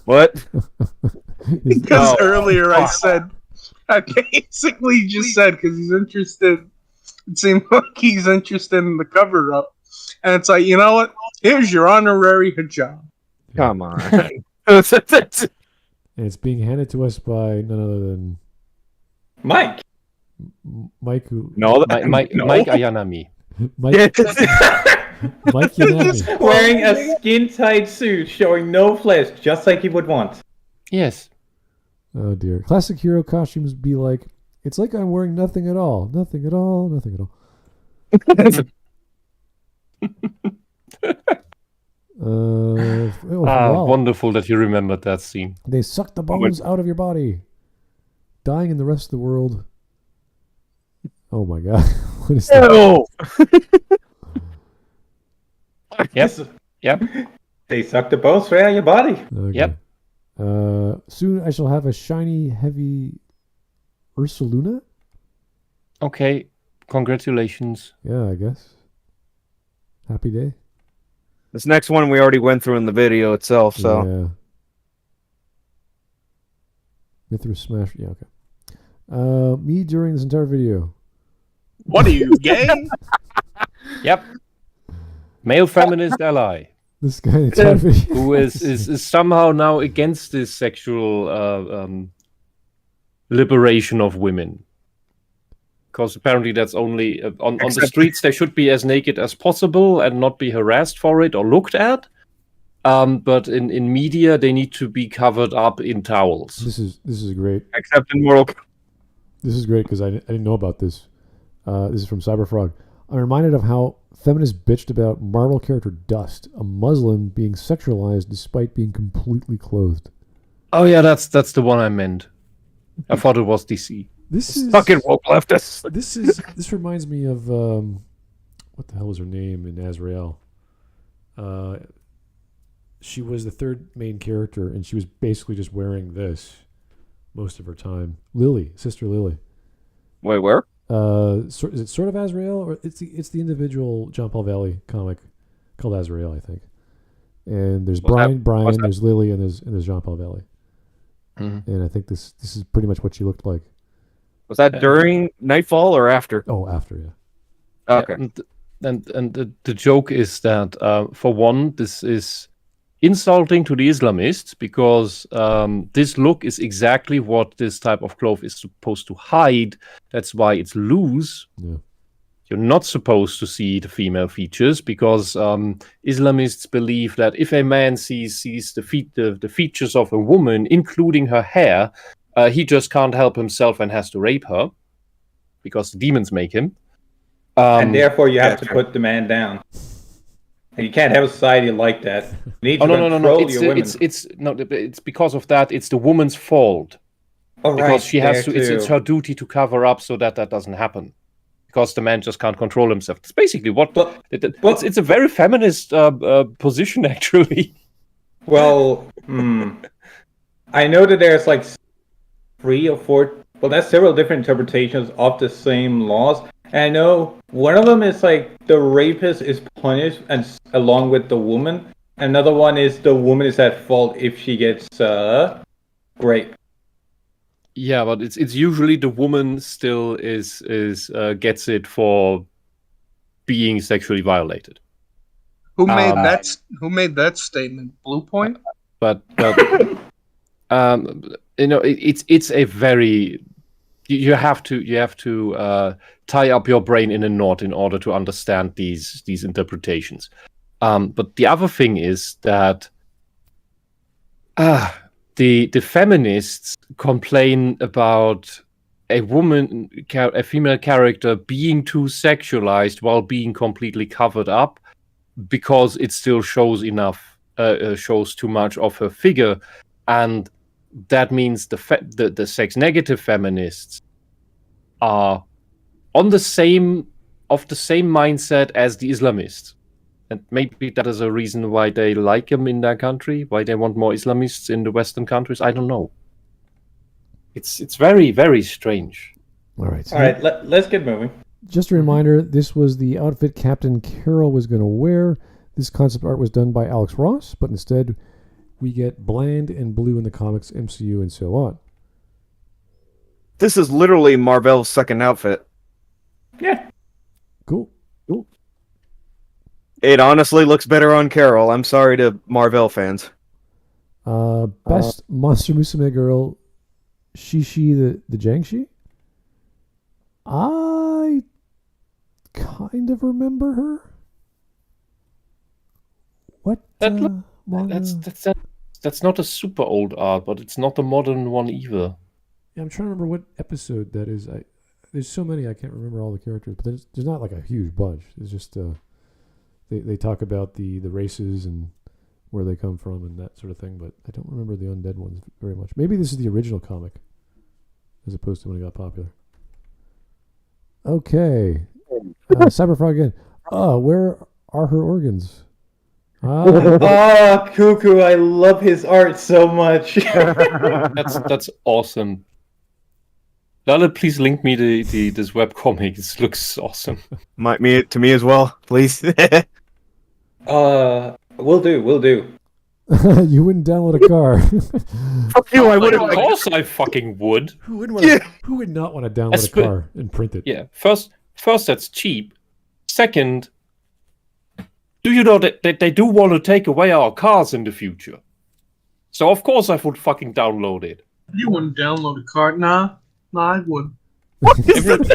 Speaker 2: What?
Speaker 6: Because earlier I basically just said because he's interested. It seemed like he's interested in the cover up, and it's like, you know what? Here's your honorary hijab.
Speaker 2: Come on.
Speaker 1: And it's being handed to us by none other than
Speaker 4: Mike.
Speaker 1: Mike.
Speaker 2: No,
Speaker 7: Mike Ayanami.
Speaker 1: Mike Yanami.
Speaker 4: Wearing a skin-tight suit showing no flesh, just like he would want.
Speaker 7: Yes.
Speaker 1: Oh dear. Classic hero costumes be like, it's like I'm wearing nothing at all. Nothing at all. Nothing at all. Wow.
Speaker 7: Wonderful that you remembered that scene.
Speaker 1: They suck the bones out of your body. Dying in the rest of the world. Oh my god. What is that?
Speaker 2: No.
Speaker 7: Yep.
Speaker 4: They suck the bones right out of your body.
Speaker 1: Okay.
Speaker 7: Yep.
Speaker 1: Soon I shall have a shiny, heavy Ursuluna?
Speaker 7: Okay. Congratulations.
Speaker 1: Yeah, I guess. Happy day.
Speaker 2: This next one we already went through in the video itself, so.
Speaker 1: Yeah. Mithras Smash. Yeah, okay. Me during this entire video.
Speaker 6: What are you, gay?
Speaker 7: Yep. Male feminist ally.
Speaker 1: This guy in the entire video.
Speaker 7: Who is somehow now against this sexual liberation of women. Because apparently that's only on the streets they should be as naked as possible and not be harassed for it or looked at. But in media they need to be covered up in towels.
Speaker 1: This is great.
Speaker 2: Except in Mortal Kombat.
Speaker 1: This is great because I didn't know about this. This is from Cyberfrog. I'm reminded of how feminists bitched about Marvel character Dust, a Muslim being sexualized despite being completely clothed.
Speaker 7: Oh yeah, that's the one I meant. I thought it was DC.
Speaker 1: This is
Speaker 2: fucking woke leftists.
Speaker 1: This reminds me of what the hell was her name in Azrael? She was the third main character, and she was basically just wearing this most of her time. Lily, Sister Lily.
Speaker 2: Wait, where?
Speaker 1: Is it sort of Azrael, or it's the individual John Paul Valley comic called Azrael, I think. And there's Brian, there's Lily, and there's Jean Paul Valley. Mm-hmm. And I think this is pretty much what she looked like.
Speaker 2: Was that during Nightfall or after?
Speaker 1: Oh, after, yeah.
Speaker 2: Okay.
Speaker 7: And the joke is that for one, this is insulting to the Islamists because this look is exactly what this type of cloth is supposed to hide. That's why it's loose.
Speaker 1: Yeah.
Speaker 7: You're not supposed to see the female features because Islamists believe that if a man sees the features of a woman, including her hair, he just can't help himself and has to rape her because the demons make him.
Speaker 4: And therefore, you have to put the man down. And you can't have a society like that. You need to control your women.
Speaker 7: It's because of that. It's the woman's fault.
Speaker 4: Oh, right.
Speaker 7: Because she has to. It's her duty to cover up so that doesn't happen. Because the man just can't control himself. It's basically it's a very feminist position, actually.
Speaker 4: Well, I know that there's like 3 or 4. Well, there's several different interpretations of the same laws. And I know one of them is like the rapist is punished and along with the woman. Another one is the woman is at fault if she gets raped.
Speaker 7: Yeah, but it's usually the woman still is gets it for being sexually violated.
Speaker 6: Who made that statement? Blue Point?
Speaker 7: But it's a very you have to tie up your brain in a knot in order to understand these interpretations. But the other thing is that the feminists complain about a female character being too sexualized while being completely covered up because it still shows shows too much of her figure, and that means the sex negative feminists are on the same mindset as the Islamists. And maybe that is a reason why they like him in their country, why they want more Islamists in the Western countries. I don't know. It's very, very strange.
Speaker 1: All right. So
Speaker 4: let's get moving.
Speaker 1: Just a reminder, this was the outfit Captain Carroll was going to wear. This concept art was done by Alex Ross, but instead we get bland and blue in the comics, MCU, and so on.
Speaker 2: This is literally Marvel's second outfit.
Speaker 4: Yeah.
Speaker 1: Cool.
Speaker 2: It honestly looks better on Carol. I'm sorry to Marvel fans.
Speaker 1: Best Monster Musume girl, Shishi the Jiangshi. I kind of remember her. What?
Speaker 7: That's not a super old art, but it's not a modern one either.
Speaker 1: Yeah, I'm trying to remember what episode that is. There's so many I can't remember all the characters, but there's not like a huge bunch. It's just they talk about the races and where they come from and that sort of thing, but I don't remember the undead ones very much. Maybe this is the original comic as opposed to when it got popular. Okay. Cyberfrog again. Where are her organs?
Speaker 4: Cuckoo, I love his art so much.
Speaker 7: That's awesome. Lala, please link me this webcomic. It looks awesome.
Speaker 2: To me as well, please.
Speaker 4: Will do.
Speaker 1: You wouldn't download a car.
Speaker 2: Fuck you, I would.
Speaker 7: Of course I fucking would.
Speaker 1: Who would not want to download a car and print it?
Speaker 7: Yeah. First that's cheap. Second, do you know that they do want to take away our cars in the future? So of course I would fucking download it.
Speaker 6: You wouldn't download a car? Nah, I would.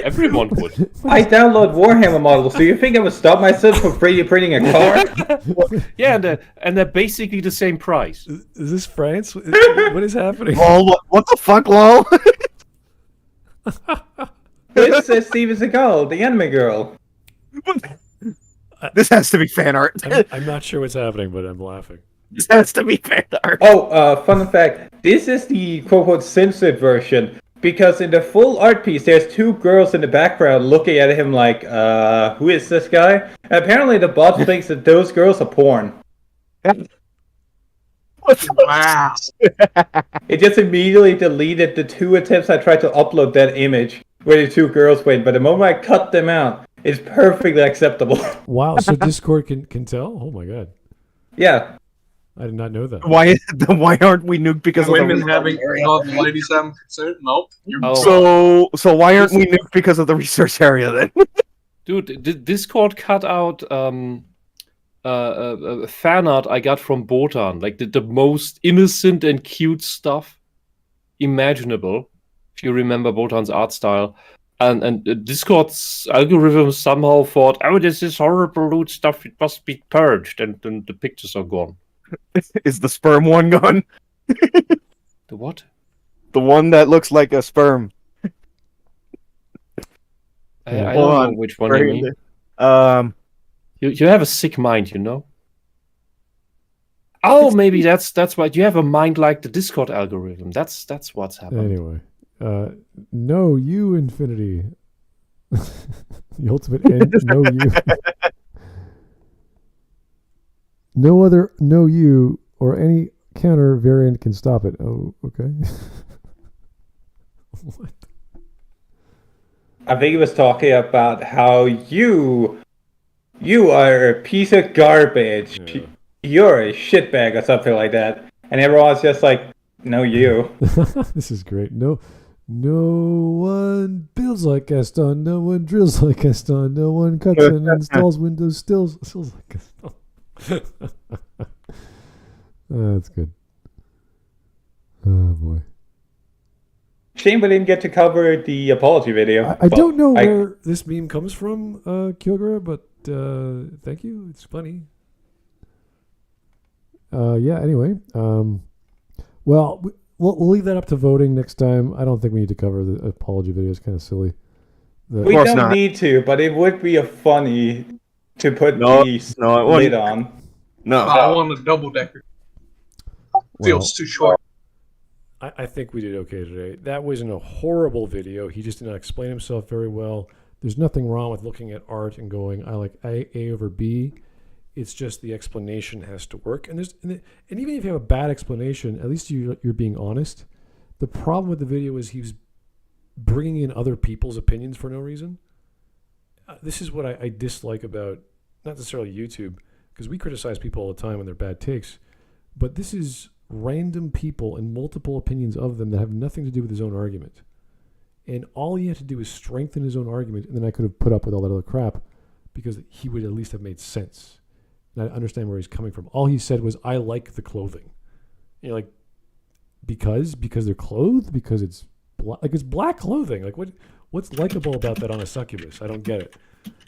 Speaker 7: Everyone would.
Speaker 4: I download Warhammer models. Do you think I would stop myself from 3D printing a car?
Speaker 7: Yeah, and they're basically the same price.
Speaker 1: Is this France? What is happening?
Speaker 2: Oh, what the fuck, lol?
Speaker 4: This is Steven Seagal, the anime girl.
Speaker 2: This has to be fan art.
Speaker 1: I'm not sure what's happening, but I'm laughing.
Speaker 2: This has to be fan art.
Speaker 4: Oh, fun fact. This is the quote-unquote censored version. Because in the full art piece, there's two girls in the background looking at him like, who is this guy? And apparently the bot thinks that those girls are porn.
Speaker 6: Wow.
Speaker 4: It just immediately deleted the 2 attempts I tried to upload that image where the 2 girls went. But the moment I cut them out, it's perfectly acceptable.
Speaker 1: Wow, so Discord can tell? Oh my god.
Speaker 4: Yeah.
Speaker 1: I did not know that.
Speaker 2: Why aren't we nuked because
Speaker 6: Women
Speaker 2: of the
Speaker 6: having the ladies having consent? Nope.
Speaker 2: So why aren't we nuked because of the research area then?
Speaker 7: Dude, Discord cut out fan art I got from Botan, like the most innocent and cute stuff imaginable. If you remember Botan's art style, and Discord's algorithm somehow thought, oh, this is horrible lewd stuff. It must be purged, and then the pictures are gone.
Speaker 2: Is the sperm one gone?
Speaker 7: The what?
Speaker 2: The one that looks like a sperm.
Speaker 7: I don't know which one you mean. You have a sick mind, you know. Oh, maybe that's why you have a mind like the Discord algorithm. That's what's happening.
Speaker 1: Anyway, no you Infinity, the ultimate end. No you. No other no you or any counter variant can stop it. Oh, okay. What?
Speaker 4: I think he was talking about how you are a piece of garbage. Yeah. You're a shitbag or something like that. And everyone's just like, no you.
Speaker 1: This is great. No one builds like Gaston. No one drills like Gaston. No one cuts and installs Windows stills like Gaston. That's good. Oh boy.
Speaker 4: Shame we didn't get to cover the apology video.
Speaker 1: I don't know where this meme comes from, Kilgra, but thank you. It's funny. Yeah, anyway. Well, we'll leave that up to voting next time. I don't think we need to cover the apology video. It's kind of silly.
Speaker 4: We don't need to, but it would be funny to put the lid on.
Speaker 2: No.
Speaker 6: I want a double-decker. Feels too short.
Speaker 1: I think we did okay today. That wasn't a horrible video. He just did not explain himself very well. There's nothing wrong with looking at art and going, I like A over B. It's just the explanation has to work. And even if you have a bad explanation, at least you're being honest. The problem with the video is he was bringing in other people's opinions for no reason. This is what I dislike about, not necessarily YouTube, because we criticize people all the time when they're bad takes. But this is random people and multiple opinions of them that have nothing to do with his own argument. And all he had to do is strengthen his own argument, and then I could have put up with all that other crap because he would at least have made sense. And I understand where he's coming from. All he said was, I like the clothing. And you're like, because they're clothed? Because it's it's black clothing. Like what's likable about that on a succubus? I don't get it.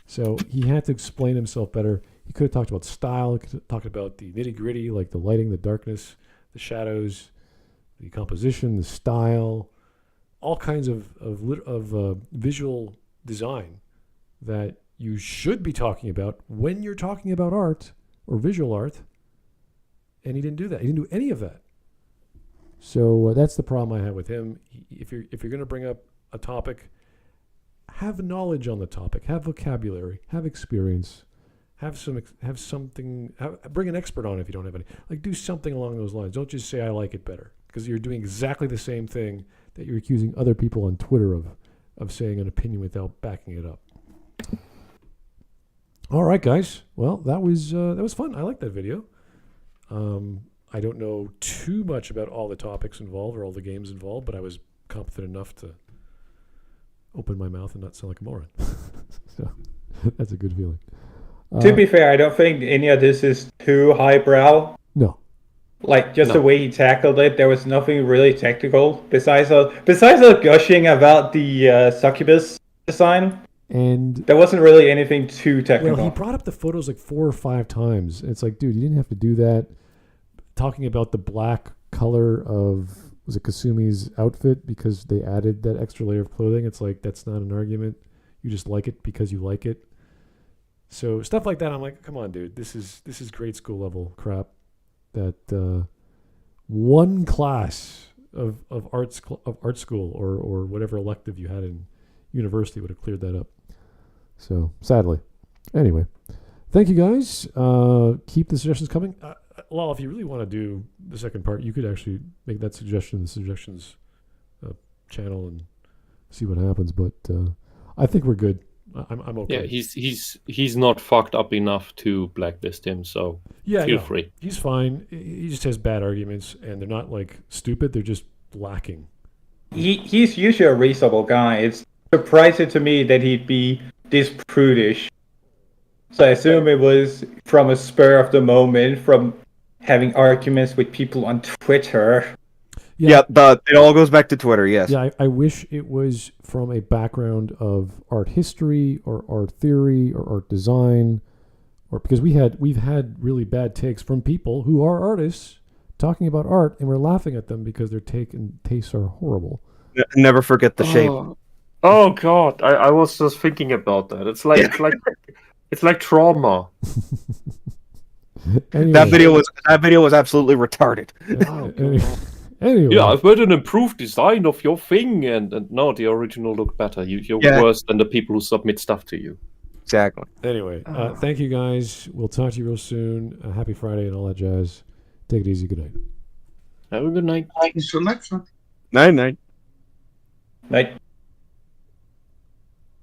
Speaker 1: So he had to explain himself better. He could have talked about style. He could have talked about the nitty-gritty, like the lighting, the darkness, the shadows, the composition, the style, all kinds of visual design that you should be talking about when you're talking about art or visual art. And he didn't do that. He didn't do any of that. So that's the problem I have with him. If you're going to bring up a topic, have knowledge on the topic, have vocabulary, have experience, bring an expert on if you don't have any. Like, do something along those lines. Don't just say I like it better, because you're doing exactly the same thing that you're accusing other people on Twitter of saying an opinion without backing it up. All right, guys. Well, that was fun. I like that video. I don't know too much about all the topics involved or all the games involved, but I was competent enough to open my mouth and not sound like a moron. So that's a good feeling.
Speaker 4: To be fair, I don't think any of this is too highbrow.
Speaker 1: No.
Speaker 4: Like, just the way he tackled it, there was nothing really technical besides gushing about the succubus design.
Speaker 1: And
Speaker 4: there wasn't really anything too technical.
Speaker 1: Well, he brought up the photos like 4 or 5 times. It's like, dude, you didn't have to do that. Talking about the black color of, was it Kasumi's outfit because they added that extra layer of clothing? It's like, that's not an argument. You just like it because you like it. So stuff like that, I'm like, come on, dude. This is grade school level crap. That one class of art school or whatever elective you had in university would have cleared that up. So sadly, anyway, thank you guys. Keep the suggestions coming. Lal, if you really want to do the second part, you could actually make that suggestion in the suggestions channel and see what happens. But I think we're good. I'm okay.
Speaker 7: Yeah, he's not fucked up enough to blacklist him, so feel free.
Speaker 1: He's fine. He just has bad arguments, and they're not like stupid. They're just lacking.
Speaker 4: He's usually a reasonable guy. It's surprising to me that he'd be this prudish. So I assume it was from a spur of the moment, from having arguments with people on Twitter.
Speaker 2: Yeah, but it all goes back to Twitter, yes.
Speaker 1: Yeah, I wish it was from a background of art history or art theory or art design, or because we've had really bad takes from people who are artists talking about art, and we're laughing at them because their take and tastes are horrible.
Speaker 2: Never forget the shape.
Speaker 7: Oh God, I was just thinking about that. It's like it's like trauma.
Speaker 1: Anyway.
Speaker 2: That video was absolutely retarded.
Speaker 1: Anyway.
Speaker 7: Yeah, I've made an improved design of your thing, and no, the original looked better. You're worse than the people who submit stuff to you.
Speaker 2: Exactly.
Speaker 1: Anyway, thank you guys. We'll talk to you real soon. Happy Friday and all that jazz. Take it easy. Good night.
Speaker 7: Have a good night.
Speaker 6: Until next time.
Speaker 2: Night.
Speaker 4: Night.